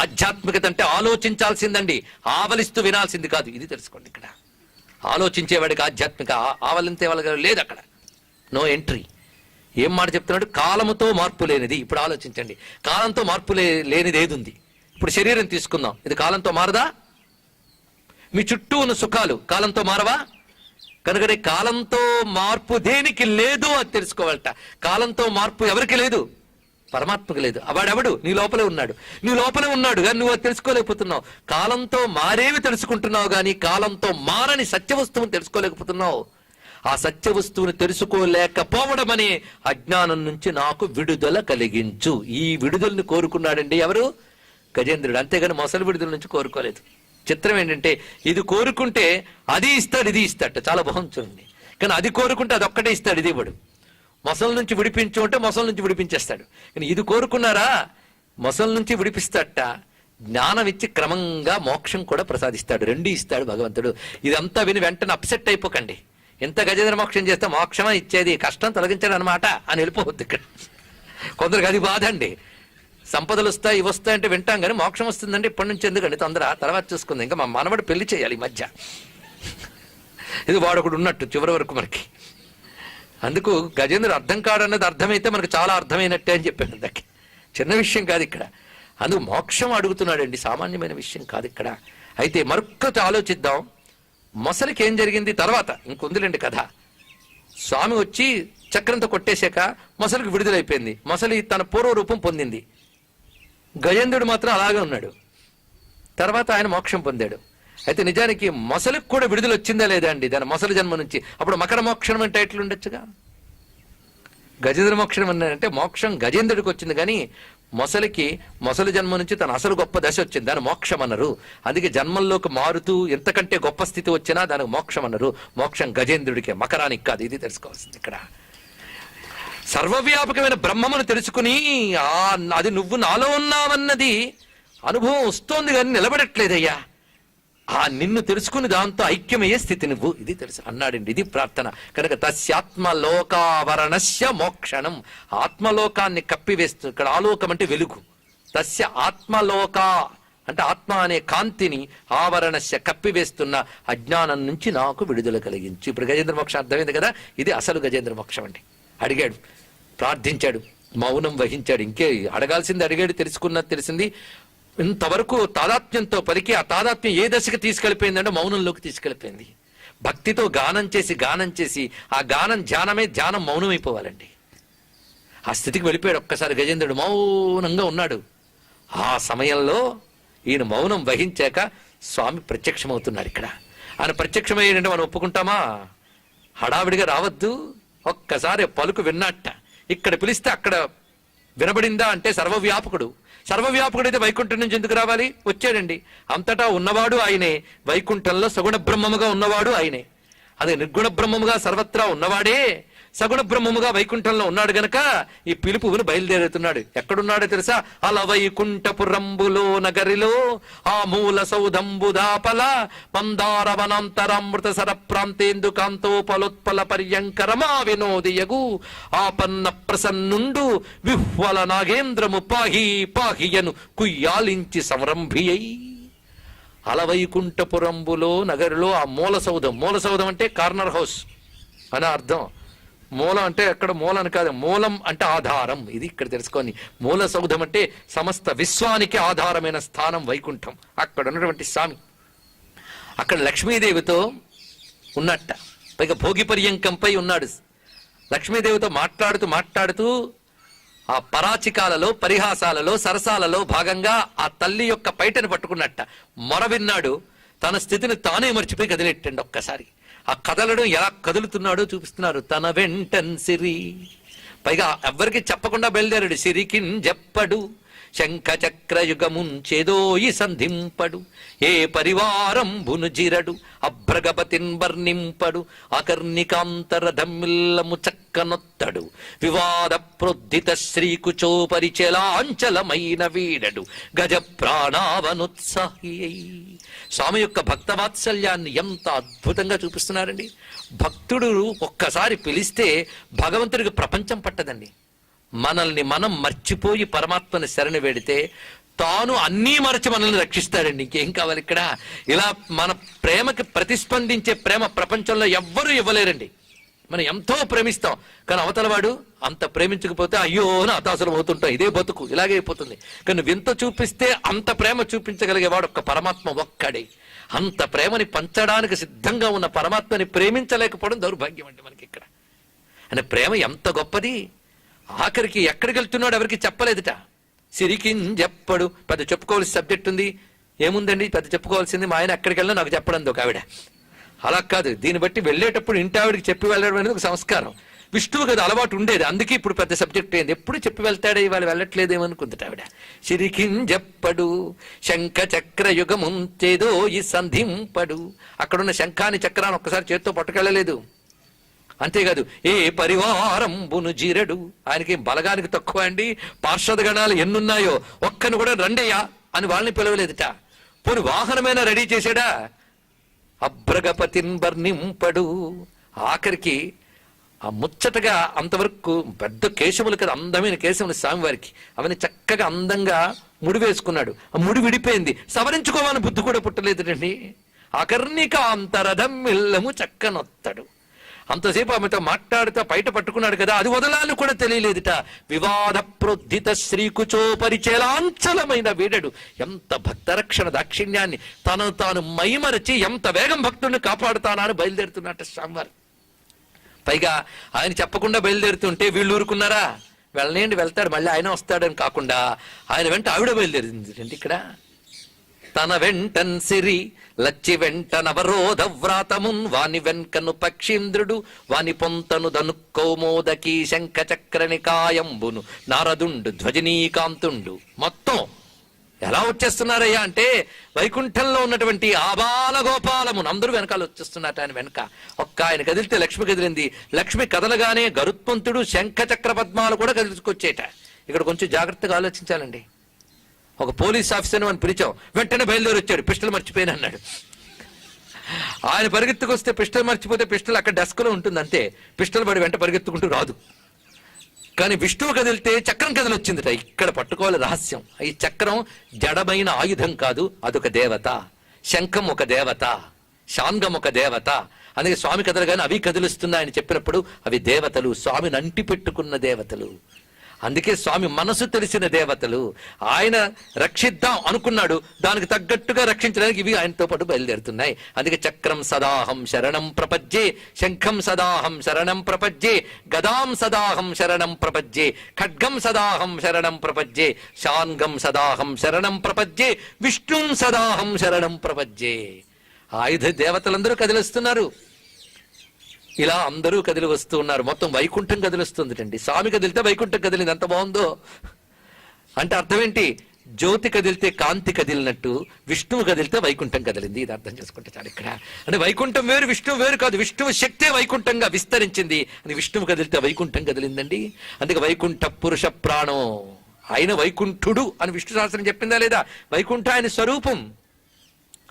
ఆధ్యాత్మికత అంటే ఆలోచించాల్సిందండి, ఆవలిస్తూ వినాల్సింది కాదు. ఇది తెలుసుకోండి. ఇక్కడ ఆలోచించేవాడికి ఆధ్యాత్మిక ఆవలించే వాళ్ళ లేదు, అక్కడ నో ఎంట్రీ. ఏం మాట చెప్తున్నాడు? కాలముతో మార్పు లేనిది. ఇప్పుడు ఆలోచించండి, కాలంతో మార్పు లేనిది ఏది ఉంది? ఇప్పుడు శరీరం తీసుకుందాం, ఇది కాలంతో మారదా? మీ చుట్టూ ఉన్న సుఖాలు కాలంతో మారవా? కనుకనే కాలంతో మార్పు దేనికి లేదు అది తెలుసుకోవాలట. కాలంతో మార్పు ఎవరికి లేదు? పరమాత్మకు లేదు. వాడెవడు? నీ లోపలే ఉన్నాడు. నీ లోపలే ఉన్నాడు కానీ నువ్వు అది తెలుసుకోలేకపోతున్నావు. కాలంతో మారేవి తెలుసుకుంటున్నావు కానీ కాలంతో మారని సత్య వస్తువుని తెలుసుకోలేకపోతున్నావు. ఆ సత్య వస్తువుని తెలుసుకోలేకపోవడం అనే అజ్ఞానం నుంచి నాకు విడుదల కలిగించు. ఈ విడుదలని కోరుకున్నాడండి ఎవరు? గజేంద్రుడు. అంతేగాని మొసలి విడుదల నుంచి కోరుకోలేదు. చిత్రం ఏంటంటే ఇది కోరుకుంటే అది ఇస్తాడు, ఇది ఇస్తాడు, చాలా బాగుంటుంది. కానీ అది కోరుకుంటే అది ఒక్కటే ఇస్తాడు, ఇది ఇవ్వడు. మొసల నుంచి విడిపించు అంటే మొసల నుంచి విడిపించేస్తాడు. కానీ ఇది కోరుకున్నారా, మొసల నుంచి విడిపిస్తాడట, జ్ఞానం ఇచ్చి క్రమంగా మోక్షం కూడా ప్రసాదిస్తాడు. రెండు ఇస్తాడు భగవంతుడు. ఇదంతా విని వెంటనే అప్సెట్ అయిపోకండి. ఎంత గజేంద్ర మోక్షం చేస్తే మోక్షమా ఇచ్చేది, కష్టం తొలగించాడు అనమాట అని వెళ్ళిపోవద్దు. ఇక్కడ కొందరికి అది బాధ అండి. సంపదలు వస్తాయి, ఇవి వస్తాయంటే వింటాం కానీ మోక్షం వస్తుందండి ఇప్పటి నుంచి ఎందుకండి తొందర, తర్వాత చూసుకుంది. ఇంకా మా మనవడు పెళ్లి చేయాలి ఈ మధ్య, ఇది వాడొకడు ఉన్నట్టు చివరి వరకు మనకి. అందుకు గజేంద్రుడు అర్థం కాడన్నది అర్థమైతే మనకు చాలా అర్థమైనట్టే అని చెప్పాను. అందుకే చిన్న విషయం కాదు ఇక్కడ. అందుకు మోక్షం అడుగుతున్నాడండి, సామాన్యమైన విషయం కాదు ఇక్కడ. అయితే మరొక్కటి ఆలోచిద్దాం. మొసలికి ఏం జరిగింది తర్వాత ఇంకొందులేండి కథ. స్వామి వచ్చి చక్రంతో కొట్టేశాక మొసలికి విడుదలైపోయింది. మొసలి తన పూర్వ రూపం పొందింది. గజేంద్రుడు మాత్రం అలాగే ఉన్నాడు. తర్వాత ఆయన మోక్షం పొందాడు. అయితే నిజానికి మొసలికి కూడా విడుదల వచ్చిందా లేదా అండి దాని మొసలి జన్మ నుంచి? అప్పుడు మకర మోక్షం అంటే టైటిల్ ఉండొచ్చుగా. గజేంద్ర మోక్షం అన్నారంటే మోక్షం గజేంద్రుడికి వచ్చింది కానీ మొసలికి మొసలి జన్మ నుంచి తన అసలు గొప్ప దశ వచ్చింది, దాని మోక్షం అన్నారు. అందుకే జన్మల్లోకి మారుతూ ఎంతకంటే గొప్ప స్థితి వచ్చినా దానికి మోక్షం అన్నారు. మోక్షం గజేంద్రుడికే, మకరానికి కాదు. ఇది తెలుసుకోవాల్సింది ఇక్కడ. సర్వవ్యాపకమైన బ్రహ్మమును తెలుసుకుని అది నువ్వు నాలో ఉన్నావన్నది అనుభవం వస్తోంది కానీ నిలబడట్లేదయ్యా. ఆ నిన్ను తెలుసుకుని దాంతో ఐక్యమయ్యే స్థితి నువ్వు, ఇది తెలుసు అన్నాడండి. ఇది ప్రార్థన. కనుక తస్యాత్మలోకావరణస్య మోక్షణం, ఆత్మలోకాన్ని కప్పివేస్తూ, ఇక్కడ ఆలోకం అంటే వెలుగు, తస్య ఆత్మలోక అంటే ఆత్మ అనే కాంతిని ఆవరణస్య కప్పివేస్తున్న అజ్ఞానం నుంచి నాకు విడుదల కలిగించు. ఇప్పుడు గజేంద్ర మోక్షం అర్థమైంది కదా. ఇది అసలు గజేంద్ర మోక్షం అండి. అడిగాడు, ప్రార్థించాడు, మౌనం వహించాడు. ఇంకే అడగాల్సింది అడిగాడు, తెలుసుకున్నది తెలిసింది. ఇంతవరకు తాదాత్మ్యంతో పలికి ఆ తాదాత్మ్యం ఏ దశకి తీసుకెళ్ళిపోయిందంటే మౌనంలోకి తీసుకెళ్ళిపోయింది. భక్తితో గానం చేసి ఆ గానం ధ్యానమే, ధ్యానం మౌనం అయిపోవాలండి. ఆ స్థితికి వెళ్ళిపోయాడు ఒక్కసారి గజేంద్రుడు. మౌనంగా ఉన్నాడు. ఆ సమయంలో ఈయన మౌనం వహించాక స్వామి ప్రత్యక్షమవుతున్నాడు. ఇక్కడ ఆయన ప్రత్యక్షమయ్యాడంటే మనం ఒప్పుకుంటామా? హడావిడిగా రావద్దు, ఒక్కసారి పలుకు విన్నట్ట. ఇక్కడ పిలిస్తే అక్కడ వినబడిందా అంటే సర్వవ్యాపకుడు. సర్వవ్యాపకుడైతే వైకుంఠం నుంచి ఎందుకు రావాలి? వచ్చాడండి. అంతటా ఉన్నవాడు ఆయనే, వైకుంఠంలో సగుణ బ్రహ్మముగా ఉన్నవాడు ఆయనే. అదే నిర్గుణ బ్రహ్మముగా సర్వత్రా ఉన్నవాడే సగుణ బ్రహ్మముగా వైకుంఠంలో ఉన్నాడు గనక ఈ పిలుపును బయలుదేరుతున్నాడు. ఎక్కడున్నాడో తెలుసా? అల వైకుంఠపురంబులో నగరిలో ఆ మూల సౌధంబుదాపల మందారవనాంతరామృత సర ప్రాంతేందు కాంతోపలోత్పల పర్యంకరమా వినోదియగు ఆపన్న ప్రసన్నుండు విహ్వల నాగేంద్రము పాహి పాహియను కుయ్యాలించి సంరంభియై. అలవైకుంఠపురంబులో నగరిలో ఆ మూల సౌధం, మూల సౌధం అంటే కార్నర్ హౌస్ అని అర్థం. మూలం అంటే ఎక్కడ మూలం కాదు, మూలం అంటే ఆధారం. ఇది ఇక్కడ తెలుసుకోండి. మూల సౌధం అంటే సమస్త విశ్వానికి ఆధారమైన స్థానం వైకుంఠం. అక్కడ ఉన్నటువంటి స్వామి అక్కడ లక్ష్మీదేవితో ఉన్నట్ట. పైగా భోగి పర్యంకంపై ఉన్నాడు. లక్ష్మీదేవితో మాట్లాడుతూ ఆ పరాచికాలలో, పరిహాసాలలో, సరసాలలో భాగంగా ఆ తల్లి యొక్క పైటను పట్టుకున్నట్ట మొర విన్నాడు. తన స్థితిని తానే మర్చిపోయి కదిలెట్టండి. ఒక్కసారి ఆ కదలడం ఎలా కదులుతున్నాడో చూపిస్తున్నారు. తన వెంటన్ సిరి, పైగా ఎవ్వరికి చెప్పకుండా బయలుదేరాడు. సిరికిన్ చెప్పడు శంఖ చక్రయుగమున్ చేదోయి సంధింపడు, ఏ పరివారంబును జిరడు అభ్రగపతిన్ వర్ణింపడు, అకర్ణికాంతరధమ్మిల్లము చక్కనొత్తడు, వివాద ప్రోద్ధిత శ్రీకుచో పరిచలాంచలమైన వీడడు, గజ ప్రాణావనుత్సాహి. స్వామి యొక్క భక్తవాత్సల్యాన్ని ఎంత అద్భుతంగా చూపిస్తున్నారండి. భక్తుడు ఒక్కసారి పిలిస్తే భగవంతుడికి ప్రపంచం పట్టదండి. మనల్ని మనం మర్చిపోయి పరమాత్మని శరణి వేడితే తాను అన్నీ మరచి మనల్ని రక్షిస్తాడండి. ఇంకేం కావాలి ఇక్కడ? ఇలా మన ప్రేమకి ప్రతిస్పందించే ప్రేమ ప్రపంచంలో ఎవ్వరూ ఇవ్వలేరండి. మనం ఎంతో ప్రేమిస్తాం, కానీ అవతల వాడు అంత ప్రేమించకపోతే అయ్యో అని హతాశలం అవుతుంటాం. ఇదే బతుకు, ఇలాగే అయిపోతుంది. కానీ వింత చూపిస్తే అంత ప్రేమ చూపించగలిగేవాడు ఒక్క పరమాత్మ ఒక్కడే. అంత ప్రేమని పంచడానికి సిద్ధంగా ఉన్న పరమాత్మని ప్రేమించలేకపోవడం దౌర్భాగ్యం అండి మనకి ఇక్కడ. అంటే ప్రేమ ఎంత గొప్పది. ఆఖరికి ఎక్కడికి వెళ్తున్నాడు ఎవరికి చెప్పలేదుట. సిరికిన్ చెప్పడు. పెద్ద చెప్పుకోవాల్సిన సబ్జెక్ట్ ఉంది. ఏముందండి పెద్ద చెప్పుకోవాల్సింది? మా ఆయన ఎక్కడికి వెళ్ళినా నాకు చెప్పడం ఒక ఆవిడ. అలా కాదు, దీన్ని బట్టి వెళ్ళేటప్పుడు ఇంటి ఆవిడికి చెప్పి వెళ్ళడం అనేది ఒక సంస్కారం. విష్ణువు కదా అలవాటు ఉండేది, అందుకే ఇప్పుడు పెద్ద సబ్జెక్ట్ అయింది. ఎప్పుడు చెప్పి వెళ్తాడే, ఇవాళ వెళ్ళట్లేదేమనుకుందట ఆవిడ. సిరికిన్ చెప్పడు శంఖ చక్ర యుగముంచేదో ఈ సంధింపడు. అక్కడున్న శంఖాని చక్రాన్ని ఒక్కసారి చేత్తో పట్టుకెళ్ళలేదు. అంతేకాదు, ఏ పరివారంబును జీరడు. ఆయనకి బలగానికి తక్కువ అండి. పార్షద గణాలు ఎన్నున్నాయో ఒక్కను కూడా రండయ్యా అని వాళ్ళని పిలవలేదుట. పోని వాహనమైనా రెడీ చేశాడా? అభ్రగపతిన్ వర్ణింపడు. ఆఖరికి ఆ ముచ్చటగా అంతవరకు పెద్ద కేశములు కదా, అందమైన కేశములు స్వామివారికి, అవన్నీ చక్కగా అందంగా ముడి వేసుకున్నాడు. ఆ ముడి విడిపోయింది, సవరించుకోవాలని బుద్ధి కూడా పుట్టలేదుటండి. అకర్ణికాంతరధమ్మిల్లము చక్కనొత్తడు. అంతసేపు ఆమెతో మాట్లాడుతూ బయట పట్టుకున్నాడు కదా, అది వదలాలని కూడా తెలియలేదుట. వివాద ప్రోద్ధిత శ్రీకుచో పరిచలాంచలమైన వీడడు. ఎంత భక్తరక్షణ దాక్షిణ్యాన్ని తను తాను మైమరచి ఎంత వేగం భక్తుడిని కాపాడుతానా అని బయలుదేరుతున్నట్ట స్వామివారు. పైగా ఆయన చెప్పకుండా బయలుదేరుతుంటే వీళ్ళు ఊరుకున్నారా? వెళ్ళనేండి, వెళ్తాడు, మళ్ళీ ఆయన వస్తాడని కాకుండా ఆయన వెంట ఆవిడ బయలుదేరింది అండి. ఇక్కడ తన వెంటన్ సిరి లచ్చి వెంట నవరోధ వ్రాతమున్, వాని వెంకను పక్షీంద్రుడు వాని పొంతను ధనుక్కౌమోదకి శంఖ చక్రనికాయంబును నారదుండు ధ్వజనీకాంతుండు. మొత్తం ఎలా వచ్చేస్తున్నారయ్యా అంటే, వైకుంఠంలో ఉన్నటువంటి ఆబాల గోపాలమును అందరూ వెనకాల వచ్చేస్తున్నట్టు. ఆయన వెనక ఒక్క ఆయన కదిలితే లక్ష్మి కదిలింది. లక్ష్మి కదలగానే గరుత్మంతుడు శంఖ చక్ర పద్మాలు కూడా కదిలిచుకొచ్చేట. ఇక్కడ కొంచెం జాగ్రత్తగా ఆలోచించాలండి. ఒక పోలీస్ ఆఫీసర్ని మనం పిలిచాం, వెంటనే బయలుదేరి వచ్చాడు, పిస్టల్ మర్చిపోయిన అన్నాడు. ఆయన పరిగెత్తుకొస్తే పిస్టల్ మర్చిపోతే పిస్టల్ అక్కడ డెస్క్లో ఉంటుంది అంతే. పిస్టల్ పడి వెంట పరిగెత్తుకుంటూ రాదు. కానీ విష్ణువు కదిలితే చక్రం కదిలొచ్చిందిట. ఇక్కడ పట్టుకోవాలి రహస్యం. ఈ చక్రం జడమైన ఆయుధం కాదు, అదొక దేవత. శంఖం ఒక దేవత, శాంగం ఒక దేవత. అందుకే స్వామి కదలగానే అవి కదిలిస్తున్నాయని చెప్పినప్పుడు అవి దేవతలు, స్వామిని అంటి పెట్టుకున్న దేవతలు. అందుకే స్వామి మనసు తెలిసిన దేవతలు. ఆయన రక్షిద్దాం అనుకున్నాడు, దానికి తగ్గట్టుగా రక్షించడానికి ఇవి ఆయనతో పాటు బయలుదేరుతున్నాయి. అందుకే చక్రం సదాహం శరణం ప్రపజ్యే, శంఖం సదాహం శరణం ప్రపజ్యే, గదాం సదాహం శరణం ప్రపజ్యే, ఖడ్గం సదాహం శరణం ప్రపజ్యే, శాంగం సదాహం శరణం ప్రపజ్యే, విష్ణుం సదాహం శరణం ప్రపజ్యే. ఆయుధ దేవతలందరూ కదిలిస్తున్నారు. ఇలా అందరూ కదిలి వస్తూ ఉన్నారు. మొత్తం వైకుంఠం కదిలిస్తుందిటండి. స్వామి కదిలితే వైకుంఠం కదిలింది. ఎంత బాగుందో. అంటే అర్థం ఏంటి? జ్యోతి కదిలితే కాంతి కదిలినట్టు విష్ణువు కదిలితే వైకుంఠం కదిలింది. ఇది అర్థం చేసుకుంటే చాలు. ఇక్కడ అంటే వైకుంఠం వేరు, విష్ణువు వేరు కాదు. విష్ణువు శక్తే వైకుంఠంగా విస్తరించింది. అది విష్ణువు కదిలితే వైకుంఠం కదిలిందండి. అందుకే వైకుంఠ పురుష ప్రాణం, ఆయన వైకుంఠుడు అని విష్ణు సహస్రం చెప్పిందా లేదా? వైకుంఠ ఆయన స్వరూపం.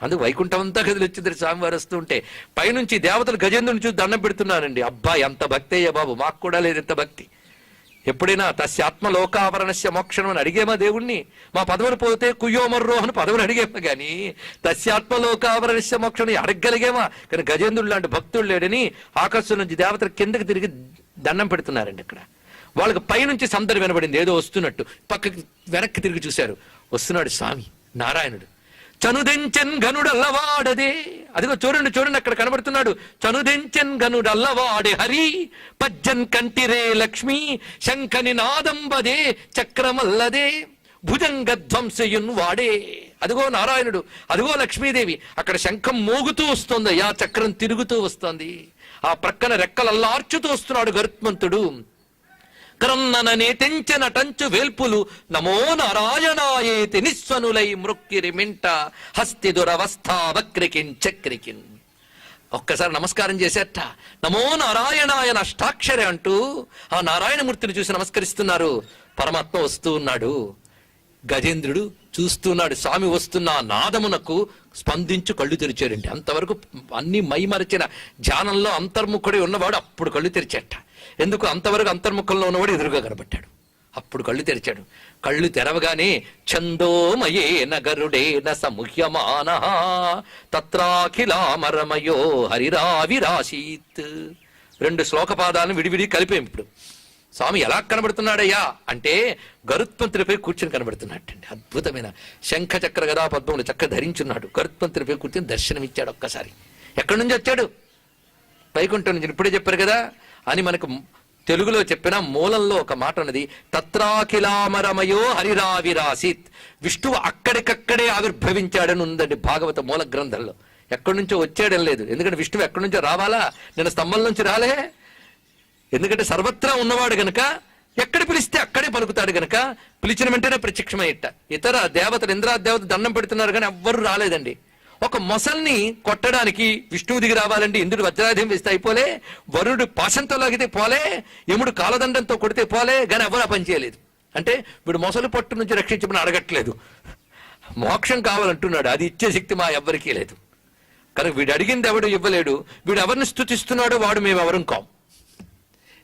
అందుకు వైకుంఠం అంతా కదిలి వచ్చింది స్వామివారు వస్తూ ఉంటే. పైనుంచి దేవతలు గజేంద్రుని చూసి దండం పెడుతున్నారండి. అబ్బా ఎంత భక్తి అయ్యా బాబు, మాకు కూడా లేదు ఎంత భక్తి. ఎప్పుడైనా తస్యాత్మ లోకావరణస్య మోక్షణం అని అడిగేమా దేవుణ్ణి? మా పదవులు పోతే కుయ్యోమర్రో అని పదవులు అడిగేమా, కానీ తస్యాత్మ లోకావరణస్య మోక్షణం అడగగలిగేమా? కానీ గజేంద్రుడు లాంటి భక్తుడు లేడని ఆకాశం నుంచి దేవతలు కిందకి తిరిగి దండం పెడుతున్నారండి. ఇక్కడ వాళ్ళకి పైనుంచి సందడి వినబడింది, ఏదో వస్తున్నట్టు. పక్కకి వెనక్కి తిరిగి చూశారు, వస్తున్నాడు స్వామి నారాయణుడు. చనుదెంచెన్ గనుడల్లవాడదే. అదిగో చూడండి చూడండి, అక్కడ కనబడుతున్నాడు. చనుదెంచెన్ గనుడల్లవాడే హరి, పజ్జన్ కంటిరే లక్ష్మి, శంఖని నాదంబదే చక్రమల్లదే, భుజంగ ధ్వంసయున్ వాడే. అదిగో నారాయణుడు, అదిగో లక్ష్మీదేవి. అక్కడ శంఖం మోగుతూ వస్తోంది, ఆ చక్రం తిరుగుతూ వస్తోంది. ఆ ప్రక్కన రెక్కలల్లార్చుతూ వస్తున్నాడు గరుత్మంతుడు. క్రన్నననే తెంచెనటంచు వేల్పులు, నమో నారాయణాయేతి నిస్వనులై మృక్కిరి మింట, హస్తి దురవస్థా వక్రికిన్ చక్రికిన్. ఒక్కసారి నమస్కారం చేసేట. నమో నారాయణాయన అష్టాక్షరే అంటూ ఆ నారాయణమూర్తిని చూసి నమస్కరిస్తున్నారు. పరమాత్మ వస్తూ ఉన్నాడు. గజేంద్రుడు చూస్తున్నాడు. స్వామి వస్తున్న నాదమునకు స్పందించు కళ్ళు తెరిచాడండి. అంతవరకు అన్ని మైమరచిన ధ్యానంలో అంతర్ముఖుడే ఉన్నవాడు అప్పుడు కళ్ళు తెరిచేట. ఎందుకు? అంతవరకు అంతర్ముఖంలో ఉన్నవాడు ఎదురుగా కనబడ్డాడు. అప్పుడు కళ్ళు తెరిచాడు. కళ్ళు తెరవగానే ఛందోమయే నగరుడేన సముహ్యమాన తత్రాఖిలామరమయో హరిరావిరాశీత్. 2 శ్లోకపాదాలను విడివిడి కలిపాం. ఇప్పుడు స్వామి ఎలా కనబడుతున్నాడయ్యా అంటే గరుత్మంతుడిపై కూర్చొని కనబడుతున్నాడండి. అద్భుతమైన శంఖ చక్ర గదా పద్మములు చక్క ధరించున్నాడు. గరుత్మంతుడిపై కూర్చొని దర్శనమిచ్చాడు. ఒక్కసారి ఎక్కడి నుంచి వచ్చాడు? వైకుంఠం నుంచి. ఇప్పుడే చెప్పారు కదా అని మనకు తెలుగులో చెప్పిన మూలంలో ఒక మాట ఉన్నది, తత్రాఖిలామరమయో హరిరావిరాసిత్. విష్ణువు అక్కడికక్కడే ఆవిర్భవించాడని ఉందండి భాగవత మూల గ్రంథంలో. ఎక్కడి నుంచో వచ్చాడని లేదు. ఎందుకంటే విష్ణువు ఎక్కడి నుంచో రావాలా? నేను స్తంభం నుంచి రాలే. ఎందుకంటే సర్వత్రా ఉన్నవాడు గనక ఎక్కడ పిలిస్తే అక్కడే పలుకుతాడు గనక పిలిచిన వెంటనే ప్రత్యక్షమయ్యట. ఇతర దేవతలు, ఇంద్రాదేవత దండం పెడుతున్నారు కానీ ఎవ్వరు రాలేదండి. ఒక మొసల్ని కొట్టడానికి విష్ణువు దిగి రావాలండి. ఇంద్రుడు వజ్రాయుధం వేస్తే అయిపోలే, వరుడు పాశంతో లాగితే పోలే, యముడు కాలదండంతో కొడితే పోలే, కానీ ఎవరు ఆ పని చేయలేదు. అంటే వీడు మొసలు పట్టు నుంచి రక్షించమని అడగట్లేదు, మోక్షం కావాలంటున్నాడు. అది ఇచ్చే శక్తి మా ఎవ్వరికీ లేదు. కనుక వీడు అడిగింది ఎవడు ఇవ్వలేడు. వీడు ఎవరిని స్తుతిస్తున్నాడో వాడు మేము ఎవరం కాం.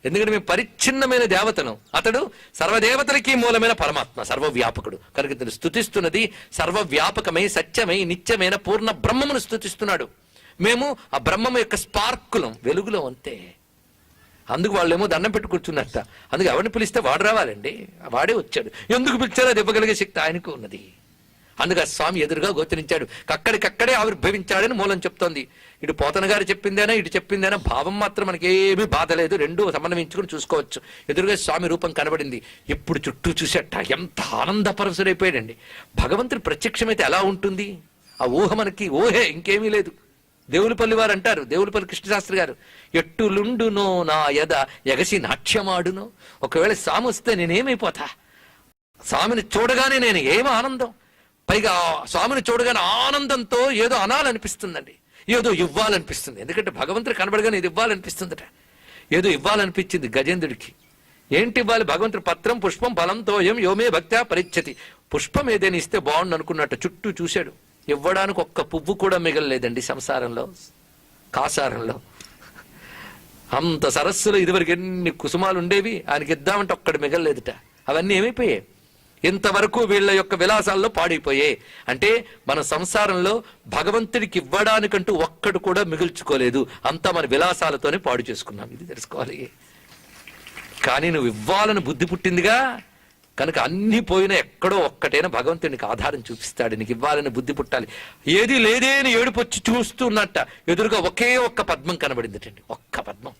ఎందుకంటే మేము పరిచ్ఛిన్నమైన దేవతను, అతడు సర్వదేవతలకి మూలమైన పరమాత్మ, సర్వవ్యాపకుడు. కనుక ఇతను స్తుతిస్తున్నది సర్వవ్యాపకమై సత్యమై నిత్యమైన పూర్ణ బ్రహ్మమును స్తుతిస్తున్నాడు. మేము ఆ బ్రహ్మము యొక్క స్పార్కులం, వెలుగులో అంతే. అందుకు వాళ్ళేమో దండం పెట్టి కూర్చున్నట్ట. అందుకు ఎవరిని పిలిస్తే వాడు రావాలండి. వాడే వచ్చాడు. ఎందుకు పిలిచారో అది ఇవ్వగలిగే శక్తి ఆయనకు ఉన్నది. అందుకు స్వామి ఎదురుగా గోచరించాడు. అక్కడికక్కడే ఆవిర్భవించాడని మూలం చెప్తోంది. ఇటు పోతన గారు చెప్పిందేనా ఇటు చెప్పిందేనా భావం మాత్రం మనకేమీ బాధ లేదు. రెండు సమన్వయించుకుని చూసుకోవచ్చు. ఎదురుగా స్వామి రూపం కనబడింది. ఇప్పుడు చుట్టూ చూసేట ఎంత ఆనందపరసుడైపోయాడండి. భగవంతుడు ప్రత్యక్షమైతే ఎలా ఉంటుంది? ఆ ఊహ మనకి ఊహే, ఇంకేమీ లేదు. దేవులపల్లి వారు అంటారు, దేవులపల్లి కృష్ణశాస్త్రి గారు, ఎట్టులుండునో నా యద ఎగసి నాట్యమాడునో. ఒకవేళ స్వామి వస్తే నేనేమైపోతా? స్వామిని చూడగానే నేను ఏం ఆనందం. పైగా స్వామిని చూడగానే ఆనందంతో ఏదో అనాలనిపిస్తుందండి, ఏదో ఇవ్వాలనిపిస్తుంది. ఎందుకంటే భగవంతుడు కనబడగానే ఇది ఇవ్వాలనిపిస్తుందట. ఏదో ఇవ్వాలనిపించింది గజేంద్రుడికి. ఏంటి ఇవ్వాలి? భగవంతుడు పత్రం పుష్పం ఫలంతో యోమే భక్త్యా పరిచ్చతి. పుష్పం ఏదైనా ఇస్తే బాగుండు అనుకున్నట్టు చుట్టూ చూశాడు. ఇవ్వడానికి ఒక్క పువ్వు కూడా మిగలలేదండి సంసారంలో, కాసారంలో. అంత సరస్సులో ఇదివరకు ఎన్ని కుసుమాలు ఉండేవి, ఆయనకి ఇద్దామంటే ఒక్కడు మిగలలేదుట. అవన్నీ ఏమైపోయాయి? ఇంతవరకు వీళ్ళ యొక్క విలాసాల్లో పాడైపోయాయి. అంటే మన సంసారంలో భగవంతుడికి ఇవ్వడానికంటూ ఒక్కడు కూడా మిగుల్చుకోలేదు. అంతా మన విలాసాలతోనే పాడు చేసుకున్నాం. ఇది తెలుసుకోవాలి. కానీ నువ్వు ఇవ్వాలని బుద్ధి పుట్టిందిగా కనుక అన్ని పోయినా ఎక్కడో ఒక్కటైనా భగవంతుడికి ఆధారం చూపిస్తాడు. నీకు ఇవ్వాలని బుద్ధి పుట్టాలి. ఏది లేదే అని ఏడుపొచ్చి చూస్తున్నట్ట ఎదురుగా ఒకే ఒక్క పద్మం కనబడిందిటండి. ఒక్క పద్మం.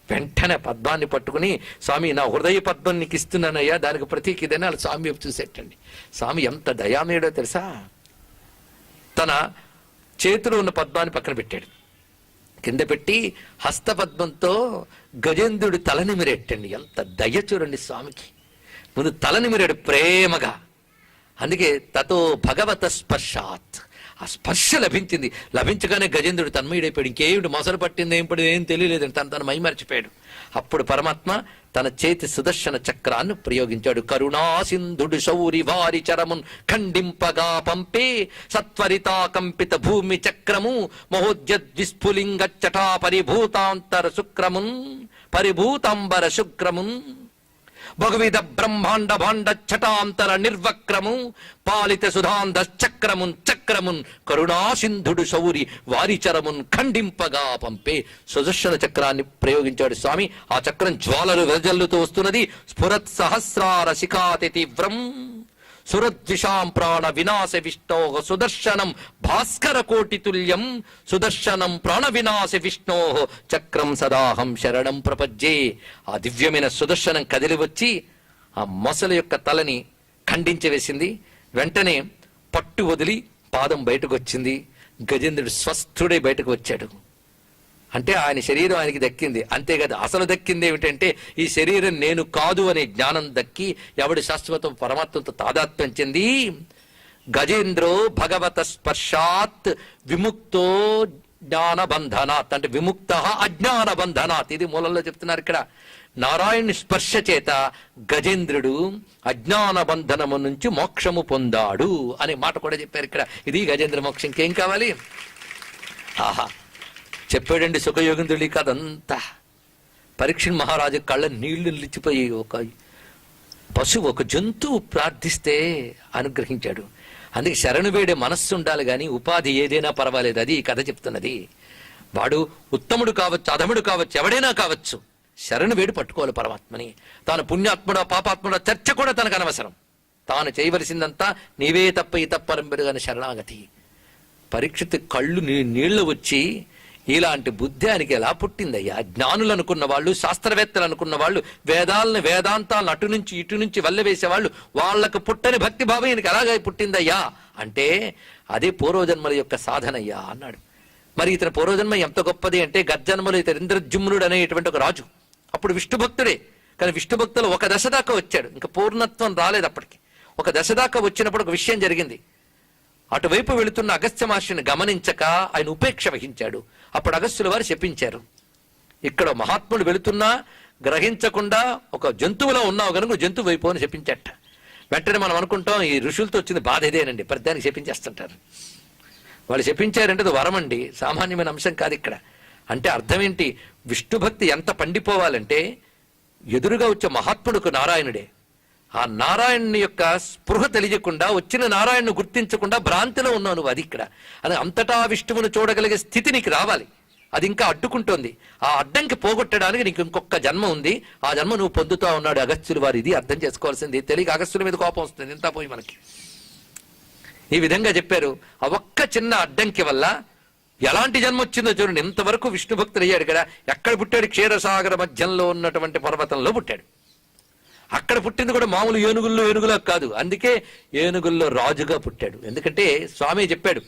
వెంటనే పద్మాన్ని పట్టుకుని, స్వామి నా హృదయ పద్మం నీకు ఇస్తున్నానయ్యా, దానికి ప్రతీక ఇదేనా? స్వామి వైపు చూసేటండి. స్వామి ఎంత దయామేడో తెలుసా? తన చేతిలో ఉన్న పద్మాన్ని పక్కన పెట్టాడు. కింద పెట్టి హస్తపద్మంతో గజేంద్రుడి తలనిమిరేటండి. ఎంత దయ చూడండి స్వామికి. ముందు తలనిమిరాడు ప్రేమగా. అందుకే తతో భగవత స్పర్శాత్, ఆ స్పర్శ లభించింది. లభించగానే గజేంద్రుడు తన్మయుడైపోయాడు. ఇంకేమిటి మొసలు పట్టింది ఏం పడింది ఏం తెలియలేదని తను మైమర్చిపోయాడు. అప్పుడు పరమాత్మ తన చేతి సుదర్శన చక్రాన్ని ప్రయోగించాడు. కరుణా సింధుడు శౌరి వారి చరమున్ ఖండింపగా పంపే సత్వరితా కంపిత భూమి చక్రము మహోద్యద్విస్ఫులింగ చటా పరిభూతాంతర శుక్రమున్ పరిభూతాంబర శుక్రమున్ భగవిద బ్రహ్మాండ భాండ చటాంతర నిర్వక్రము పాలిత సుధాంధ చక్రమున్ చక్రమున్ కరుణాసింధుడు శౌరి వారిచరమున్ ఖండింపగా పంపే సుదర్శన చక్రాన్ని ప్రయోగించాడు స్వామి. ఆ చక్రం జ్వాలలు వెదజల్లుతూ వస్తున్నది. స్ఫురత్ సహస్రార శిఖాతి తీవ్రం సురద్విషాం ప్రాణ వినాశ విష్ణో సుదర్శనం భాస్కర కోటి తుల్యం సుదర్శనం ప్రాణ వినాశ విష్ణో చక్రం సదాహం శరణం ప్రపజ్జే. ఆ దివ్యమైన సుదర్శనం కదిలి వచ్చి ఆ మొసలి యొక్క తలని ఖండించి వేసింది. వెంటనే పట్టు వదిలి పాదం బయటకు వచ్చింది. గజేంద్రుడు స్వస్థుడై బయటకు వచ్చాడు. అంటే ఆయన శరీరం ఆయనకి దక్కింది. అంతేకాదు, అసలు దక్కింది ఏమిటంటే ఈ శరీరం నేను కాదు అనే జ్ఞానం దక్కి ఎవడి శాశ్వతం పరమాత్మతో తాదాత్మ్యం చెంది గజేంద్రో భగవత స్పర్శాత్ విముక్తో జ్ఞాన బంధనాత్, అంటే విముక్త అజ్ఞాన బంధనాత్. ఇది మూలంలో చెప్తున్నారు ఇక్కడ. నారాయణుని స్పర్శ చేత గజేంద్రుడు అజ్ఞాన బంధనము నుంచి మోక్షము పొందాడు అనే మాట కూడా చెప్పారు ఇక్కడ. ఇది గజేంద్ర మోక్షం. ఇంకేం కావాలి? ఆహా, చెప్పాడండి సుఖయోగేంద్రుడి కదంతా. పరీక్షణ్ మహారాజు కళ్ళ నీళ్లు నిలిచిపోయి ఒక పశువు, ఒక జంతువు ప్రార్థిస్తే అనుగ్రహించాడు. అందుకే శరణు వేడే మనస్సు ఉండాలి కానీ ఉపాధి ఏదైనా పర్వాలేదు. అది ఈ కథ చెప్తున్నది. వాడు ఉత్తముడు కావచ్చు, అధముడు కావచ్చు, ఎవడైనా కావచ్చు, శరణు వేడి పట్టుకోవాలి పరమాత్మని. తాను పుణ్యాత్ముడా పాపాత్ముడా చర్చ కూడా తనకు అనవసరం. తాను చేయవలసిందంతా నీవే తప్ప ఈ తప్పరంబెరుగని శరణాగతి. పరీక్షిత్ కళ్ళు నీళ్లు వచ్చి ఇలాంటి బుద్ధి ఆయనకి ఎలా పుట్టిందయ్యా? జ్ఞానులు అనుకున్న వాళ్ళు, శాస్త్రవేత్తలు అనుకున్న వాళ్ళు, వేదాంతాలను అటు నుంచి ఇటు నుంచి వల్లవేసేవాళ్ళు, వాళ్లకు పుట్టని భక్తి భావం ఈయనకి ఎలాగ పుట్టిందయ్యా అంటే అదే పూర్వజన్మల యొక్క సాధనయ్యా అన్నాడు. మరి ఇతని పూర్వజన్మ ఎంత గొప్పది అంటే గర్జన్మలు ఇతను ఇంద్రజుమ్నుడు అనేటువంటి ఒక రాజు. అప్పుడు విష్ణు భక్తుడే, కానీ విష్ణు భక్తులు ఒక దశ దాకా వచ్చాడు. ఇంకా పూర్ణత్వం రాలేదు అప్పటికి. ఒక దశ దాకా వచ్చినప్పుడు ఒక విషయం జరిగింది. అటువైపు వెళుతున్న అగస్త్య మహర్షిని గమనించక ఆయన ఉపేక్ష వహించాడు. అప్పుడు అగస్త్యుల వారు శపించారు, ఇక్కడ మహాత్ముడు వెళుతున్నా గ్రహించకుండా ఒక జంతువులో ఉన్నావు కనుక జంతువు వైపు అని శపించట. వెంటనే మనం అనుకుంటాం ఈ ఋషులతో వచ్చింది బాధ ఇదేనండి, ప్రతిదానికి శపించేస్తుంటారు. వాళ్ళు శపించారంటే అది వరం అండి, సామాన్యమైన అంశం కాదు ఇక్కడ. అంటే అర్థం ఏంటి? విష్ణు భక్తి ఎంత పండిపోవాలంటే ఎదురుగా వచ్చే మహాత్ముడుకు నారాయణుడే. ఆ నారాయణుని యొక్క స్పృహ తెలియకుండా, వచ్చిన నారాయణను గుర్తించకుండా భ్రాంతిలో ఉన్నావు నువ్వు. అది ఇక్కడ. అది అంతటా విష్ణువును చూడగలిగే స్థితి నీకు రావాలి. అది ఇంకా అడ్డుకుంటోంది. ఆ అడ్డంకి పోగొట్టడానికి నీకు ఇంకొక జన్మ ఉంది. ఆ జన్మ నువ్వు పొందుతా ఉన్నాడు అగస్త్యులు వారు. ఇది అర్థం చేసుకోవాల్సింది. తెలియక అగస్త్యుల మీద కోపం వస్తుంది, ఇంత పోయి మనకి. ఈ విధంగా చెప్పారు. ఆ ఒక్క చిన్న అడ్డంకి వల్ల ఎలాంటి జన్మ వచ్చిందో చూడండి. ఇంతవరకు విష్ణు భక్తులు అయ్యాడు కదా. ఎక్కడ పుట్టాడు? క్షీరసాగర మధ్యంలో ఉన్నటువంటి పర్వతంలో పుట్టాడు. అక్కడ పుట్టింది కూడా మామూలు ఏనుగులా కాదు. అందుకే ఏనుగుల్లో రాజుగా పుట్టాడు. ఎందుకంటే స్వామి చెప్పాడు,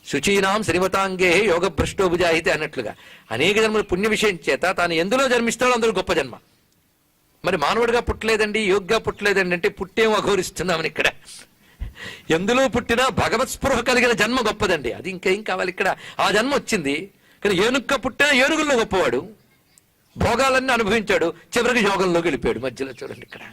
శుచీనాం శ్రీమతాంగే యోగ భ్రష్టోభుజాయితే అన్నట్లుగా అనేక జన్మల పుణ్య విషయం చేత తాను ఎందులో జన్మిస్తాడో అందరూ గొప్ప జన్మ. మరి మానవుడిగా పుట్టలేదండి, యోగ్గా పుట్టలేదండి అంటే పుట్టేమో అఘోరిస్తున్నామని ఇక్కడ. ఎందులో పుట్టినా భగవత్ స్పృహ కలిగిన జన్మ గొప్పదండి. అది ఇంకేం కావాలి ఇక్కడ? ఆ జన్మ వచ్చింది. కానీ ఏనుక్క పుట్టినా ఏనుగుల్లో గొప్పవాడు, భోగాలన్నీ అనుభవించాడు, చివరికి యోగంలోకి వెళ్ళిపోయాడు మధ్యలో. చూడండి ఇక్కడ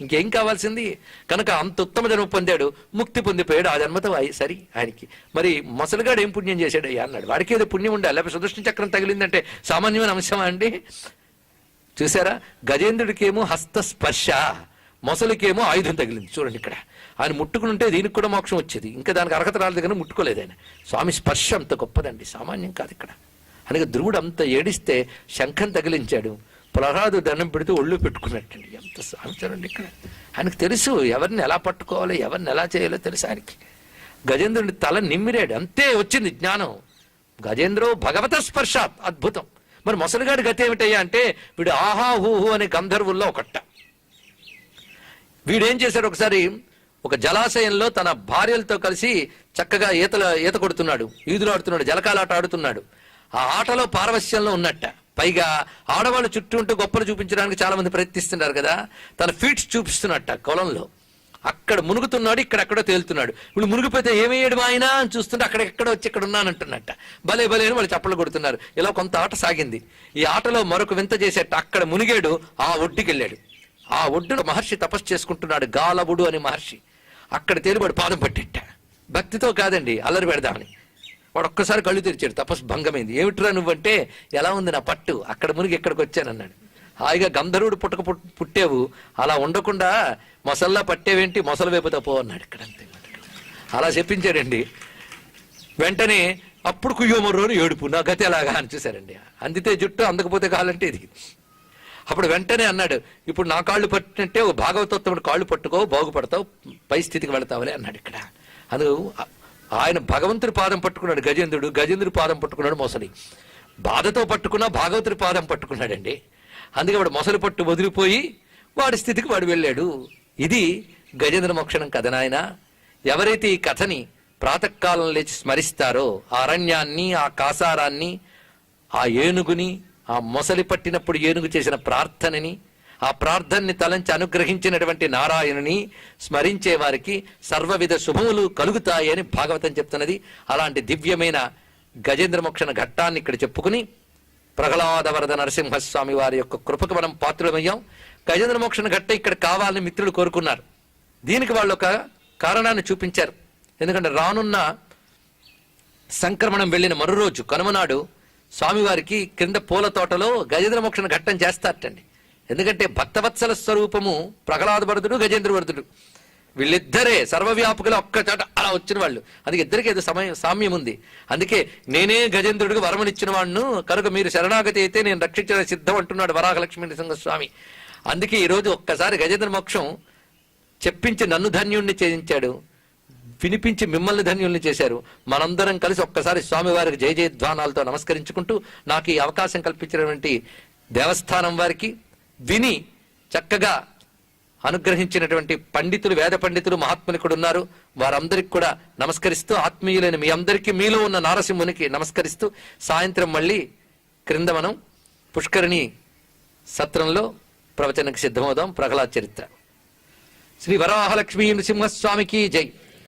ఇంకేం కావాల్సింది? కనుక అంత ఉత్తమ జన్మ పొందాడు, ముక్తి పొందిపోయాడు. ఆ జన్మతో సరి ఆయనకి. మరి మొసలిగాడు ఏం పుణ్యం చేశాడు అయ్యా అన్నాడు. వాడికి ఏదో పుణ్యం ఉండాలి, లేకపోతే సుదర్శన చక్రం తగిలిందంటే సామాన్యమైన అంశమా అండి? చూసారా, గజేంద్రుడికేమో హస్తస్పర్శ, మొసలికేమో ఆయుధం తగిలింది. చూడండి ఇక్కడ. ఆయన ముట్టుకుని ఉంటే దీనికి కూడా మోక్షం వచ్చేది. ఇంకా దానికి అర్హత రాలేదు కానీ ముట్టుకోలేదు ఆయన. స్వామి స్పర్శ అంత గొప్పదండి, సామాన్యం కాదు ఇక్కడ. అందుకే ధ్రువుడు అంత ఏడిస్తే శంఖం తగిలించాడు. ప్రహ్లాదు దండం పెడితే ఒళ్ళు పెట్టుకున్నట్టండి. ఎంత సాధించారండి ఇక్కడ. ఆయనకు తెలుసు ఎవరిని ఎలా పట్టుకోవాలో, ఎవరిని ఎలా చేయాలో తెలుసు ఆయనకి. గజేంద్రుడి తల నిమ్మిరాడు, అంతే వచ్చింది జ్ఞానం. గజేంద్రో భగవత స్పర్శాత్. అద్భుతం. మరి మొసలిగాడి గతి ఏమిటయ్యా అంటే వీడు ఆహా హూహు అనే గంధర్వుల్లో ఒకట. వీడేం చేశాడు, ఒకసారి ఒక జలాశయంలో తన భార్యలతో కలిసి చక్కగా ఈత కొడుతున్నాడు, ఈదులు ఆడుతున్నాడు, జలకాలాట ఆడుతున్నాడు. ఆ ఆటలో పారవశ్యంలో ఉన్నట్ట. పైగా ఆడవాళ్ళు చుట్టూ ఉంటూ గొప్పలు చూపించడానికి చాలా మంది ప్రయత్నిస్తున్నారు కదా. తన ఫీట్స్ చూపిస్తున్నట్ట కొలంలో. అక్కడ మునుగుతున్నాడు, ఇక్కడెక్కడో తేలుతున్నాడు. వీళ్ళు మునిగిపోతే ఏమయ్యాడు ఆయన అని చూస్తుంటే అక్కడెక్కడ వచ్చి ఇక్కడ ఉన్నానంటున్నట్ట. భలే భలే అని వాళ్ళు చప్పలు కొడుతున్నారు. ఇలా కొంత ఆట సాగింది. ఈ ఆటలో మరొక వింత చేసేట. అక్కడ మునిగాడు, ఆ ఒడ్డుకి వెళ్ళాడు. ఆ ఒడ్డులో మహర్షి తపస్సు చేసుకుంటున్నాడు, గాలవుడు అని మహర్షి. అక్కడ తేలివాడు పాదం పట్టేట. భక్తితో కాదండి, అల్లరి పెడదామని. వాడు ఒక్కసారి కళ్ళు తెరిచాడు, తపస్సు భంగమైంది. ఏమిట్రా నువ్వంటే, ఎలా ఉంది నా పట్టు, అక్కడ మునిగి ఇక్కడికి వచ్చానన్నాడు. హాయిగా గంధర్వుడు పుట్టావు, అలా ఉండకుండా మొసల్లా పట్టేవేంటి, మొసల వైపు తప్పో అన్నాడు ఇక్కడ. అంతే అలా చెప్పించాడండి. వెంటనే అప్పుడు కుయ్యోమర్రోని ఏడుపు, నా గతి ఎలాగా అని చూశారండి. అందితే జుట్టు, అందకపోతే కాలంటే ఇది. అప్పుడు వెంటనే అన్నాడు, ఇప్పుడు నా కాళ్ళు పట్టినట్టే ఓ భాగవతోత్తముడు కాళ్ళు పట్టుకో, బాగుపడతావు, పై స్థితికి వెళతావులే అన్నాడు. ఇక్కడ అది ఆయన భగవంతుడి పాదం పట్టుకున్నాడు గజేంద్రుడు, గజేంద్రుడి పాదం పట్టుకున్నాడు మొసలి. బాధతో పట్టుకున్నా భాగవతుడి పాదం పట్టుకున్నాడండి. అందుకే వాడు మొసలి పట్టు వదిలిపోయి వాడి స్థితికి వాడు వెళ్ళాడు. ఇది గజేంద్ర మోక్షణం కథ నాయన. ఎవరైతే ఈ కథని ప్రాతకాలం లేచి స్మరిస్తారో, ఆ అరణ్యాన్ని, ఆ కాసారాన్ని, ఆ ఏనుగుని, ఆ మొసలి పట్టినప్పుడు ఏనుగు చేసిన ప్రార్థనని, ఆ ప్రార్థనని తలంచి అనుగ్రహించినటువంటి నారాయణుని స్మరించే వారికి సర్వవిధ శుభములు కలుగుతాయి అని భాగవతం చెప్తున్నది. అలాంటి దివ్యమైన గజేంద్ర మోక్షణ ఘట్టాన్ని ఇక్కడ చెప్పుకుని ప్రహ్లాద వరద నరసింహస్వామి వారి యొక్క కృపకు మనం పాత్రులమయ్యాం. గజేంద్ర మోక్షణ ఘట్ట ఇక్కడ కావాలని మిత్రులు కోరుకున్నారు. దీనికి వాళ్ళు ఒక కారణాన్ని చూపించారు. ఎందుకంటే రానున్న సంక్రమణం వెళ్ళిన మరో రోజు కనుమనాడు స్వామివారికి క్రింద పూల తోటలో గజేంద్ర మోక్షణ ఘట్టం చేస్తారటండి. ఎందుకంటే భక్తవత్సల స్వరూపము ప్రహ్లాద వరదుడు, గజేంద్ర వరదుడు, వీళ్ళిద్దరే సర్వవ్యాపకులు ఒక్క చోట అలా వచ్చిన వాళ్ళు. అందుకే ఇద్దరికి ఏదో సామ్యం ఉంది. అందుకే నేనే గజేంద్రుడికి వరమనిచ్చిన వాడును, కనుక మీరు శరణాగతి అయితే నేను రక్షించిన సిద్ధం అంటున్నాడు వరాహలక్ష్మీ నరసింహస్వామి. అందుకే ఈరోజు ఒక్కసారి గజేంద్ర మోక్షం చెప్పించి నన్ను ధన్యుణ్ణి చేయించాడు, వినిపించి మిమ్మల్ని ధన్యుల్ని చేశారు. మనందరం కలిసి ఒక్కసారి స్వామివారికి జయ జయధ్వానాలతో నమస్కరించుకుంటూ నాకు ఈ అవకాశం కల్పించినటువంటి దేవస్థానం వారికి, విని చక్కగా అనుగ్రహించినటువంటి పండితులు, వేద పండితులు, మహాత్ములు కూడా ఉన్నారు, వారందరికి కూడా నమస్కరిస్తూ, ఆత్మీయులైన మీ అందరికీ మీలో ఉన్న నారసింహునికి నమస్కరిస్తూ, సాయంత్రం మళ్ళీ క్రింద మనం పుష్కరిణి సత్రంలో ప్రవచనకు సిద్ధమవుదాం. ప్రహ్లాద చరిత్ర. శ్రీ వరాహలక్ష్మీ నృసింహస్వామికి జై.